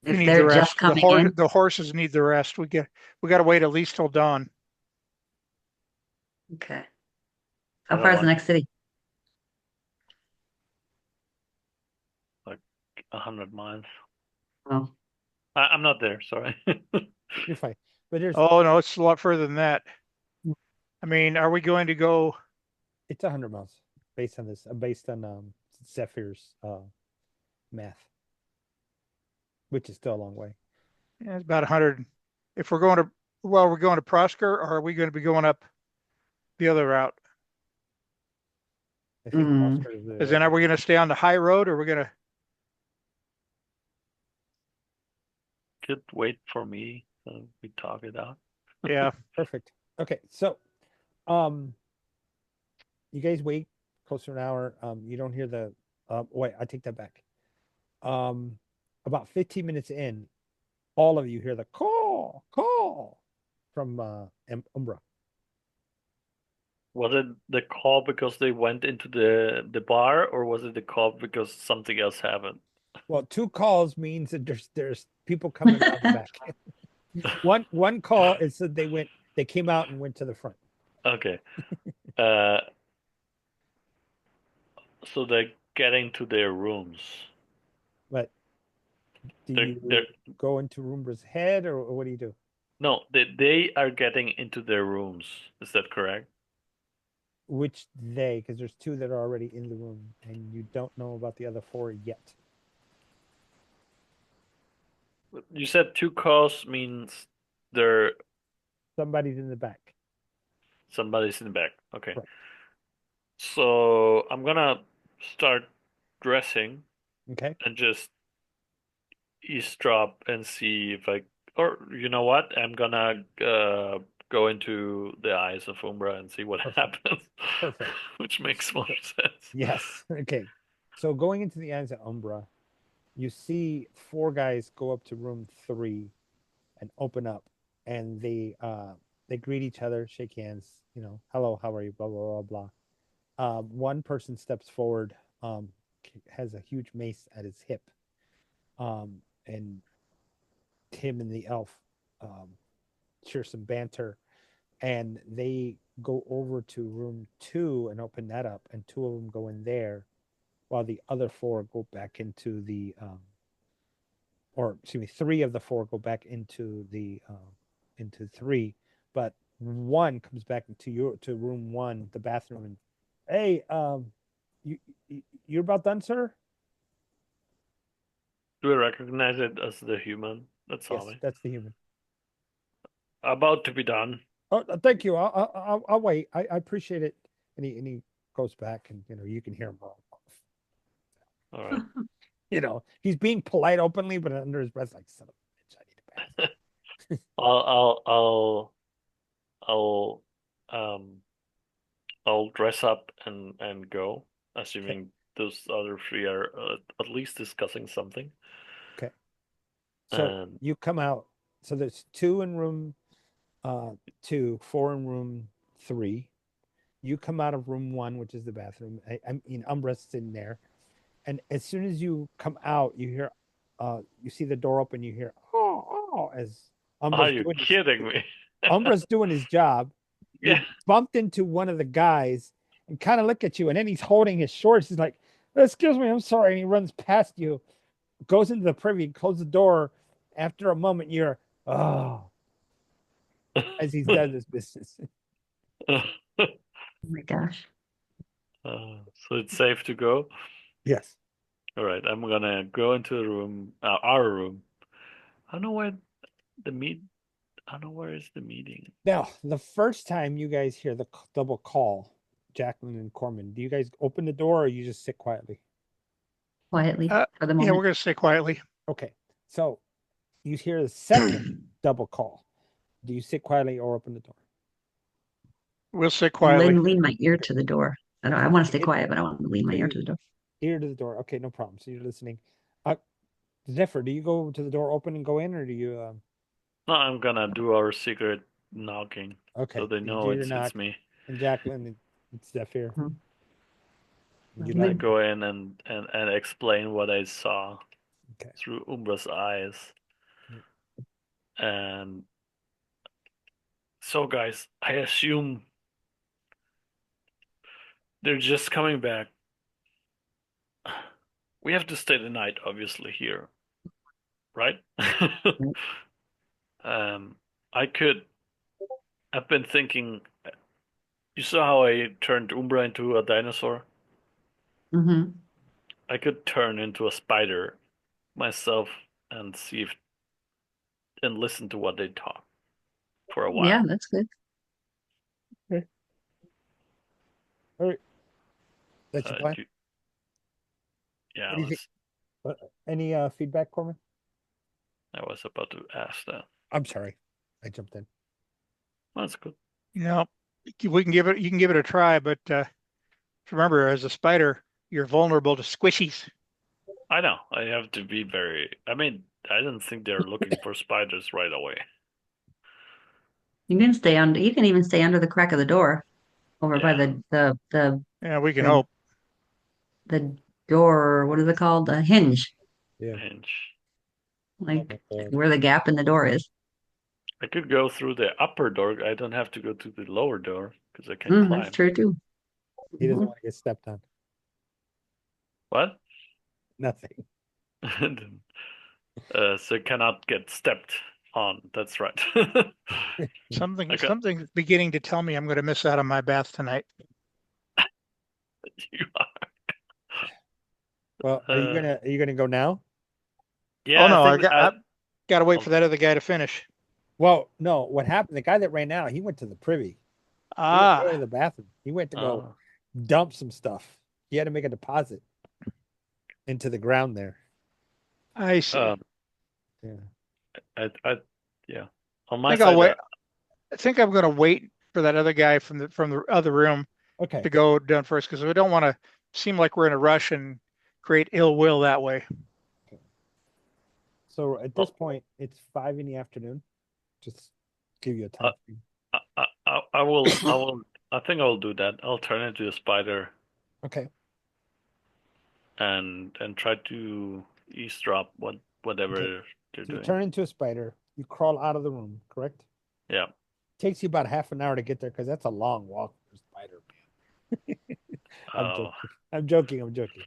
We If need the they're rest. just coming in, The horses need the rest. We got to wait at least till dawn. okay. How far is the next city? Like 100 miles. Oh, I'm not there. Sorry. You're fine. But there's Oh no, it's a lot further than that. I mean, are we going to go? it's 100 miles based on this, based on Zephyr's math, which is still a long way. Yeah, it's about 100. If we're going to, well, we're going to Prosker, or are we going to be going up the other route? I think Mm. Oscar is Because then are we going to stay on the high road, or we're going to? Could wait for me. We talk it out. Yeah. perfect. Okay, so um, you guys wait close to an hour. You don't hear the. Wait, I take that back. Um, about 15 minutes in, all of you hear the call from Umbra. Was it the call because they went into the bar, or was it the call because something else happened? Well, two calls means that there's people coming around the back. One call is that they came out and went to the front. Okay. Uh, so they're getting to their rooms. But do They're, they're you go into Umbra's head or what do you do? no, they are getting into their rooms. Is that correct? Which they, because there's two that are already in the room and you don't know about the other four yet. You said two calls means there Somebody's in the back. somebody's in the back. Okay. Right. So I'm gonna start dressing Okay. and just eavesdrop and see if or you know what? I'm gonna go into the eyes of Umbra and see what Perfect. happens. Perfect. Which makes more sense. Yes. Okay. So going into the eyes of Umbra, you see four guys go up to room 3 and open up, and they greet each other, shake hands, hello, how are you, blah blah blah blah. One person steps forward, has a huge mace at his hip, and him and the elf share some banter, and they go over to room 2 and open that up, and two of them go in there while the other four go back into the or excuse me, three of the four go back into 3, but one comes back to room 1, the bathroom, and hey, you you're about done, sir? Do we recognize it as the human that saw Yes, me? that's the human. About to be done. Oh, thank you. I'll wait. I appreciate it. And he goes back, and you can hear him. All right. He's being polite openly, but under his breath, like, son of a bitch, I need a bath. I'll um I'll dress up and go, Okay. assuming those other three are at least discussing something. Okay. So And you come out. So there's 2 in room 2, 4 in room 3. You come out of room 1, which is the bathroom. I mean, Umbra's sitting there, and as soon as you come out, you hear, you see the door open. You hear, as are Umbra's you doing his kidding me? Umbra's doing his job. Yeah. You bumped into one of the guys and kind of look at you, and then he's holding his shorts. He's like, "Excuse me, I'm sorry." And he runs past you, goes into the privy, closes the door. After a moment, you're, oh, as he's done this business. Oh my gosh. So it's safe to go. Yes. All right, I'm gonna go into the room, our room. I don't know where the meet. I don't know where is the meeting. Now, the first time you guys hear the double call, Jacqueline and Corman, do you guys open the door or you just sit quietly? Quietly for the Yeah, we're moment. going to stay quietly. Okay. So you hear the second double call. Do you sit quietly or open the door? We'll sit And quietly. lean my ear to the door. I want to stay quiet, but I want to lean my ear to the door. Ear to the door. Okay, no problem. So you're listening. Uh, Zephyr, do you go to the door open and go in, or do you? No, I'm gonna do our secret knocking, so Okay, they you know do your it's knock, me. and Jacqueline, it's Zephyr. Mhm. You I like? go in and explain what I saw Okay. through Umbra's eyes. And so, guys, I assume they're just coming back. We have to stay the night, obviously, here, right? I could. I've been thinking. You saw how I turned Umbra into a dinosaur? Hmm. I could turn into a spider myself and see if and listen to what they talk for a Yeah, while. that's good. Okay. All right. That's your plan. Yeah, What do you think? Any feedback, Corman? I was about to ask that. I'm sorry, I jumped in. That's good. We can give it. You can give it a try, but remember, as a spider, you're vulnerable to squishies. I know. I have to be very. I mean, I didn't think they're looking for spiders right away. You can stay under. You can even stay under the crack of the door, over by Yeah, Yeah, we can the hope. the door. What is it called? The hinge, Yeah. hinge. like where the gap in the door is. I could go through the upper door. I don't have to go to the lower door because I can That's climb. true too. He doesn't Mhm. want to get stepped on. What? Nothing. So cannot get stepped on. That's right. Something, I got something's beginning to tell me I'm going to miss out on my bath tonight. you. Well, Uh, are you gonna go now? Oh yeah, I no, think I got to wait for um, that other guy to finish. Well, no. What happened? The guy that ran out, he went to the privy. He didn't go to Ah, the bathroom. He went to go uh, dump some stuff. He had to make a deposit into the ground there. I see. um, Yeah. I, yeah. On I my think I'll side, wait. I think I'm going to wait for that other guy from the other room Okay. to go done first because we don't want to seem like we're in a rush and create ill will that way. So at this well, point, it's 5 in the afternoon. Just give you a uh, time frame. I will, I think I will do that. I'll turn into a spider Okay. and try to eavesdrop Okay. whatever they're So you doing. turn into a spider. You crawl out of the room. Correct. Yeah. Takes you about half an hour to get there because that's a long walk for a spider. I'm Oh, joking. I'm joking. I'm joking.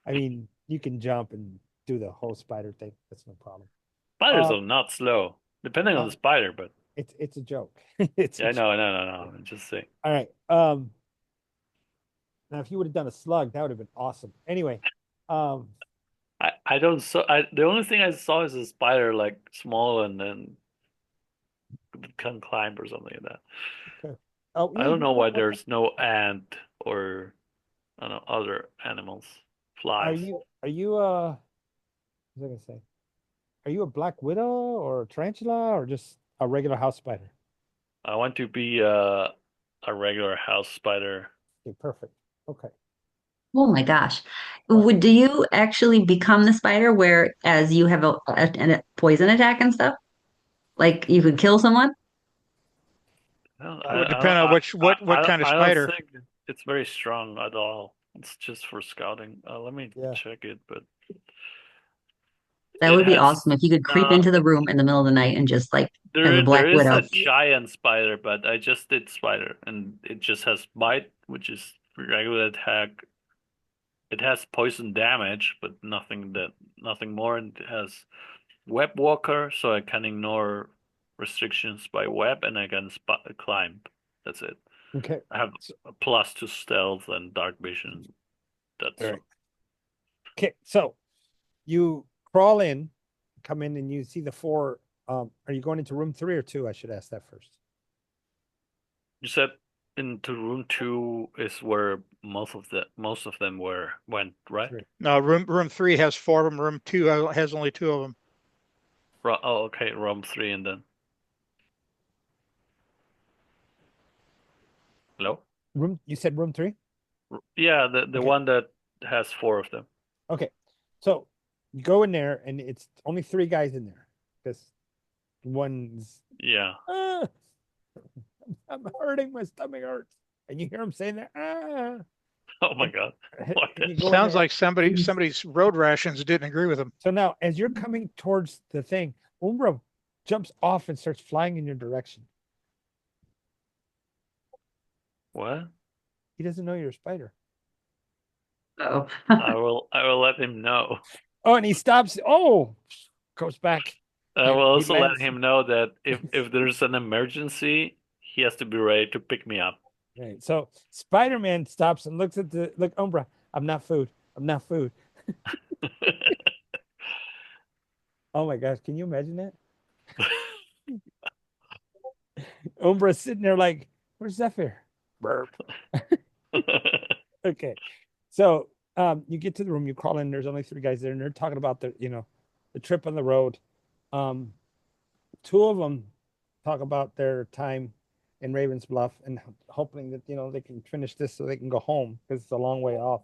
I mean, you can jump and do the whole spider thing. That's no problem. spiders Uh, are not slow, depending on uh the spider, but it's a joke. It's a yeah, I joke. know, no. I'm just saying. All right. Now if you would have done a slug, that would have been awesome. Anyway, um, I don't so I the only thing I saw is a spider like small and then can climb or something like that. okay. Oh I yeah, don't you know know what? why Okay. there's no ant or I don't know other animals, flies. Are you what was I gonna say? Are you a black widow or a tarantula or just a regular house spider? I want to be a regular house spider. Okay, perfect. Okay. Oh my gosh. All right. Would do you actually become the spider where as you have a poison attack and stuff? Like you could kill someone? It would depend on what kind of I don't spider. think it's very strong at all. It's just for scouting. Let me Yeah. check it, but That it would be has awesome if you could creep uh into the room in the middle of the night and just like as a there black is widow. a giant spider, but I just did spider and it just has bite, which is regular attack. It has poison damage, but nothing more. And it has web walker, so I can ignore restrictions by web and I can climb. That's it. Okay. I have So, a plus to stealth and dark vision. all That's right. Okay. So you crawl in, come in, and you see the four. Are you going into room 3 or 2? I should ask that first. you said into room two is where most of them went, right? 3. No, room three has four of them. Room two has only two of them. Oh, okay, room three and then hello? Room. You said room 3. Yeah, the Okay. one that has four of them. Okay. So you go in there, and it's only 3 guys in there because one's Yeah. ah, I'm hurting. My stomach hurts, and you hear him saying that Oh my and, God. What and the you go in Sounds there. like somebody's road rations didn't agree with them. So now, as you're coming towards the thing, Umbra jumps off and starts flying in your direction. what? He doesn't know you're a spider. Oh. I will let him know. Oh, and he stops. Oh, goes back. I will He also let lands. him know that if there's an emergency, he has to be ready to pick me up. Right. So Spider-Man stops and looks at the look, Umbra, I'm not food. I'm not food. Oh my gosh, can you imagine that? Umbra's sitting there like, where's Zephyr? Burp. Okay. So you get to the room, you crawl in, there's only three guys there, and they're talking about the trip on the road. Um, two of them talk about their time in Ravens Bluff and hoping that they can finish this so they can go home because it's a long way off.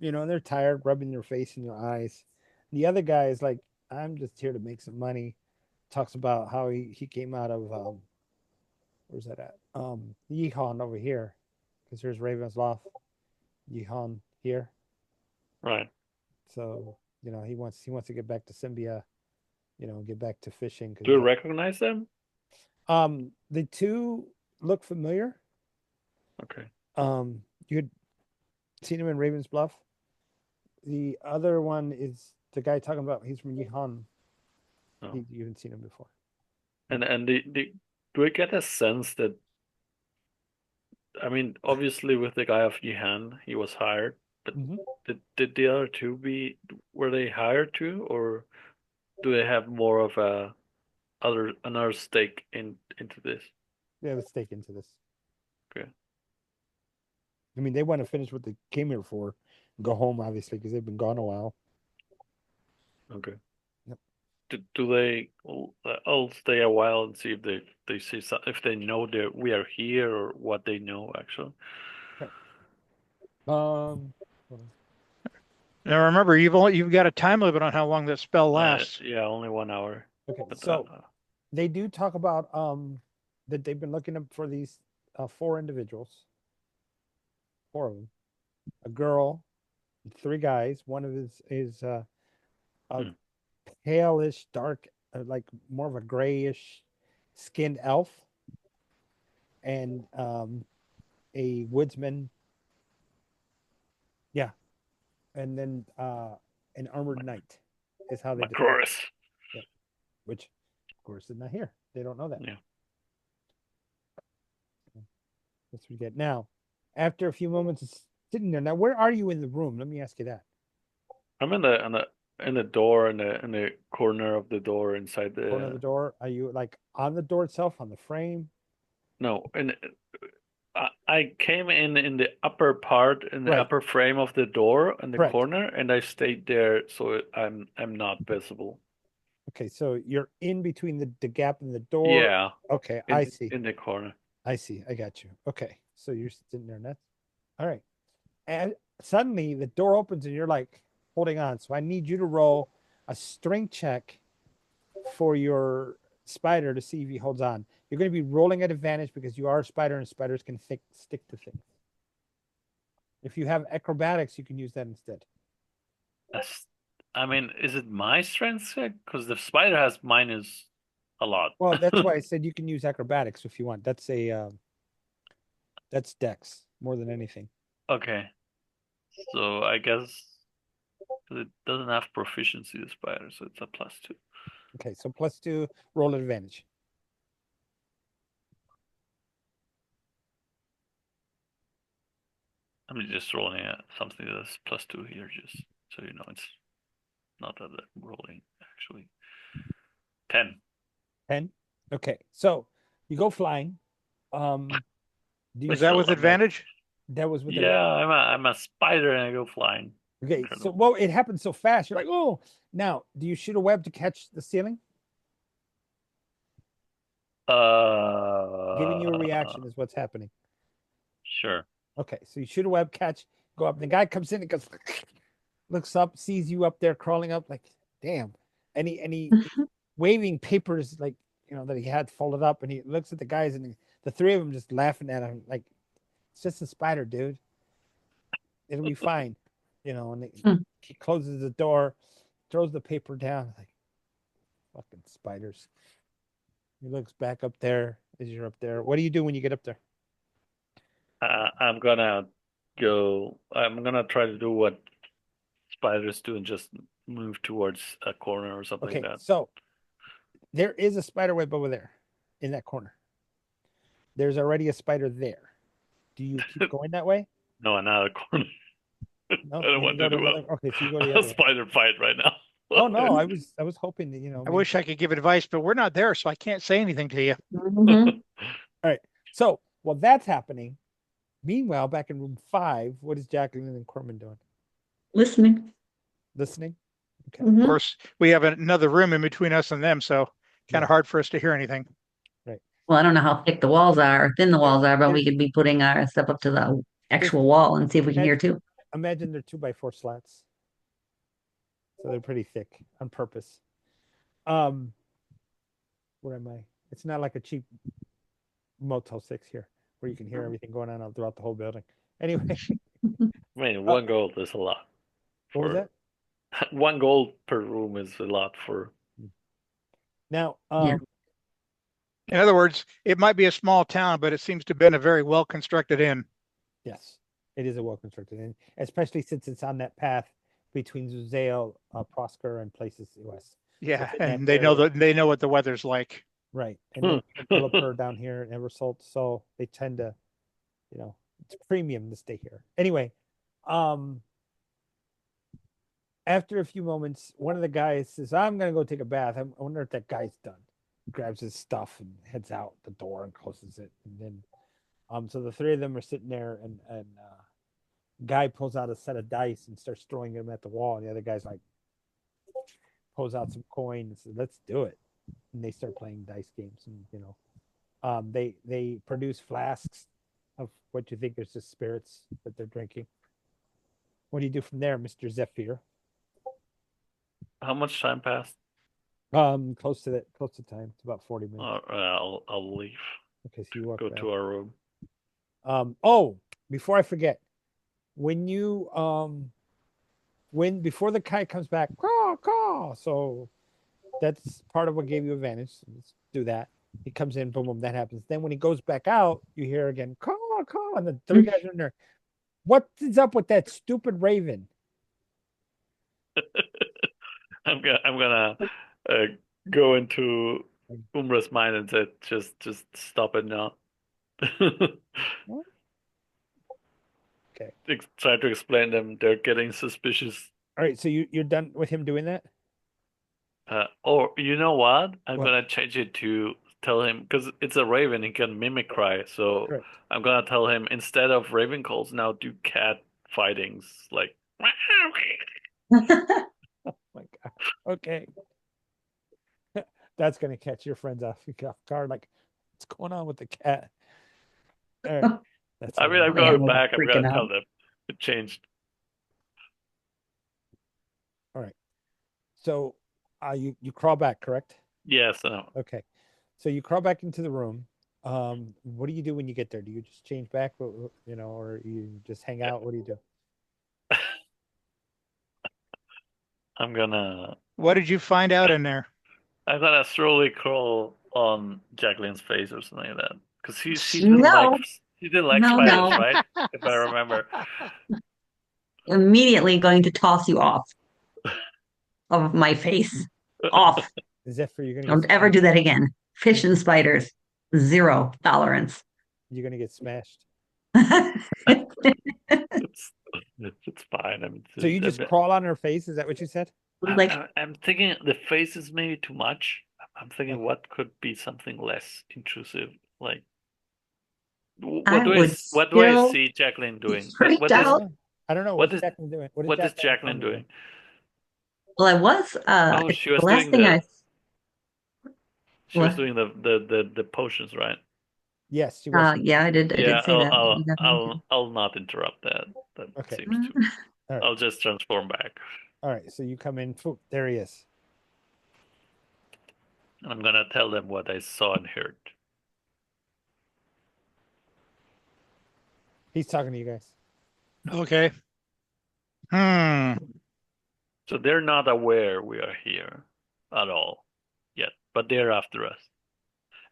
And they're tired, rubbing their face in your eyes. The other guy is like, I'm just here to make some money. Talks about how he came out of where's that at? Yihon over here, because there's Ravens Bluff, Yihon here. Right. So he wants to get back to Symbia, get back to fishing because Do you recognize them? the two look familiar. Okay. You had seen him in Ravens Bluff. The other one is the guy talking about he's from Yihan. Oh. You haven't seen him before. And do I get a sense that, I mean, obviously with the guy of Yihan, he was hired, but Mhm. did the other two were they hired too, or do they have more of another stake into this? They have a stake into this. Okay. I mean, they want to finish what they came here for, go home, obviously, because they've been gone a while. Okay. Yep. Do they? I'll stay a while and see if they see if they know that we are here or what they know actually. Okay. Hold on. Now remember, you've got a time limit on how long that spell lasts. Yeah, only 1 hour. Okay, But so they do talk about that they've been looking up for these four individuals, four of them, a girl, three guys. One of is a Hmm. palish, dark, like more of a grayish skinned elf, and a woodsman. Yeah, and then an armored knight is how they describe it. Macroris. Yeah, which of course is not here. They don't know that. Yeah. That's what we get now. After a few moments of sitting there, now where are you in the room? Let me ask you that. I'm in the door in the corner of the door inside Corner of the door. Are you like on the door itself, on the frame? no, I came in the upper part in the Right. upper frame of the door in the Correct. corner, and I stayed there so I'm not visible. Okay, so you're in between the gap in the door. Yeah, Okay, I in see. in the corner. I see. I got you. Okay, so you're sitting there. That's all right. And suddenly the door opens and you're like holding on. So I need you to roll a strength check for your spider to see if he holds on. You're going to be rolling at advantage because you are a spider and spiders can stick to things. If you have acrobatics, you can use that instead. I mean, is it my strength check? Because the spider has minus a lot. Well, that's why I said you can use acrobatics if you want. That's dex more than anything. Okay, so I guess it doesn't have proficiency, the spider, so it's a +2. Okay, so +2, roll at advantage. I'm just rolling something that's +2 here, just so you know it's not that I'm rolling actually. 10. 10. Okay, so you go flying. Do you Was that with advantage? That was with Yeah, I'm a spider and I go flying. Okay, Incredible. so it happened so fast. You're like, oh, now do you shoot a web to catch the ceiling? Giving you a reaction is what's happening. Sure. Okay, so you shoot a web, catch, go up. The guy comes in and goes, looks up, sees you up there crawling up, like, damn. And he waving papers like that he had folded up, and he looks at the guys, and the three of them just laughing at him, like, it's just a spider, dude. It'll be fine, And he closes the door, throws the paper down, like, fucking spiders. He looks back up there as you're up there. What do you do when you get up there? I'm gonna try to do what spiders do and just move towards a corner or something Okay, like that. so There is a spider web over there in that corner. There's already a spider there. Do you keep going that way? No, another corner. No, I don't you want go to to do another. Okay, so you go the a other way. spider fight right now. Oh no, I was hoping that I wish I could give advice, but we're not there, so I can't say anything to you. Mhm. All right. So while that's happening, meanwhile, back in room 5, what is Jacqueline and Cormyr doing? Listening. Listening. Okay. Of Mhm. course, we have another room in between us and them, so kind Yeah. of hard for us to hear anything. Right. Well, I don't know how thick the walls are, or thin the walls are, but we could be putting our stuff up to the actual wall and see if we can hear too. Imagine they're 2x4 slats, so they're pretty thick on purpose. Where am I? It's not like a cheap Motel 6 here where you can hear everything going on throughout the whole building. Anyway, I mean, one gold is a lot. what was that? One gold per room is a lot for. Now, Yeah. In other words, it might be a small town, but it seems to have been a very well constructed inn. yes, it is a well constructed inn, especially since it's on that path between Zuzale, Prosker, and places west. Yeah, in that and they know area. they know what the weather's like. Right, and then developer down here in Eversalt, so they tend to, it's premium to stay here. Anyway, after a few moments, one of the guys says, "I'm gonna go take a bath. I wonder if that guy's done." Grabs his stuff and heads out the door and closes it. And then, so the three of them are sitting there, and guy pulls out a set of dice and starts throwing them at the wall. And the other guy's like, pulls out some coin and says, "Let's do it." And they start playing dice games, and they produce flasks of what you think is just spirits that they're drinking. What do you do from there, Mr. Zephyr? How much time passed? Close to time. It's about 40 minutes. I'll leave. Okay, so you walk Go back. to our room. Oh, before I forget, when you before the kite comes back, caw, caw. So that's part of what gave you advantage. So let's do that. He comes in, boom, boom, that happens. Then when he goes back out, you hear again, caw, caw, and the three guys are in there. What is up with that stupid raven? I'm gonna go into Umbra's mind and say, just stop it now. Okay. Try to explain them. They're getting suspicious. All right, so you're done with him doing that? Or you know what? I'm What? gonna change it to tell him because it's a raven. He can mimic cry. So Correct. I'm gonna tell him instead of raven calls, now do cat fightings like. Oh my god. Okay. That's gonna catch your friends off guard. Like, what's going on with the cat? All right. That's I mean, I'm Yeah, going we're back. I'm freaking gonna tell out. them it changed. all right. So you crawl back, correct? Yes. No. Okay. So you crawl back into the room. What do you do when you get there? Do you just change back, or you just hang out? What do you do? I'm gonna. What did you find out in there? I'm gonna slowly crawl on Jacqueline's face or something like that because she No, didn't like no, spiders, no. right? If I remember. Immediately going to toss you off of my face. Off. Is that for you're gonna Don't get ever smashed? do that again. Fish and spiders. Zero tolerance. You're gonna get smashed. It's it's fine. I mean, So you just crawl on her face? Is that what you said? Like, I'm thinking the face is maybe too much. I'm thinking Okay. what could be something less intrusive, like I would what do I still see Jacqueline doing? freaked What is out. I don't know. what What's is Jacqueline doing? what is Jacqueline doing? Well, I was, Oh, she was the last doing thing she was what? doing the potions, right? Yes, she was. Yeah, I did Yeah, say that. You definitely I'll not interrupt that. That Okay. seems too. All right. I'll just transform back. All right. So you come in. There he is. I'm gonna tell them what I saw and heard. He's talking to you guys. Okay. So they're not aware we are here at all yet, but they're after us.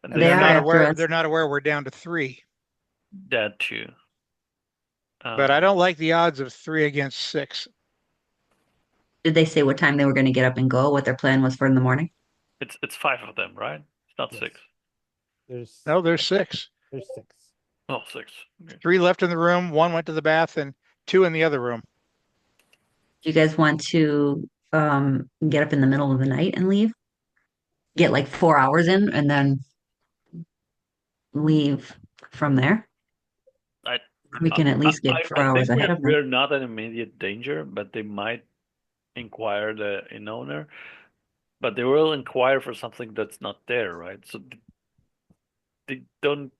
And And They they're are not after aware. us. They're not aware we're down to 3. that too. But I don't like the odds of 3 against 6. Did they say what time they were going to get up and go, what their plan was for in the morning? It's 5 of them, right? It's not Yes. 6. No, there's 6. There's 6. Oh, 6. Okay. 3 left in the room, 1 went to the bath, and 2 in the other room. Do you guys want to get up in the middle of the night and leave? Get like 4 hours in and then leave from there? I We can at least get four I hours think ahead of them. we're not in immediate danger, but they might inquire the inn owner, but they will inquire for something that's not there, right? So they don't.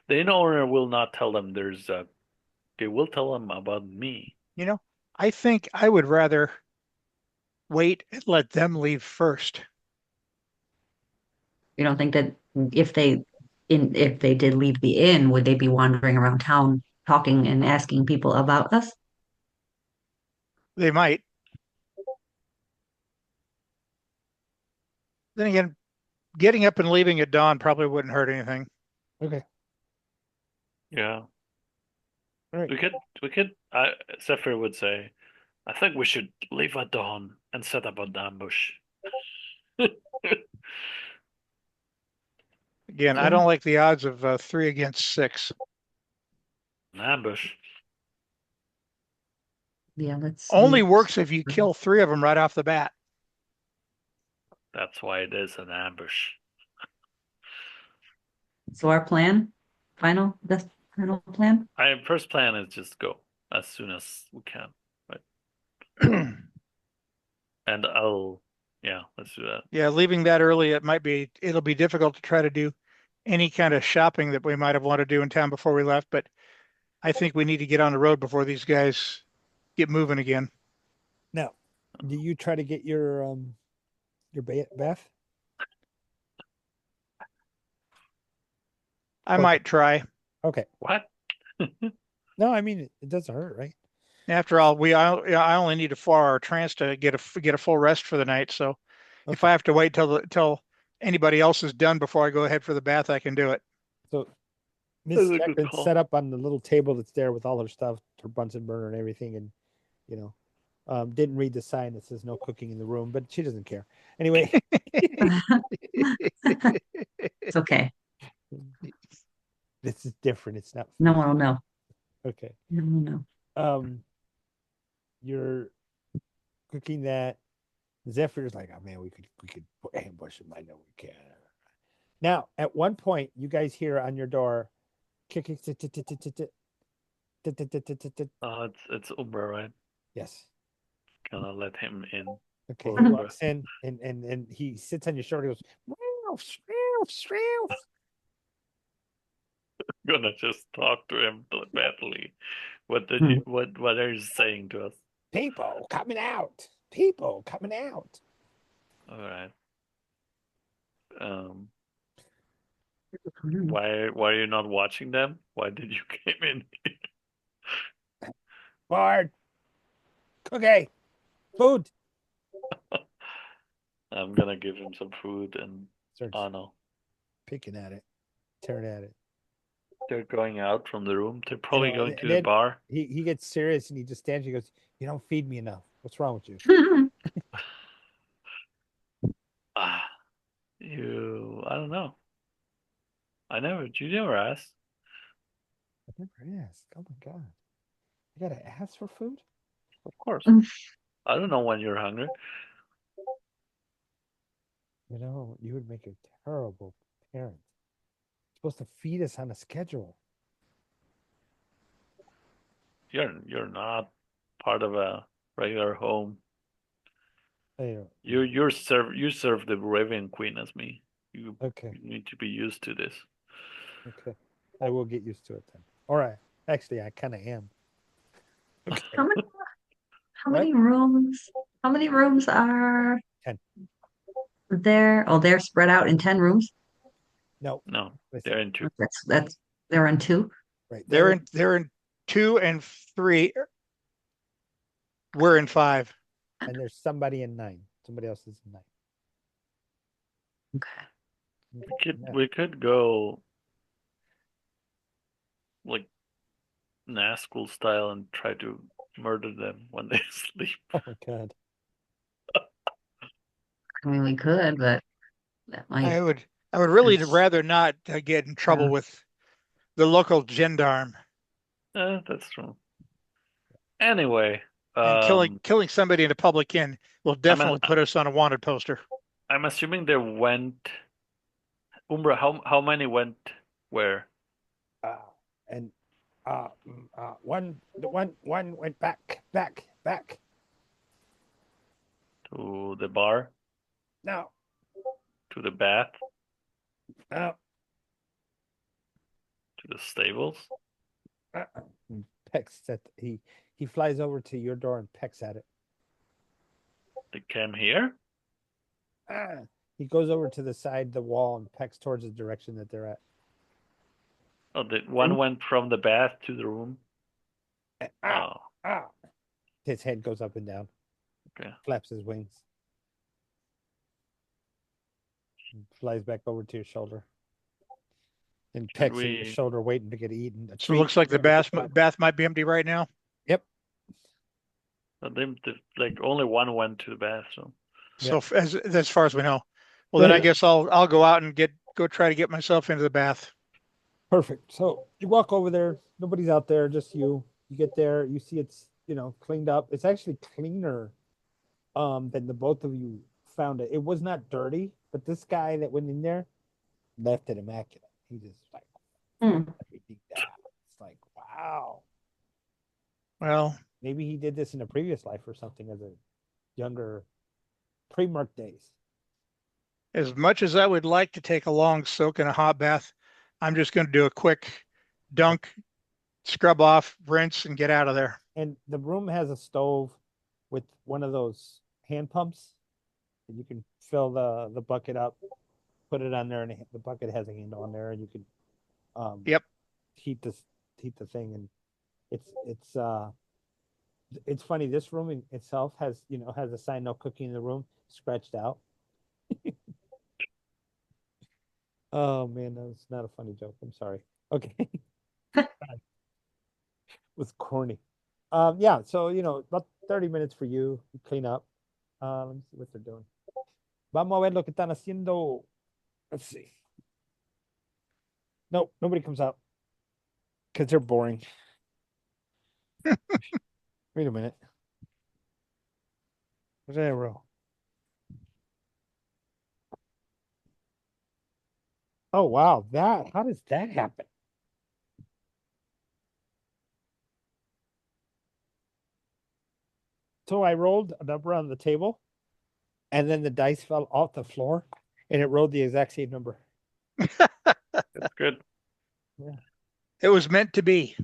The inn owner will not tell them there's a. They will tell them about me. You know, I think I would rather wait and let them leave first. You don't think that if they did leave the inn, would they be wandering around town talking and asking people about us? They might. Then again, getting up and leaving at dawn probably wouldn't hurt anything. Okay. Yeah, All right. we could. Zephyr would say, I think we should leave at dawn and set up an ambush. Again, I Yeah. don't like the odds of 3 against 6. An ambush. Yeah, let's Only see. works if you kill 3 of them right off the bat. That's why it is an ambush. So our plan, this final plan. First plan is just go as soon as we can, right? And yeah, let's do that. Yeah, leaving that early, it'll be difficult to try to do any kind of shopping that we might have wanted to do in town before we left, but I think we need to get on the road before these guys get moving again. Now, do you try to get your bath? I might try. Okay. What? No, I mean it doesn't hurt, right? After all, I only need a 4-hour trance to get a full rest for the night. So if I have to wait till anybody else is done before I go ahead for the bath, I can do it. So That's Miss a good Jackman's call. set up on the little table that's there with all her stuff, her Bunsen burner and everything, and didn't read the sign that says no cooking in the room, but she doesn't care. Anyway, It's okay. this is different. It's not No one will know. okay. No one will know. You're cooking that. Zephyr's like, oh man, we could ambush him. I know we can. Now, at one point, you guys hear on your door, kick. It's Uber, right? Yes. Gonna let him in. Okay. Or He Uber. walks in and he sits on your shoulder. He goes, "Ralph." Gonna just talk to him telepathically. What are you saying to us? People coming out. People coming out. All right. Why are you not watching them? Why did you came in? Bard. Cookie. Food. I'm gonna give him some food and Starts oh no. picking at it, tearing at it. They're going out from the room. They're probably going to and the then bar. He gets serious and he just stands. He goes, "You don't feed me enough. What's wrong with you?" I don't know. You never asked. I never asked. Oh my god, I gotta ask for food. Of course. I don't know when you're hungry. You would make a terrible parent. You're supposed to feed us on a schedule. You're not part of a regular home. Anyway, You serve the Raven Queen as me. You need to be used to this. Okay. I will get used to it then. All right. Actually, I kind of am. Okay. How many rooms? How many rooms are 10. there? Oh, they're spread out in 10 rooms. No, they're in 2. They're in 2. Right. They're in 2 and 3. We're in 5. And there's somebody in 9. Somebody else is in 9. Okay. We could go like Nazgul style and try to murder them when they sleep. Oh my god. I mean, we could, but That I might. would really Yes. rather not get in trouble Yeah. with the local gendarme That's true. Anyway, and killing somebody in a public inn will I'm definitely put us on a wanted poster. I'm assuming there went Umbra. How many went where? And one went back. To the bar? No, To the bath? no. To the stables? And pecks at he flies over to your door and pecks at it. They came here? Ah. He goes over to the side of the wall and pecks towards the direction that they're at. Oh, the one went from the bath to the room? Ah, Oh, ah. His head goes up and down. okay. Flaps his wings. And flies back over to your shoulder. And pecks at your we shoulder, waiting to get eaten. So it looks like the bath might be empty right now. Yep. like only one went to the bathroom. So as far as we know, well then I guess I'll go out and go try to get myself into the bath. Perfect. So you walk over there. Nobody's out there, just you. You get there. You see it's cleaned up. It's actually cleaner than the both of you found it. It was not dirty, but this guy that went in there left it immaculate. He just like everything down. It's like, wow. Well, Maybe he did this in a previous life or something as a younger pre-Merc days. as much as I would like to take a long soak in a hot bath, I'm just going to do a quick dunk, scrub off, rinse, and get out of there. And the room has a stove with one of those hand pumps. And you can fill the bucket up, put it on there, and the bucket has a handle on there, and you can Yep. heat the thing. And it's funny. This room in itself has a sign "No cooking in the room" scratched out. Oh man, that was not a funny joke. I'm sorry. Okay. It was corny. Yeah, so about 30 minutes for you. You clean up. Let me see what they're doing. Vamos a ver lo que están haciendo. Let's see. No, nobody comes out. Because they're boring. Wait a minute. What did I roll? Oh wow, how does that happen? So I rolled a number on the table, and then the dice fell off the floor, and it rolled the exact same number. That's good. Yeah. It was meant to be.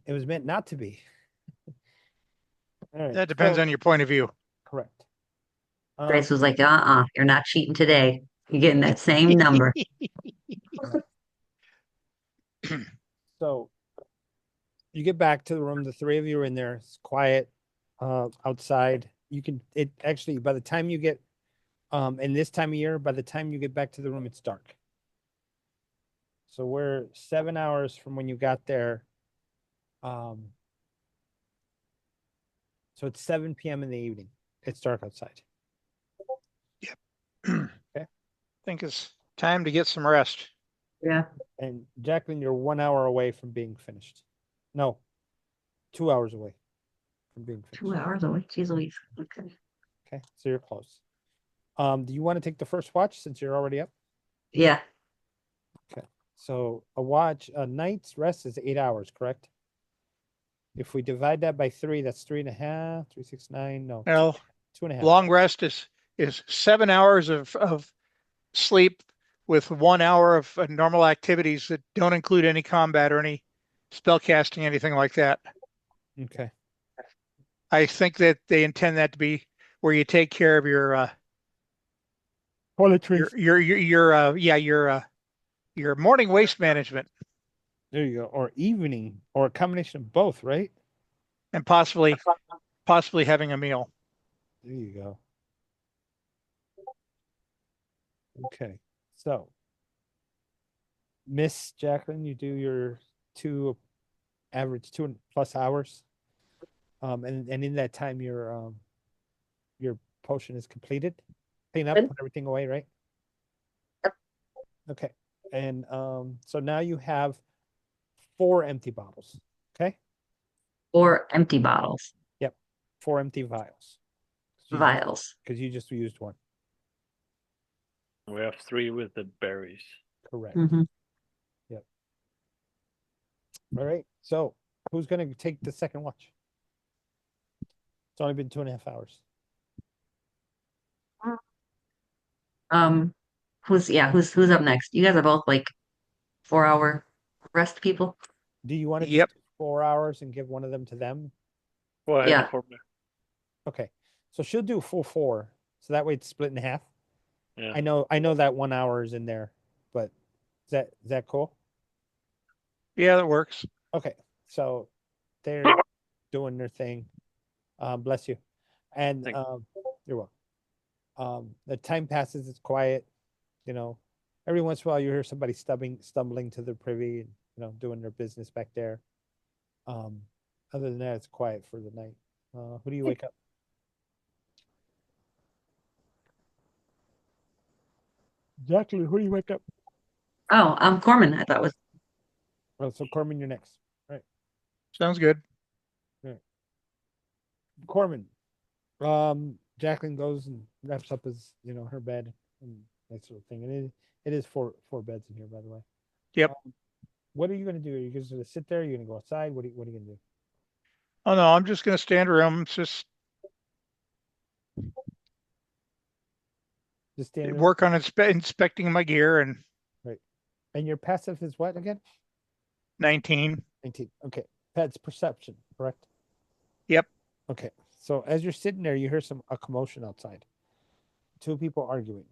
It was meant not to be. All right. That depends on your point of view. Correct. Grace was like, you're not cheating today. You're getting that same number. So you get back to the room. The three of you are in there. It's quiet outside. It actually, by the time you get, in this time of year, by the time you get back to the room, it's dark. So we're 7 hours from when you got there. So it's 7 p.m. in the evening. It's dark outside. Yep. Okay. I think it's time to get some rest. Yeah. And Jacqueline, you're 1 hour away from being finished. No, 2 hours away from being finished. 2 hours away. Jeez Louise. Okay. Okay, so you're close. Do you want to take the first watch since you're already up? Yeah. Okay. So a night's rest is 8 hours, correct? If we divide that by 3, that's 3.5, 3, 6, 9, no. Well, 2.5. long rest is 7 hours of sleep with 1 hour of normal activities that don't include any combat or any spell casting, anything like that. Okay. I think that they intend that to be where you take care of your Toiletries. your morning waste management There you go. Or evening, or a combination of both, right? and possibly having a meal. There you go. Okay. So, Miss Jacqueline, you do your average 2+ hours. And in that time your potion is completed. Clean up, Good. put everything away, right? Okay. And so now you have 4 empty bottles. Okay. Or empty bottles, Yep. 4 empty vials. vials. Because you just used one. We have 3 with the berries. Correct. Hmm. Yep. All right. So who's going to take the second watch? It's only been 2.5 hours. Um, who's up next? You guys are both like 4 hour rest people. Do you want to just Yep. do 4 hours and give one of them to them? Go ahead, Yeah. Cormyr. Okay. So she'll do full 4. So that way it's split in half. Yeah. I know that 1 hour is in there, but is that cool? Yeah, that works. Okay. So they're doing their thing. Bless you. And Thank you're welcome. The time passes, it's quiet, every once in a while you hear somebody stumbling to the privy and doing their business back there. Um, Other than that, it's quiet for the night. Who do you wake up? Exactly. Who do you wake up? Oh, Corman, I thought was. Oh, so Corman, you're next. Right. Sounds good. Corman. Jacqueline goes and wraps up her bed and that sort of thing. And it is four beds in here, by the way. Yep. What are you gonna do? Are you just gonna sit there? Are you gonna go outside? What are you gonna do? Oh no, I'm just gonna stand around. Just Stand there? work on inspecting my gear and Right. And your passive is what again? 19. 19. Okay. Pet's perception, correct? Yep. Okay. So as you're sitting there, you hear a commotion outside. 2 people arguing.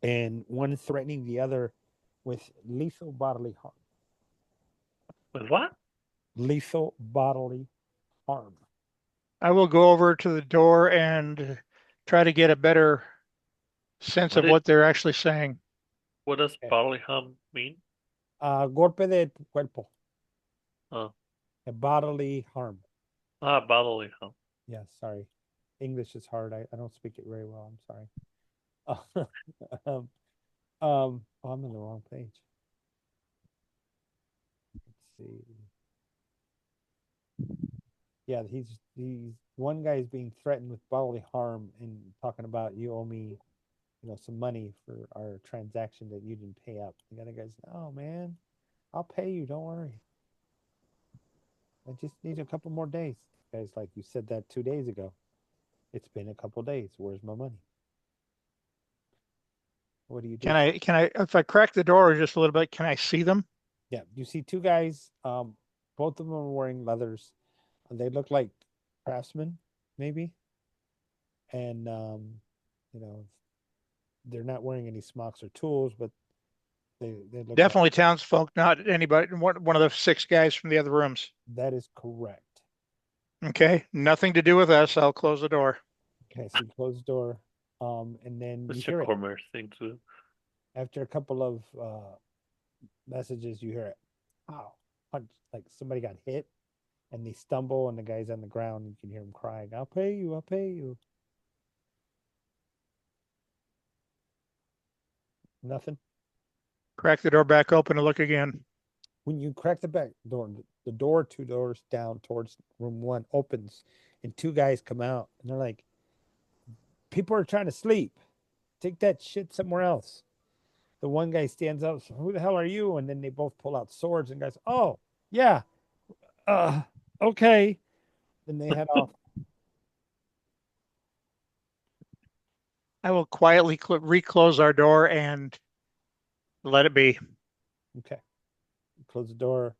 And one threatening the other with lethal bodily harm. With what? Lethal bodily harm. I will go over to the door and try to get a better sense of what they're actually saying. What does Okay. bodily harm mean? Golpe de tu cuerpo. Oh. A bodily harm. Bodily harm. Yeah, sorry. English is hard. I don't speak it very well. I'm sorry. I'm on the wrong page. Let's see. Yeah, he's one guy is being threatened with bodily harm and talking about you owe me, some money for our transaction that you didn't pay up. The other guy's, oh man, I'll pay you. Don't worry. I just need a couple more days. The guy's like, you said that 2 days ago. It's been a couple days. Where's my money? What do you do? Can I, if I crack the door just a little bit, can I see them? Yeah, you see 2 guys. Both of them are wearing leathers. They look like craftsmen, maybe. And you know, they're not wearing any smocks or tools, but they look like Definitely townsfolk, not anybody. One of the 6 guys from the other rooms. that is correct. Okay, nothing to do with us. I'll close the door. Okay, so you close the door, and then you It's a hear it. Cormyr thing too. After a couple of messages, you hear it. Ow, punch! Like somebody got hit, and they stumble, and the guy's on the ground. You can hear him crying, "I'll pay you! I'll pay you!" Nothing. Crack the door back open and look again. When you crack the back door, the door 2 doors down towards room 1 opens, and 2 guys come out, and they're like, "People are trying to sleep. Take that shit somewhere else." The one guy stands up, so, "Who the hell are you?" And then they both pull out swords and guys, "Oh yeah, okay." Then they head off. I will quietly reclose our door and let it be. Okay, close the door.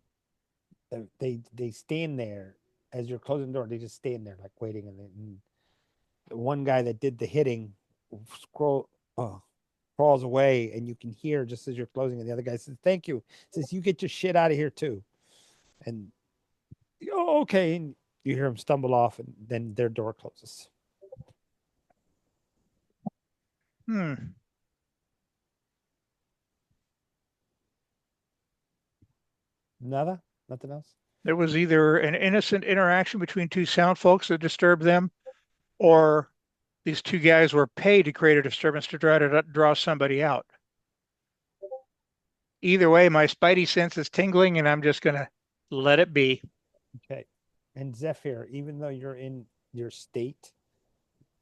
They stand there as you're closing the door. They just stand there like waiting, and the one guy that did the hitting crawls away, and you can hear just as you're closing, and the other guy says, "Thank you." Says, "You get your shit out of here too." And oh, okay, and you hear him stumble off, and then their door closes. Nada, nothing else. There was either an innocent interaction between 2 sound folks that disturbed them, or these 2 guys were paid to create a disturbance to try to draw somebody out. either way, my spidey sense is tingling, and I'm just gonna let it be. Okay. And Zephyr, even though you're in your state,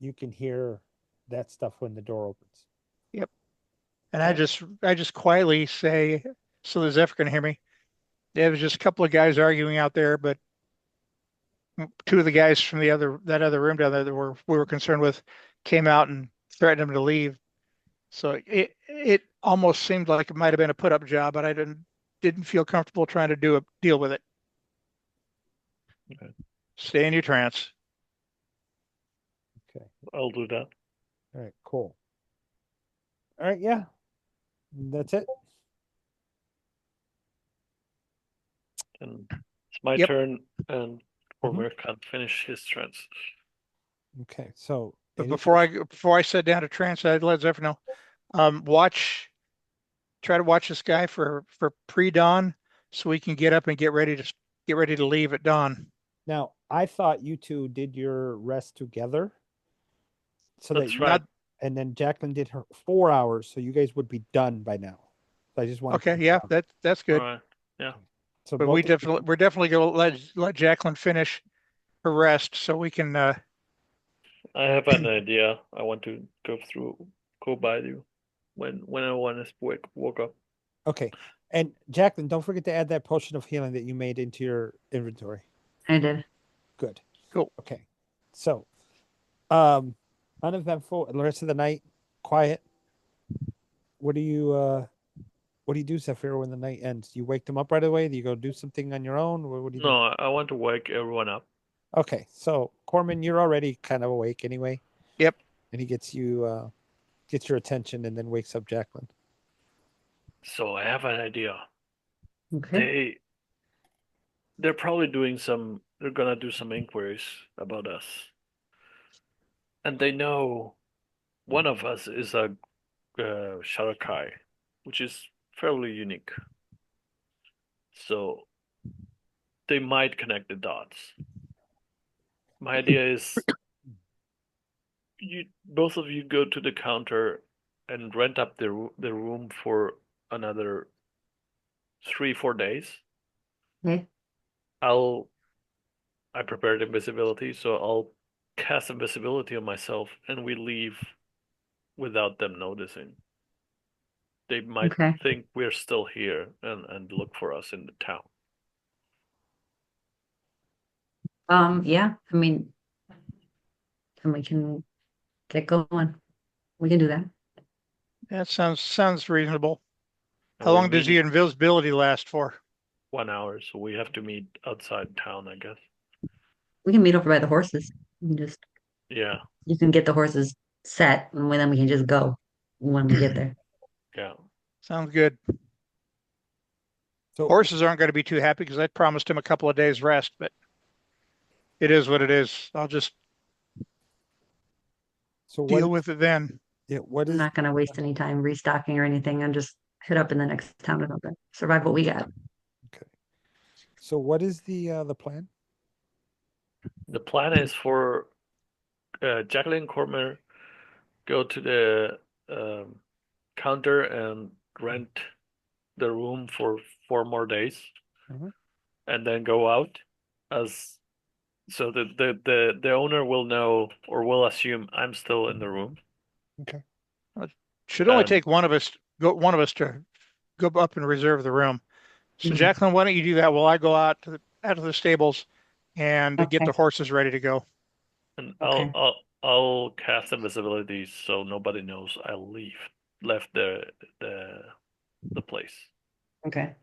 you can hear that stuff when the door opens. Yep. And Okay. I just quietly say, so the Zephyr can hear me. There was just a couple of guys arguing out there, but two of the guys from that other room down there that we were concerned with came out and threatened him to leave. So it almost seemed like it might have been a put up job, but I didn't feel comfortable trying to deal with it. Okay. Stay in your trance. Okay. I'll do that. All right, cool. All right, yeah. That's it. And it's my Yep. turn, and Cormyr can't finish his trance. Okay, so But any before I sat down to trance, I'd let Zephyr know. Try to watch this guy for pre-dawn, so we can get up and get ready to leave at dawn. now, I thought you two did your rest together, so That's that right. Not and then Jacqueline did her 4 hours, so you guys would be done by now. So I just want okay. Yeah, that's All good. right. Yeah. So But both of you- we're definitely gonna let Jacqueline finish her rest, so we can. I have an idea. I want to go by you when everyone is woke up. okay. And Jacqueline, don't forget to add that potion of healing that you made into your inventory. I did. Good. Cool. Okay. So, uneventful. The rest of the night, quiet. What do you do, Zephyr, when the night ends? You wake them up right away? Do you go do something on your own? What do you do? No, I want to wake everyone up. Okay, so Corman, you're already kind of awake anyway. Yep. And he gets your attention and then wakes up Jacqueline. So I have an idea. Okay. They're probably they're gonna do some inquiries about us. And they know one of us is a Sharakai, which is fairly unique. So they might connect the dots. My idea is both of you go to the counter and rent up the room for another 3-4 days. Okay. I prepared invisibility, so I'll cast invisibility on myself, and we leave without them noticing. They might Okay. think we're still here and look for us in the town. Yeah, I mean, and we can get going. We can do that. That sounds reasonable. And How we're long does meeting the invisibility last for? 1 hour, so we have to meet outside town, I guess. We can meet over by the horses. Yeah, You can get the horses set, and then we can just go when we get there. yeah. Sounds good. So Horses aren't going to be too happy because I promised him a couple of days rest, but it is what it is. I'll just deal with it then. Yeah, what I'm is not going to waste any time restocking or anything and just hit up in the next town or something. Survive what we got. okay? So what is the plan? The plan is for Jacqueline and Cormyr go to the counter and rent the room for 4 more days, Mhm. and then go out as so the owner will know or will assume I'm still in the room. Okay. Should only And take one of us to go up and reserve the room. So Mhm. Jacqueline, why don't you do that while I go out to the stables and get Okay. the horses ready to go. and Okay. I'll cast invisibility so nobody knows I left the place. Okay.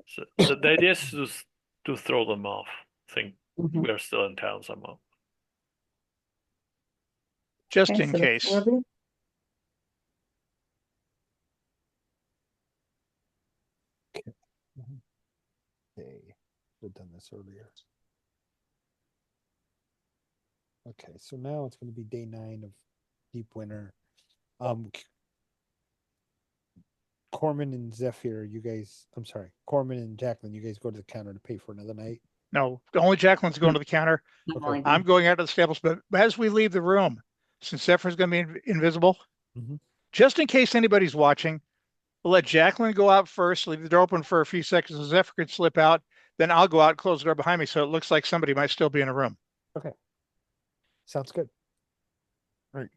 So the idea is to throw them off. Think Mhm. we are still in town somehow. Just Okay, in so that's case. lovely. Okay. Should have done this earlier. Okay, so now it's going to be day 9 of deep winter. Corman and Zephyr, you guys, I'm sorry, Corman and Jacqueline, you guys go to the counter to pay for another night. No, only Jacqueline's going to the counter. I'm Okay. only I'm going out to the stables, but as we leave the room, since Zephyr's going to be invisible, Mhm. just in case anybody's watching, We'll let Jacqueline go out first, leave the door open for a few seconds so Zephyr can slip out. Then I'll go out and close the door behind me so it looks like somebody might still be in a room. Okay. Sounds good. All right.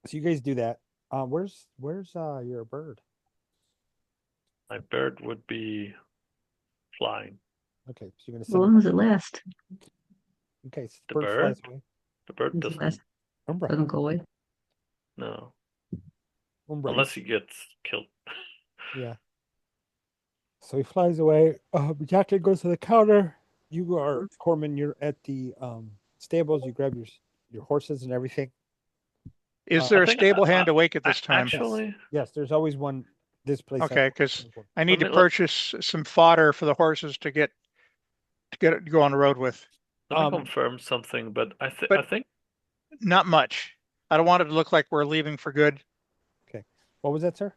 So you guys do that. Where's your bird? My bird would be flying. Okay, so you're gonna How send long him. does it last? Okay, so The bird flies bird? away. The bird Does it last? doesn't. Umbra. Doesn't go away. No. Umbra. Unless he gets killed. Yeah. So he flies away. Jacqueline goes to the counter. You are Corman. You're at the stables. You grab your horses and everything. Is there I a think stable hand awake at this time? actually, Yes, there's always one. This place. has Okay, one. because There's one. I need to let- purchase some fodder for the horses to get to go on the road with. let me Um, confirm something, but I But think not much. I don't want it to look like we're leaving for good. Okay. What was that, sir?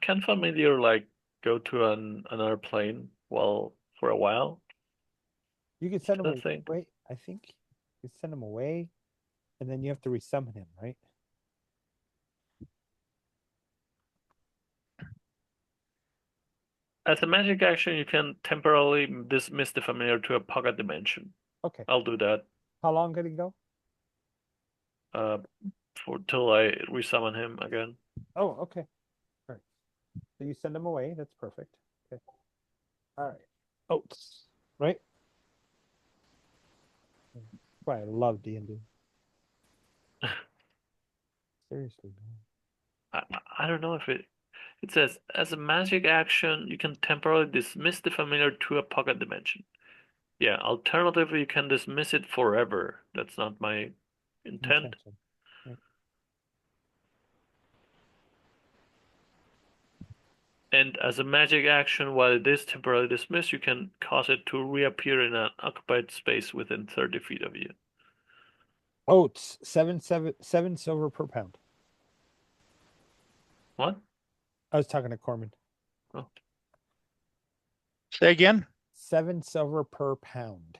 can familiar like go to another plane for a while? You can send him I away. think. Wait, I think you send him away, and then you have to resummon him, right? As a magic action, you can temporarily dismiss the familiar to a pocket dimension. Okay. I'll do that. How long can he go? For till I resummon him again. Oh, okay. All right. So you send him away. That's perfect. Okay. All right. Oats, right? Why I love D&D. Seriously, man. I don't know if it says as a magic action you can temporarily dismiss the familiar to a pocket dimension. Yeah, alternatively you can dismiss it forever. That's not my intent. Intention. Right. And as a magic action, while it is temporarily dismissed, you can cause it to reappear in an occupied space within 30 feet of you. Oats, seven silver per pound. What? I was talking to Corman. Oh, Say again? 7 silver per pound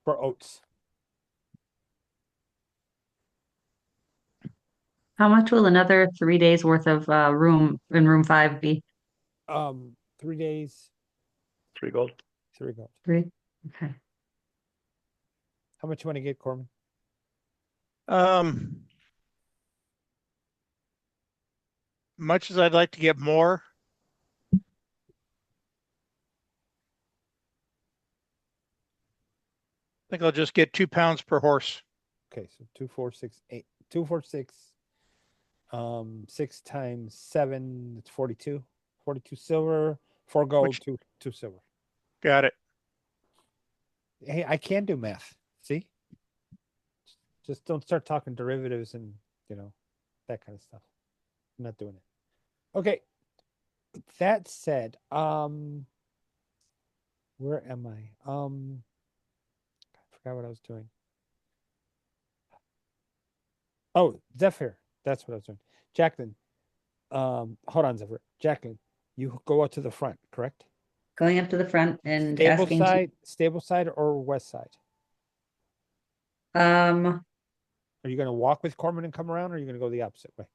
for oats. How much will another 3 days worth of room in room 5 be? 3 days, 3 gold. 3 gold. 3? Okay. How much you want to get, Corman? Much as I'd like to get more, I think I'll just get 2 pounds per horse. Okay, so 2, 4, 6, 8. 2, 4, 6. 6 times 7, it's 42. 42 silver, 4 gold, 2 silver. Got it. Hey, I can do math. See? Just don't start talking derivatives and, that kind of stuff. I'm not doing it. Okay. That said, where am I? I forgot what I was doing. Oh, Zephyr. That's what I was doing. Jacqueline. Hold on, Zephyr. Jacqueline, you go out to the front, correct? Going up to the front and asking Stable side or west side? Are you going to walk with Corman and come around, or are you going to go the opposite way?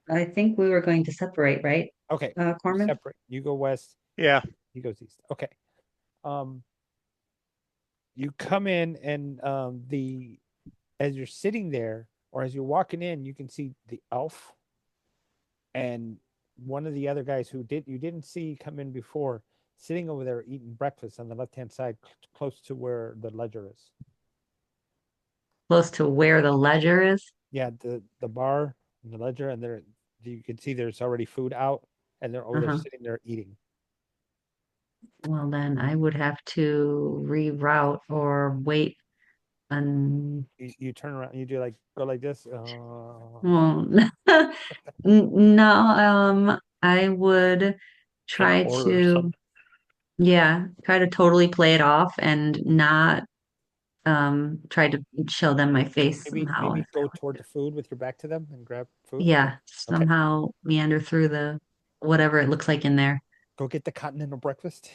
I think we were going to separate, right? Okay. Cormyr? Separate. You go west. Yeah. He goes east. Okay. You come in and as you're sitting there or as you're walking in, you can see the elf and one of the other guys who you didn't see come in before, sitting over there eating breakfast on the left-hand side, close to where the ledger is. Close to where the ledger is? Yeah, the bar and the ledger, and there you can see there's already food out, and they're over there sitting there eating. Well, then I would have to reroute or wait. You turn around, you do go like this. Well, no, I would Can try order to, something. try to totally play it off and not try to show them my face somehow. Maybe go toward the food with your back to them and grab food. Yeah, Okay. somehow meander through the whatever it looks like in there. Go get the continental breakfast.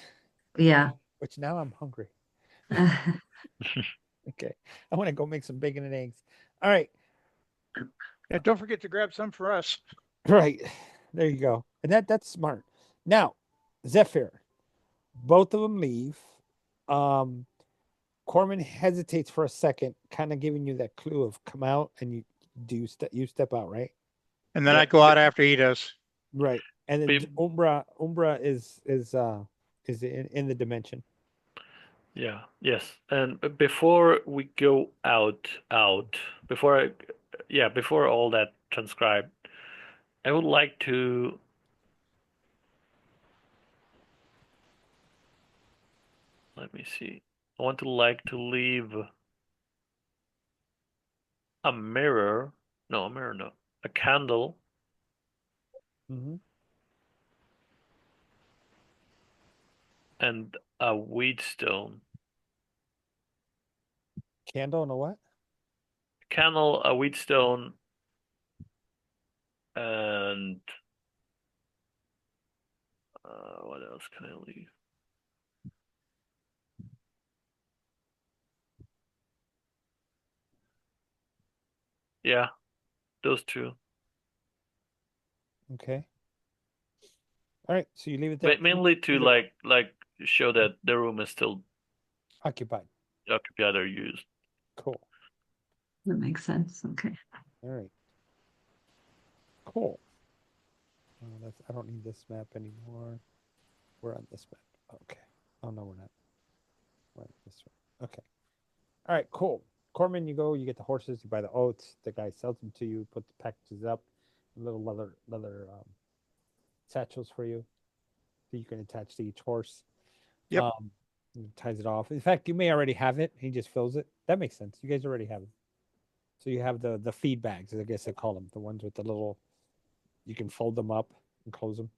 Yeah. Which now I'm hungry. Okay. I want to go make some bacon and eggs. All right. Yeah, don't forget to grab some for us. Right. There you go. And that's smart. Now, Zephyr, both of them leave. Um, Corman hesitates for a second, kind of giving you that clue of come out, and you step out, right? And then Yeah. I go out after he does. Right. And then Be- Umbra is in the dimension. Yeah, yes. And before we go out, before before all that transcribed, I would like to, let me see. I want to like to leave a mirror, no, a mirror, no, a candle Mm-hmm. and a weed stone. Candle and a what? Candle, a weed stone, and what else can I leave? Yeah, those two. Okay. All right. So you leave it there. Mainly to Leave it like show that the room is still occupied. occupied or used. Cool. That makes sense. Okay. All right. Cool. I don't need this map anymore. We're on this map. Okay. Oh no, we're not. We're on this one. Okay. All right. Cool. Corman, you go. You get the horses. You buy the oats. The guy sells them to you. Put the packages up. Little leather satchels for you that you can attach to each horse. Yep. He ties it off. In fact, you may already have it. He just fills it. That makes sense. You guys already have it. So you have the feed bags, I guess I call them, the ones with the little. You can fold them up and close them.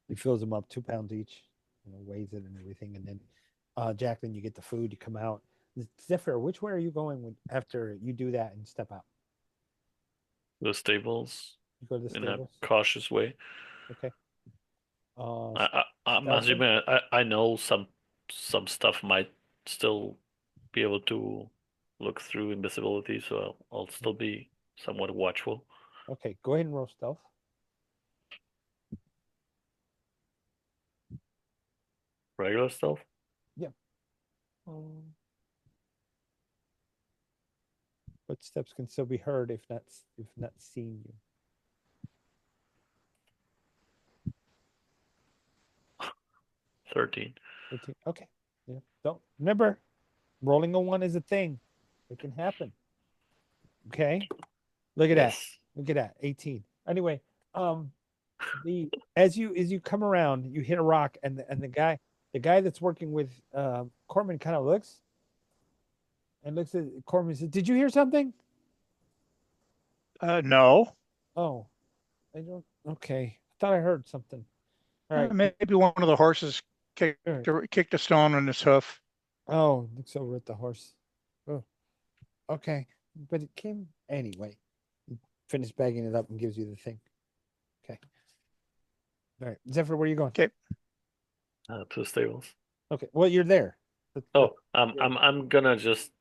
He fills them up 2 pounds each. Weighs it and everything, and then Jacqueline, you get the food. You come out. Zephyr, which way are you going after you do that and step out? The stables You go to the in a stables. cautious way. Okay. I'm Stealthy? assuming I know some stuff might still be able to look through invisibility, so I'll still be somewhat watchful. Okay, go ahead and roll stealth. Regular stealth? Yep. Um, Footsteps can still be heard if not seen you. 13. 13. Okay. Yeah. Don't remember, rolling a 1 is a thing. It can happen. Okay. Look at that. Yes. Look at that. 18. Anyway, as you come around, you hit a rock, and the guy that's working with Corman kind of looks at Corman and says, "Did you hear something?" No. Oh, I don't. Okay, I thought I heard something. All right. Maybe one of the horses kicked All right. kicked a stone on his hoof. Oh, looks over at the horse. Oh, okay. But it came anyway. He finished bagging it up and gives you the thing. Okay. All right. Zephyr, where are you going? Okay. To the stables. Okay. Well, you're there. Oh, I'm gonna just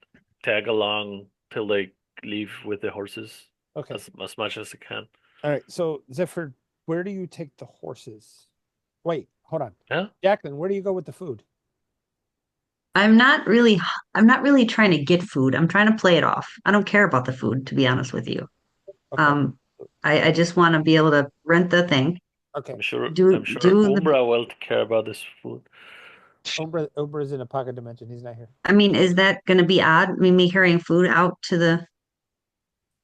tag along till they leave with the horses Okay. as much as I can. All right. So, Zephyr, where do you take the horses? Wait, hold on. Yeah? Jacqueline, where do you go with the food? I'm not really I'm not really trying to get food. I'm trying to play it off. I don't care about the food, to be honest with you. Okay. I just want to be able to rent the thing, Okay. I'm sure do the Umbra will care about this food. Obra's in a pocket dimension. He's not here. I mean, is that going to be odd? I mean, me carrying food out to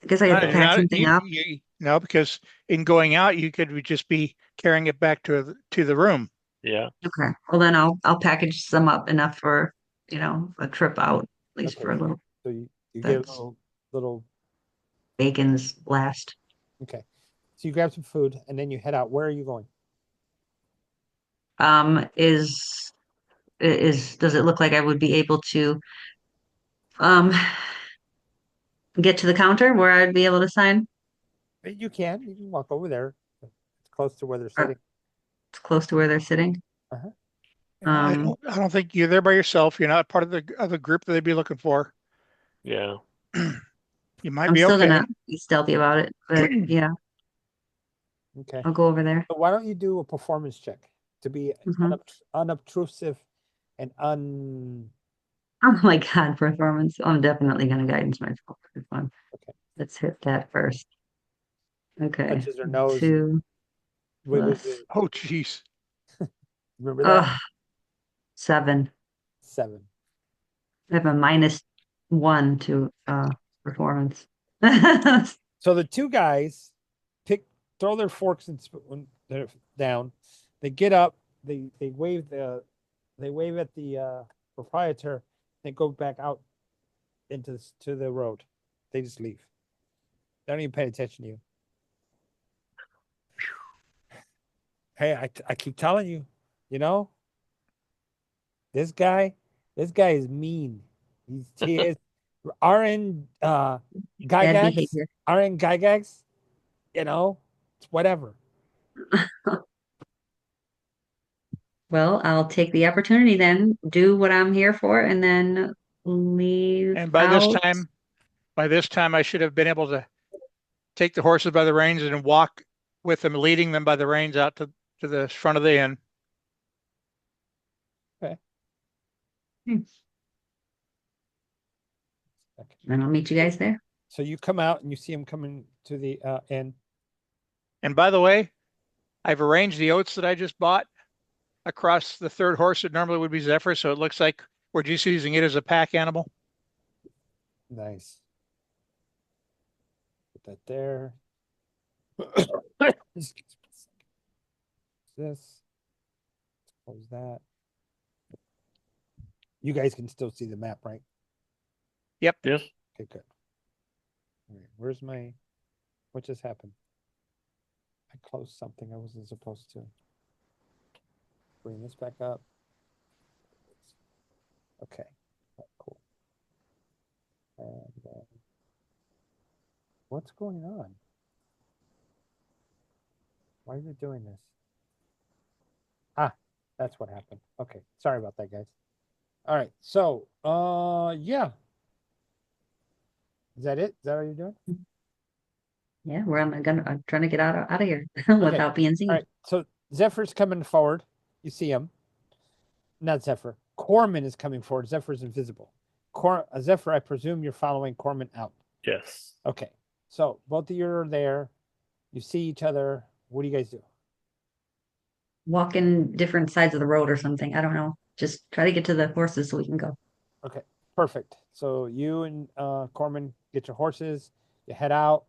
I guess I have to No. pack something up. No, because in going out, you could just be carrying it back to the room. Yeah. Okay. Well, then I'll package some up enough for, a trip out, at least Okay. for a little. So you get a That's little. bacon's last. Okay. So you grab some food and then you head out. Where are you going? Does it look like I would be able to um get to the counter where I'd be able to sign? You can. You can walk over there. It's close to where they're Or sitting. it's close to where they're sitting. Uh-huh. I Um, don't, I don't think you're there by yourself. You're not part of the group that they'd be looking for. Yeah. You might I'm be still okay. gonna be stealthy about it, but yeah, Okay. I'll go over there. So why don't you do a performance check to be Mhm. unobtrusive and un. Oh my God, performance. I'm definitely gonna guidance myself for this one. Okay. Let's hit that first. Okay. Touches her nose and 2 wiggles plus it. Oh, jeez. Remember that? 7. 7. I have a -1 to performance. So the two guys throw their forks and spoon they're down. They get up. They wave at the proprietor. They go back out to the road. They just leave. They don't even pay attention to you. Hey, I keep telling you, you know, this guy is mean. He is RN Bad Gygax, behavior. RN Gygax, you know, it's whatever. Well, I'll take the opportunity then, do what I'm here for, and then leave And out. by this time, I should have been able to take the horses by the reins and walk with them, leading them by the reins out to the front of the inn. Okay. And I'll meet you guys there. So you come out and you see him coming to the inn. And by the way, I've arranged the oats that I just bought across the third horse that normally would be Zephyr, so it looks like we're just using it as a pack animal. Nice. Put that there. This. Close that. You guys can still see the map, right? Yep. Yes. Okay, good. All right, where's my? What just happened? I closed something I wasn't supposed to. Bring this back up. Okay, cool. And what's going on? Why are you doing this? Ah, that's what happened. Okay, sorry about that, guys. All right, so yeah. Is that it? Is that all you're doing? Yeah, where am I gonna? I'm trying to get out of here without being seen. All right, so Zephyr's coming forward. You see him. Not Zephyr. Cormyr is coming forward. Zephyr's invisible. Zephyr, I presume you're following Cormyr out. Yes. Okay, so both of you are there. You see each other. What do you guys do? Walk in different sides of the road or something. I don't know. Just try to get to the horses so we can go. Okay, perfect. So you and Cormyr get your horses. You head out,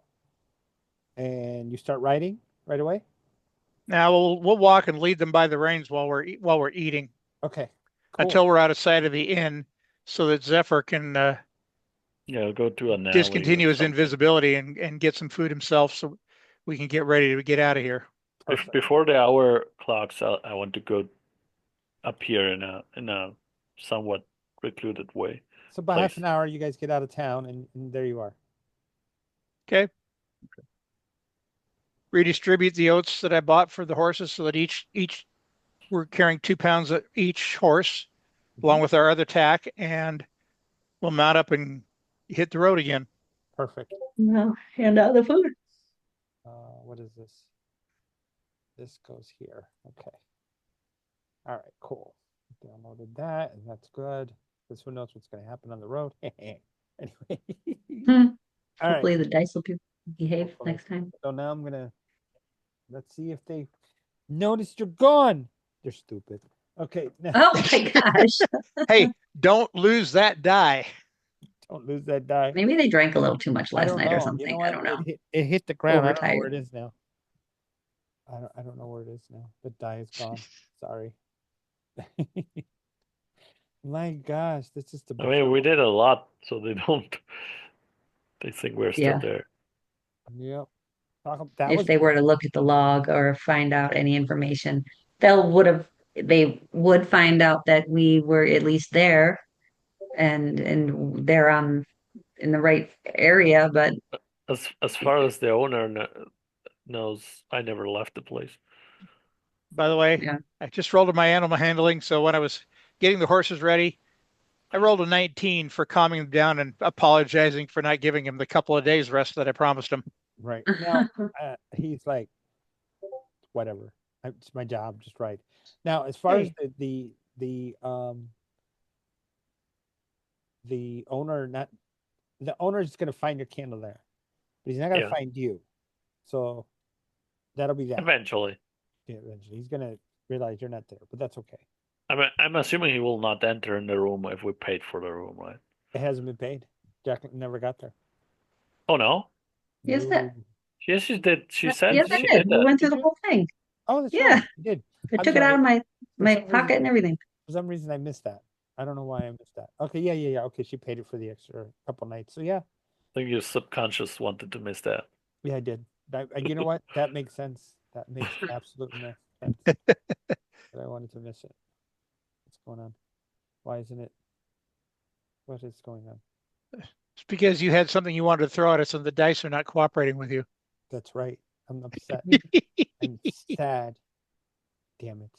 and you start riding right away. Now we'll walk and lead them by the reins while we're eating. Okay, cool. Until we're out of sight of the inn, so that Zephyr can Yeah, go to an alley discontinue or his something. invisibility and get some food himself, so we can get ready to get out of here. Before the hour clocks, I want to go up here in a somewhat recluded way. So by half an hour, you guys get out of town, and there you are. Okay. Redistribute the oats that I bought for the horses so that each we're carrying 2 pounds of each horse, along with our other tack, and we'll mount up and hit the road again. Perfect. No, hand out the food. What is this? This goes here. Okay. All right, cool. Downloaded that, and that's good. Because who knows what's going to happen on the road. Anyway. All Hopefully right. the dice will behave Hopefully. next time. So now I'm going to, let's see if they noticed you're gone. They're stupid. Okay. Oh my gosh. Hey, don't lose that die. Don't lose that die. Maybe they drank a little too much I last don't night or know. something. You know I what? don't know. It hit the ground. I don't know where Overtired. it is now. I don't know where it is now. The die is gone. Sorry. My gosh, this is the. I mean, we did a lot, so they don't. They think we're still Yeah. there. Yep. If they were to look at the log or find out any information, they would find out that we were at least there and they're in the right area, but As far as the owner knows, I never left the place. By the way, yeah. I just rolled my animal handling, so when I was getting the horses ready, I rolled a 19 for calming him down and apologizing for not giving him the couple of days rest that I promised him. Right. Now, he's like, whatever. It's my job, just right. Now, as far as Hey. the owner, not the owner is going to find your candle there, but he's not going to Yeah. find you. So that'll be that. Eventually. Yeah, eventually. He's going to realize you're not there, but that's okay. I'm assuming he will not enter in the room if we paid for the room, right? It hasn't been paid. Jack never got there. Oh no. Yes, that. Yes, she did. She said Yes, I she did. did We that. went through Did the you? whole thing. Oh, that's Yeah. right. You did. I I'm took it out of sorry. my some reason- pocket and everything. For some reason, I missed that. I don't know why I missed that. Okay, yeah. Okay, she paid it for the extra couple nights. So yeah, I think your subconscious wanted to miss that. yeah, I did. You know what? That makes sense. That makes absolute sense. But I wanted to miss it. What's going on? Why isn't it? What is going on? It's because you had something you wanted to throw at us and the dice are not cooperating with you. That's right. I'm upset. I'm sad. Damn it.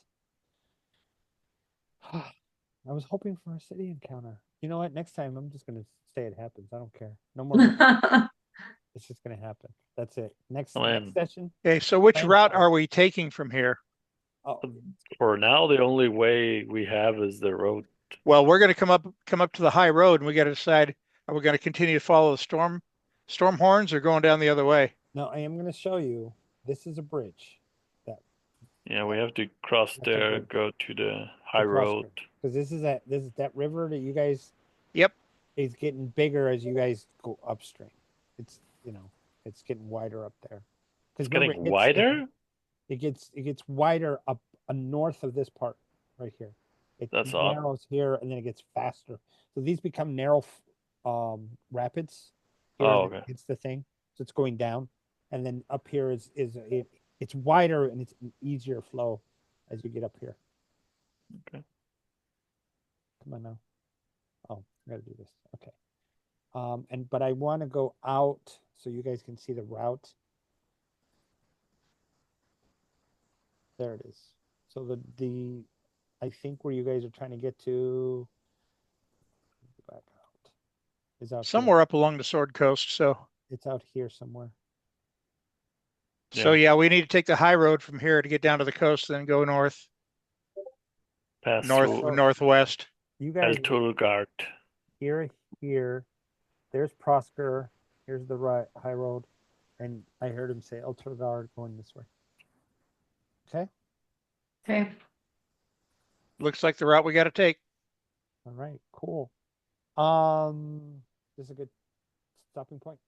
I was hoping for a city encounter. You know what? Next time I'm just gonna say it happens. I don't care. No more. It's just gonna happen. That's it. Next session. Okay, so which Plan route for it. are we taking from here? Oh, For now, the only way we have is the road. Well, we're going to come up to the high road, and we got to decide: are we going to continue to follow the storm horns, or going down the other way? no, I am gonna show you. This is a bridge. Yeah, we have to cross That's a there, bridge. go to the high road. Because this is that river that you guys. Yep. Is getting bigger as you guys go upstream. It's it's getting wider up there. It's getting wider? It gets wider up north of this part right here. It That's odd. narrows here and then it gets faster. So these become narrow rapids. Here Oh, okay. It's the thing. So it's going down, and then up here it's wider and it's an easier flow as you get up here. Okay. Come on now. Oh, I gotta do this. Okay. But I want to go out so you guys can see the route. There it is. So I think where you guys are trying to get to back out is out somewhere up along the Sword Coast. So it's out here somewhere. So yeah, we need to take the high road from here to get down to the coast, then go north, northwest. You guys guard. Here. There's Prosker. Here's the high road, and I heard him say El Turgard going this way. Okay. Okay. Looks like the route we got to take. All right. Cool. This is a good stopping point.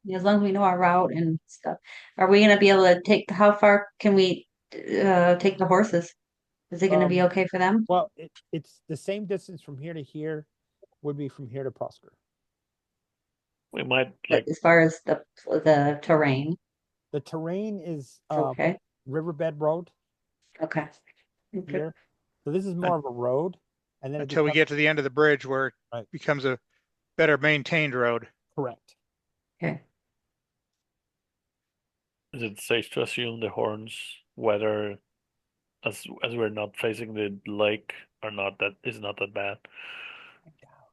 Yeah, as long as we know our route and stuff. Are we gonna be able to how far can we take the horses? Is it gonna be okay for them? Well, it's the same distance from here to here would be from here to Prosker. We might as far as the terrain. The terrain is okay. Riverbed Road. Okay. Here. So this is more of a road. And then until we get to the end of the bridge where it becomes a better maintained road. Correct. Okay. Is it safe to assume the horns, whether as we're not facing the lake, is not that bad? I doubt.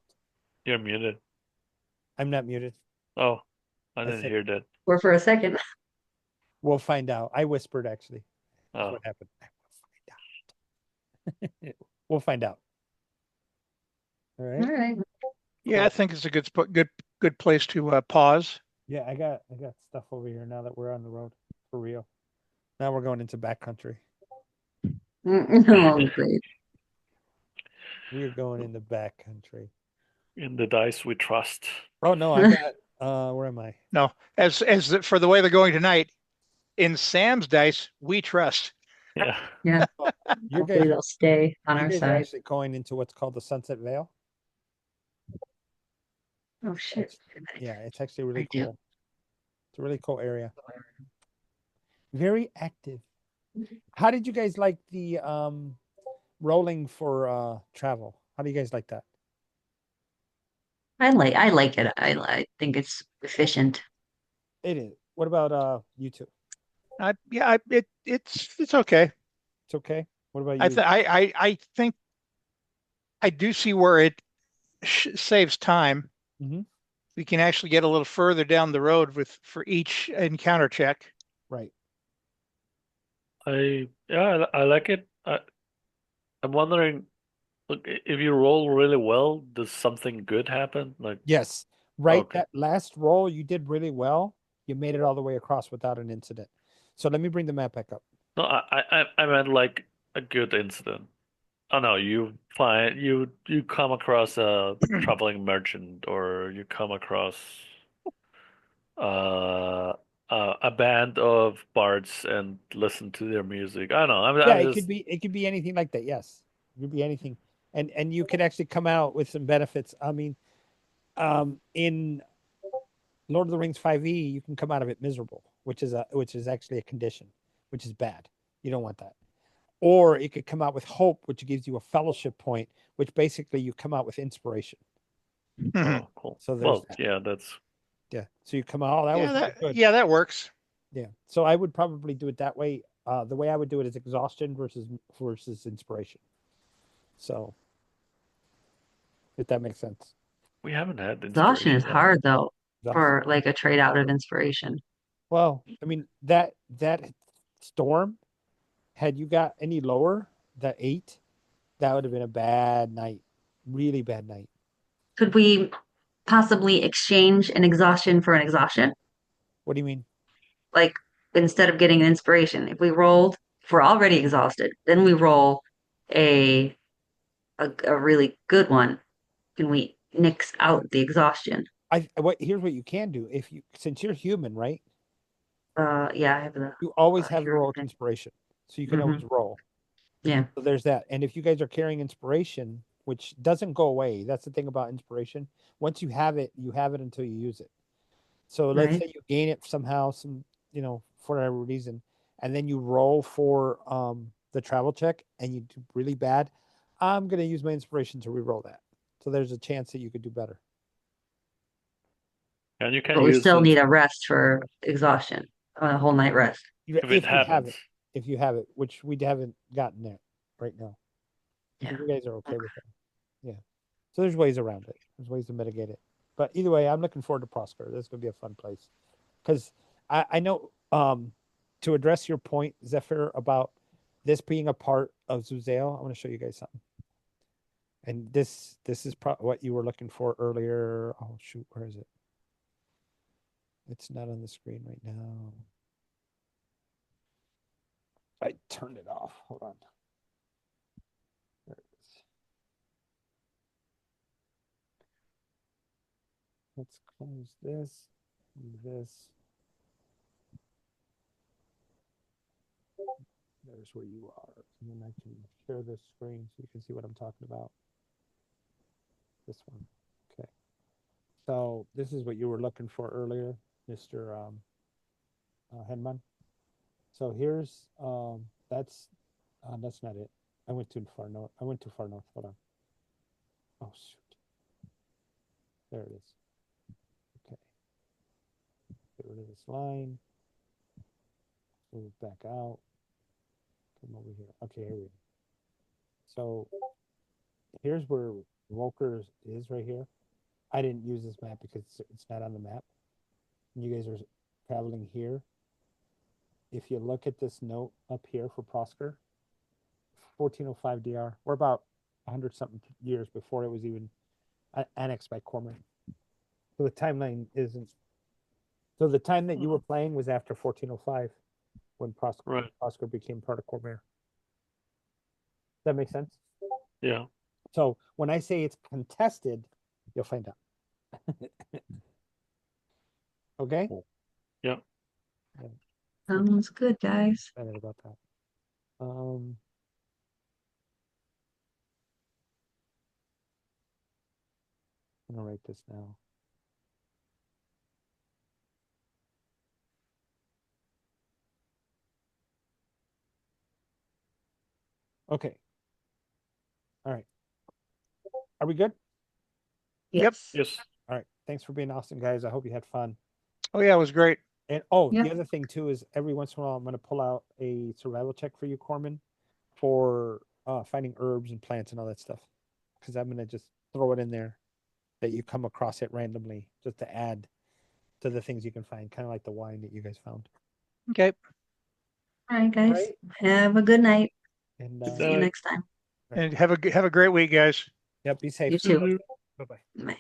You're muted. I'm not muted. Oh, I didn't hear that. Or for a second. We'll find out. I whispered actually. That's what happened. We'll find out. All right. All right. Yeah, I think it's a good place to pause. Yeah, I got stuff over here now that we're on the road for real. Now we're going into backcountry. Oh, great. We're going in the backcountry. In the dice we trust. Oh no, I got where am I? No, as for the way they're going tonight, in Sam's dice, we trust. Yeah. Yeah. Hopefully they'll stay on our side. Actually going into what's called the Sunset Vale. Oh shit. Yeah, it's actually really cool. It's a really cool area. Very active. How did you guys like the rolling for travel? How do you guys like that? I like it. I think it's efficient. It is. What about you two? Yeah, it's okay. It's okay. What about you? I think I do see where it saves time. Mhm. We can actually get a little further down the road for each encounter check. Right. I like it. I'm wondering, look, if you roll really well, does something good happen? Like, Yes. Right. okay, That last roll you did really well. You made it all the way across without an incident. So let me bring the map back up. no, I meant like a good incident. Oh no, you come across a traveling merchant, or you come across uh a band of bards and listen to their music. I don't know. Yeah, I'm just it could be anything like that. Yes. It could be anything. And you could actually come out with some benefits. I mean, in Lord of the Rings 5e, you can come out of it miserable, which is actually a condition, which is bad. You don't want that. Or it could come out with hope, which gives you a fellowship point, which basically you come out with inspiration. Mhm. oh cool. So there's Well, that. yeah, that's Yeah. So you come out, oh, that Yeah, was really good. that works. Yeah. So I would probably do it that way. The way I would do it is exhaustion versus inspiration. So if that makes sense. we haven't had Exhaustion is inspiration yet. hard though Exhaustion. for like a trade out of inspiration. Well, I mean that storm, had you got any lower, that 8, that would have been a bad night. Really bad night. Could we possibly exchange an exhaustion for an exhaustion? What do you mean? Like instead of getting an inspiration, if we're already exhausted, then we roll a a really good one. Can we nix out the exhaustion? Here's what you can do. If you Since you're human, right? Yeah, I have the You always have heroic heroic thing. inspiration. So you can Hmm. always roll. Yeah, So there's that. And if you guys are carrying inspiration, which doesn't go away, that's the thing about inspiration. Once you have it until you use it. So let's right. say you gain it somehow, for whatever reason, and then you roll for the travel check and you do really bad. I'm gonna use my inspiration to re-roll that. So there's a chance that you could do better. And you can But we use still it need a rest for exhaustion, a whole night rest. if it happens. If you have it, which we haven't gotten there right now. Yeah. You guys are okay with that. Yeah. So there's ways around it. There's ways to mitigate it. But either way, I'm looking forward to Prosper. This is gonna be a fun place. Because I know to address your point, Zephyr, about this being a part of Zuzail, I want to show you guys something. And this is what you were looking for earlier. Oh shoot, where is it? It's not on the screen right now. I turned it off. Hold on. There it is. Let's close this. This. There's where you are. And then I can share this screen so you can see what I'm talking about. This one. Okay. So this is what you were looking for earlier, Mr. Henman. So here's that's not it. I went too far north. I went too far north. Hold on. Oh shoot. There it is. Okay. Get rid of this line. Move back out. Come over here. Okay, here we go. So here's where Volker is right here. I didn't use this map because it's not on the map. And you guys are traveling here. If you look at this note up here for Prosker, 1405 DR. We're about 100 something years before it was even annexed by Cormyr. So the timeline isn't. So the time that you were playing was after 1405, when Right. Prosker became part of Cormyr. Does that make sense? Yeah. So when I say it's contested, you'll find out. Okay. Cool. Yeah. Sounds good, guys. Excited about that. I'm gonna write this now. Okay. All right. Are we good? Yep. Yes. All right. Thanks for being awesome, guys. I hope you had fun. Oh yeah, it was great. And Yep. the other thing too is every once in a while I'm going to pull out a survival check for you, Corman, for finding herbs and plants and all that stuff. because I'm gonna just throw it in there that you come across it randomly, just to add to the things you can find, kind of like the wine that you guys found. Okay. All right, guys. Right. Have a good night. And Good See you night. next time. And have a great week, guys. yep, be safe. You too. Mhm. Bye bye. Bye.